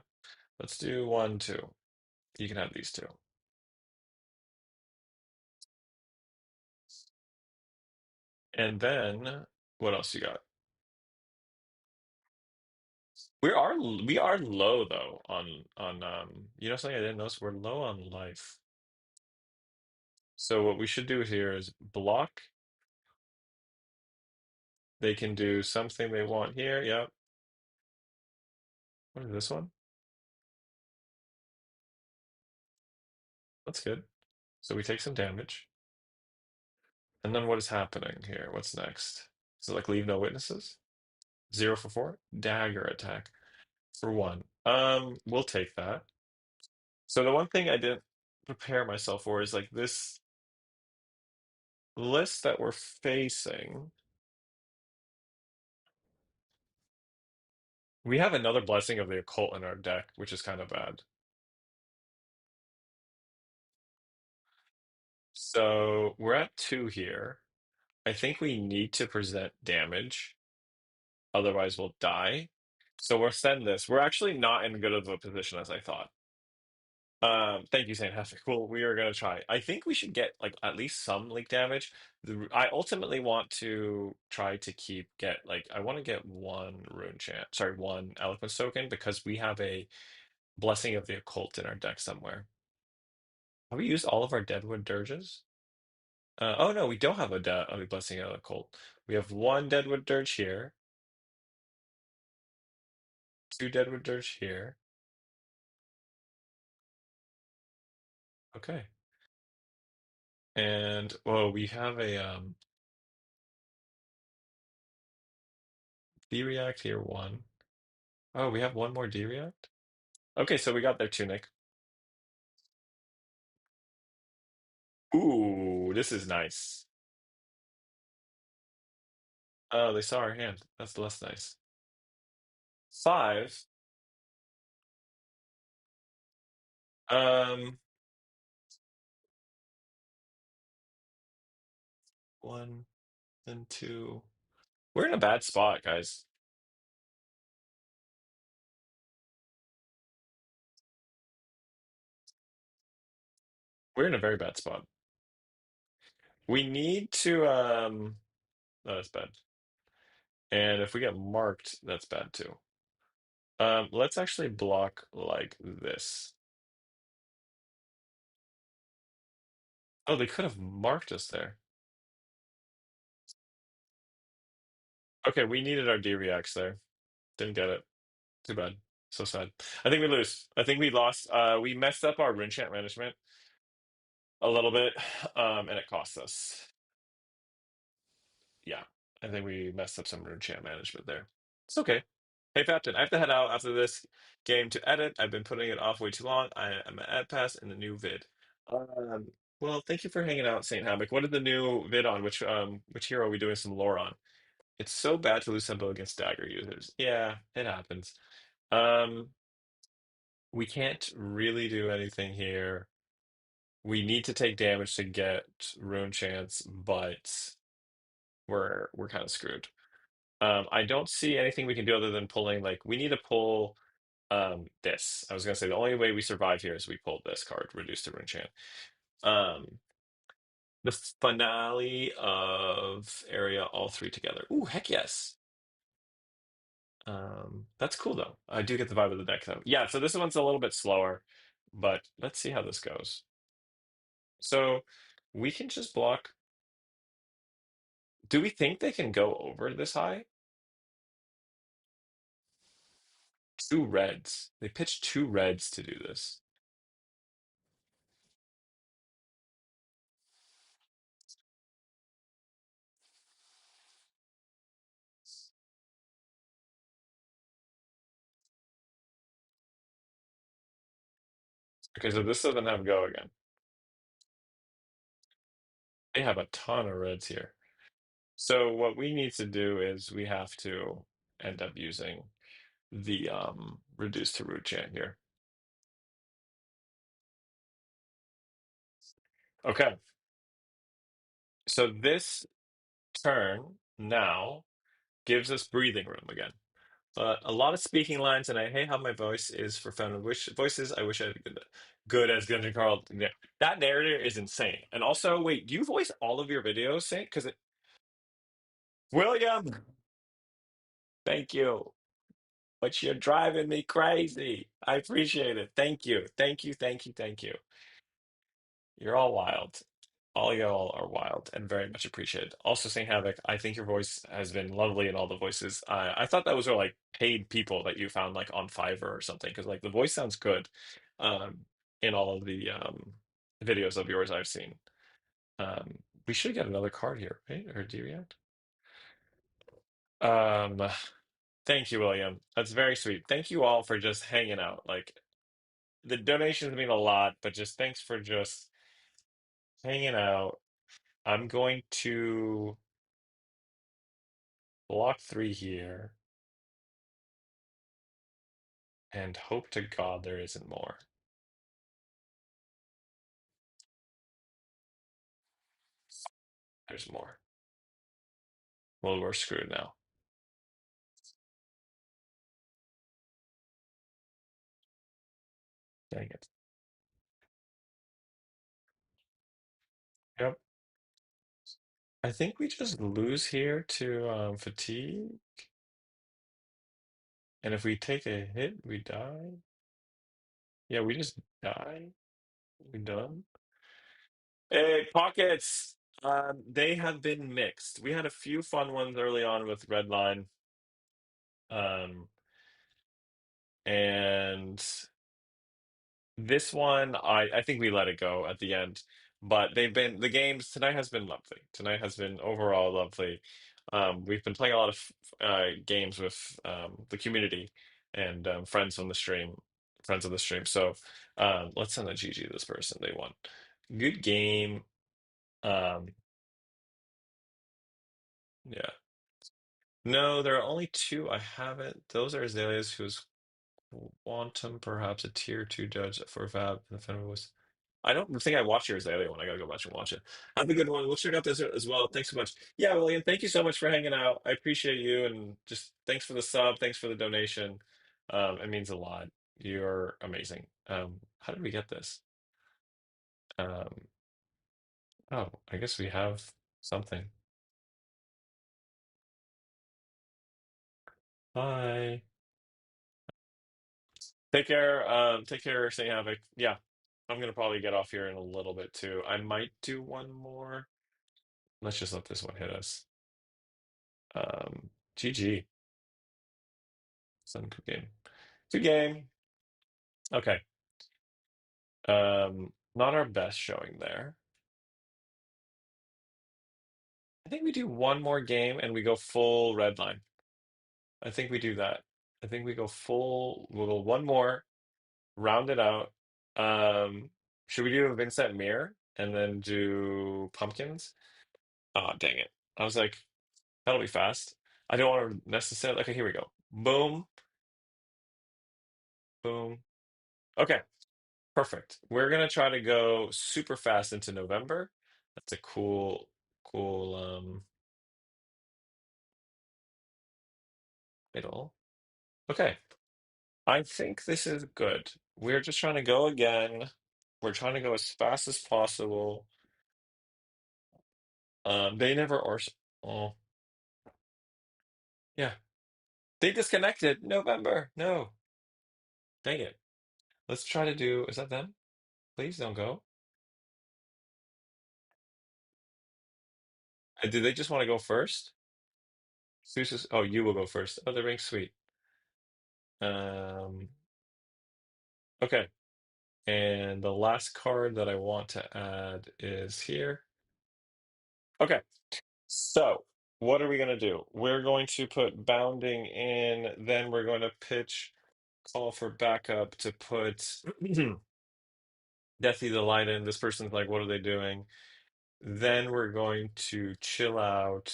let's do one, two. You can have these two. And then what else you got? We are low though on you know something I didn't notice? We're low on life. So what we should do here is block. They can do something they want here. Yep. What is this one? That's good. So we take some damage. And then what is happening here? What's next? Is it like leave no witnesses? 0 for 4? Dagger attack for 1. We'll take that. So the one thing I didn't prepare myself for is like this list that we're facing. We have another blessing of the occult in our deck, which is kind of bad. So we're at 2 here. I think we need to present damage, otherwise we'll die. So we'll send this. We're actually not in good of a position as I thought. Thank you, Saint Havoc. Well, we are gonna try. I think we should get like at least some leak damage. I ultimately want to try to get like I want to get one rune chant, sorry, one eloquence token because we have a blessing of the occult in our deck somewhere. Have we used all of our Deadwood dirges? Oh no, we don't have a blessing of the occult. We have one Deadwood dirge here, two Deadwood dirge here. Okay, and well, we have a D-React here, one. Oh, we have one more D-React? Okay, so we got their tunic. Ooh, this is nice. Oh, they saw our hand. That's less nice. 5. Um, 1 and 2. We're in a bad spot, guys. We're in a very bad spot. We need to oh, that's bad. And if we get marked, that's bad too. Let's actually block like this. Oh, they could have marked us there. Okay, we needed our D-Reacts there. Didn't get it. Too bad. So sad. I think we lose. I think we lost. We messed up our rune chant management a little bit, and it cost us. Yeah, I think we messed up some rune chant management there. It's okay. Hey, Captain, I have to head out after this game to edit. I've been putting it off way too long. I am at ad pass in the new vid. Well, thank you for hanging out, Saint Havoc. What is the new vid on? Which hero are we doing some lore on? It's so bad to lose Simba against dagger users. Yeah, it happens. Um, we can't really do anything here. We need to take damage to get rune chance, but we're kind of screwed. I don't see anything we can do other than pulling. Like we need to pull this. I was gonna say the only way we survive here is we pull this card, reduce to rune chant. Um, the finale of area, all three together. Ooh, heck yes. That's cool though. I do get the vibe of the deck though. Yeah, so this one's a little bit slower, but let's see how this goes. So we can just block. Do we think they can go over this high? Two reds. They pitched two reds to do this. Okay, so this doesn't have go again. They have a ton of reds here. So what we need to do is we have to end up using the reduce to root chant here. Okay. So this turn now gives us breathing room again. But a lot of speaking lines, and I hate how my voice is for feminine voices. I wish I had good as Gunjan Carl. Yeah. That narrator is insane. And also, wait, do you voice all of your videos, Saint? Because William, thank you. But you're driving me crazy. I appreciate it. Thank you. Thank you. Thank you. Thank you. You're all wild. All y'all are wild and very much appreciated. Also, Saint Havoc, I think your voice has been lovely in all the voices. I thought that was like paid people that you found like on Fiverr or something because like the voice sounds good um, in all of the videos of yours I've seen. We should get another card here, right? Or do you react? Um, Thank you, William. That's very sweet. Thank you all for just hanging out. Like the donations mean a lot, but just thanks for just hanging out. I'm going to block 3 here and hope to God there isn't more. There's more. Well, we're screwed now. Dang it. Yep. I think we just lose here to fatigue. And if we take a hit, we die. Yeah, we just die. We done. Hey, pockets. They have been mixed. We had a few fun ones early on with Redline. Um, and this one, I think we let it go at the end. But the games tonight has been lovely. Tonight has been overall lovely. We've been playing a lot of games with the community and friends of the stream. So let's send a GG to this person. They won. Good game. Um, yeah. No, there are only two I haven't. Those are Azaleas who's Quantum, perhaps a tier two judge for Fab. And the Fenrir was. I don't think I watched your Azalea one. I gotta go back and watch it. Have a good one. We'll check out this as well. Thanks so much. Yeah, William, thank you so much for hanging out. I appreciate you and just thanks for the sub. Thanks for the donation. It means a lot. You're amazing. How did we get this? Um, oh, I guess we have something. Bye. Take care, Saint Havoc. Yeah, I'm gonna probably get off here in a little bit too. I might do one more. Let's just let this one hit us. GG. Some good game. Good game. Okay. Not our best showing there. I think we do one more game and we go full red line. I think we do that. I think we go full. We'll go one more, round it out. Should we do a Vynnset mirror and then do pumpkins? Oh, dang it. I was like, that'll be fast. I don't want to necessarily. Okay, here we go. Boom, boom. Okay, perfect. We're gonna try to go super fast into November. That's a cool middle. Okay. I think this is good. We're just trying to go again. We're trying to go as fast as possible. They never are. Oh, yeah. They disconnected. November. No. Dang it. Let's try to do. Is that them? Please don't go. Did they just want to go first? Oh, you will go first. Oh, they're being sweet. Um, okay. And the last card that I want to add is here. Okay. So, what are we going to do? We're going to put bounding in, then we're going to pitch call for backup to put Deathy the light in. This person's like, what are they doing? Then we're going to chill out.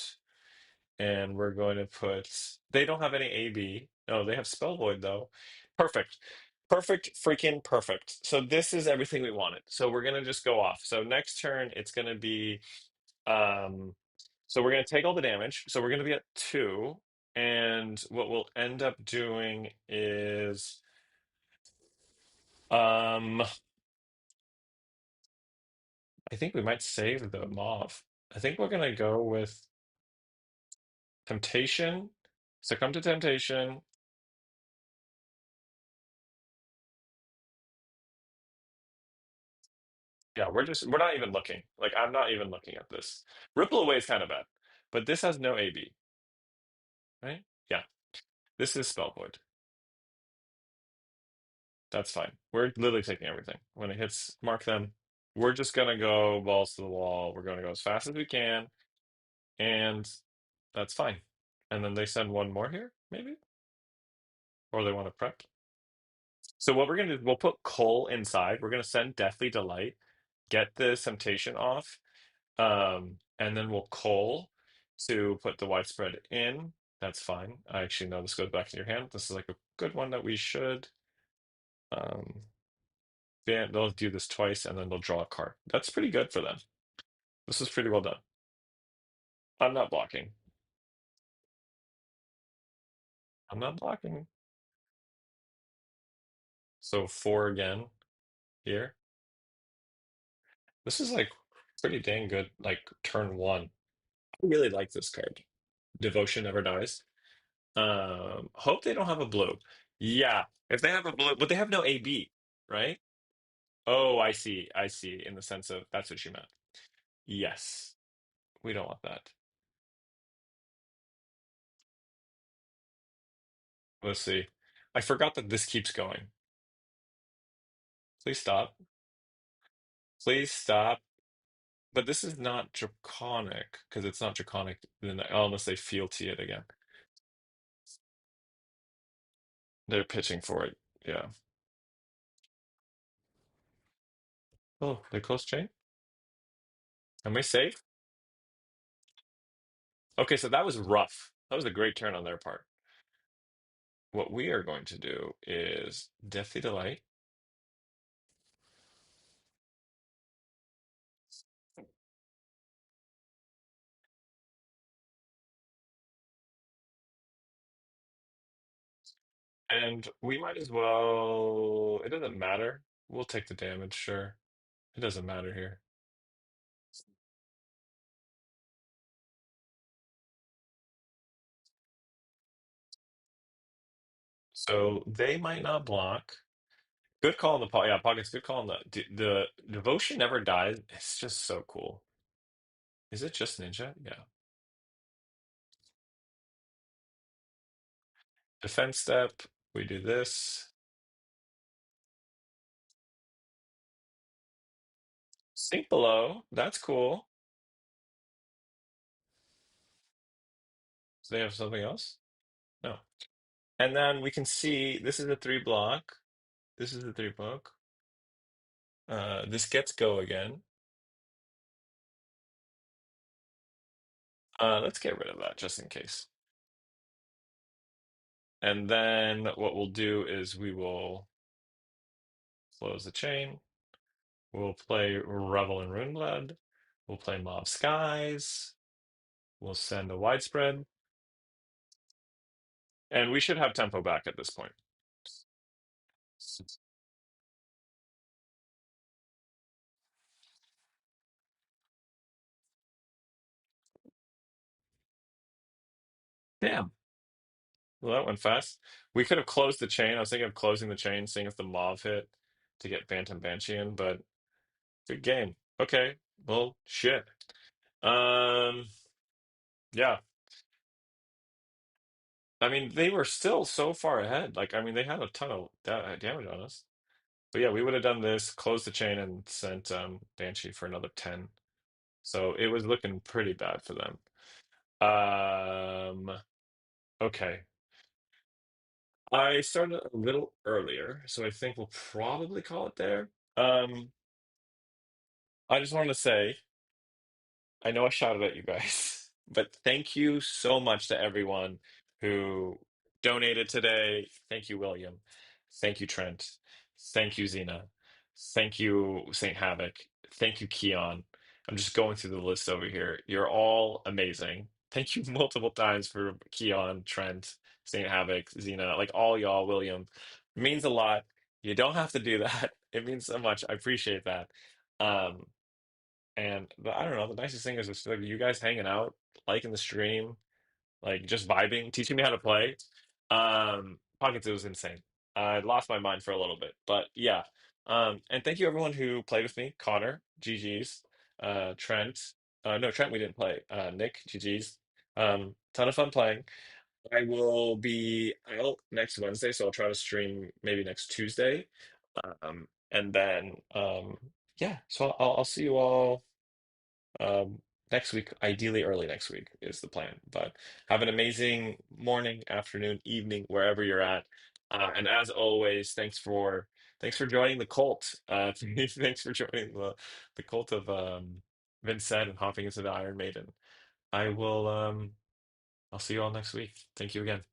And we're going to put, they don't have any AB. No, they have Spell Void though. Perfect. Perfect, freaking perfect. So this is everything we wanted. So we're gonna just go off. So next turn it's gonna be so we're gonna take all the damage. So we're gonna be at 2. And what we'll end up doing is I think we might save the mauve. I think we're gonna go with Temptation, Succumb to Temptation. Yeah, we're not even looking. Like I'm not even looking at this. Ripple Away is kind of bad, but this has no AB, right? Yeah, this is Spell Void. That's fine. We're literally taking everything. When it hits, mark them. We're just gonna go balls to the wall. We're gonna go as fast as we can, and that's fine. And then they send one more here, maybe, or they want to prep. So what we're gonna do is we'll put Coal inside. We're gonna send Deathly Delight, get the Temptation off, and then we'll Coal to put the widespread in. That's fine. I actually know this goes back to your hand. This is like a good one that we should. Um, they'll do this twice and then they'll draw a card. That's pretty good for them. This is pretty well done. I'm not blocking. I'm not blocking. So 4 again here. This is like pretty dang good, like turn 1. I really like this card. Devotion Never Dies. Hope they don't have a blue. Yeah, if they have a blue, but they have no AB, right? Oh, I see. I see. In the sense of that's what you meant. Yes, we don't want that. Let's see. I forgot that this keeps going. Please stop. Please stop. But this is not draconic because it's not draconic unless they fealty it again. They're pitching for it. Yeah. Oh, they close chain? Am we safe? Okay, so that was rough. That was a great turn on their part. What we are going to do is Deathly Delight. And we might as well. It doesn't matter. We'll take the damage, sure. It doesn't matter here. So they might not block. Good call on the pot. Yeah, pockets. Good call on the devotion never dies. It's just so cool. Is it just ninja? Yeah. Defense step. We do this. Sink below. That's cool. So they have something else? No. And then we can see this is a 3 block. This is a 3 block. This gets go again. Let's get rid of that just in case. And then what we'll do is we will close the chain. We'll play Revel in Runeblood. We'll play Mob Skies. We'll send a widespread. And we should have tempo back at this point. Damn. Well, that went fast. We could have closed the chain. I was thinking of closing the chain, seeing if the Mauve hit to get Bantam Banshee in, but good game. Okay. Well, shit. Um, yeah. I mean, they were still so far ahead. Like, I mean, they had a ton of damage on us. But yeah, we would have done this, closed the chain, and sent Banshee for another 10. So it was looking pretty bad for them. Okay. I started a little earlier, so I think we'll probably call it there. I just wanted to say, I know I shouted at you guys. But thank you so much to everyone who donated today. Thank you, William. Thank you, Trent. Thank you, Zena. Thank you, Saint Havoc. Thank you, Keon. I'm just going through the list over here. You're all amazing. Thank you multiple times for Keon, Trent, Saint Havoc, Xena, like all y'all, William. It means a lot. You don't have to do that. It means so much. I appreciate that. Um, I don't know, the nicest thing is just like you guys hanging out, liking the stream, like just vibing, teaching me how to play. Pockets, it was insane. I lost my mind for a little bit, but yeah. And thank you everyone who played with me. Connor, GG's, Trent. No, Trent, we didn't play. Nick, GG's. Ton of fun playing. I will be out next Wednesday, so I'll try to stream maybe next Tuesday. And then yeah, so I'll see you all um, next week, ideally early next week is the plan. But have an amazing morning, afternoon, evening, wherever you're at. And as always, thanks for joining the cult. Thanks for joining the cult of Vynnset and hopping into the Iron Maiden. I will I'll see you all next week. Thank you again.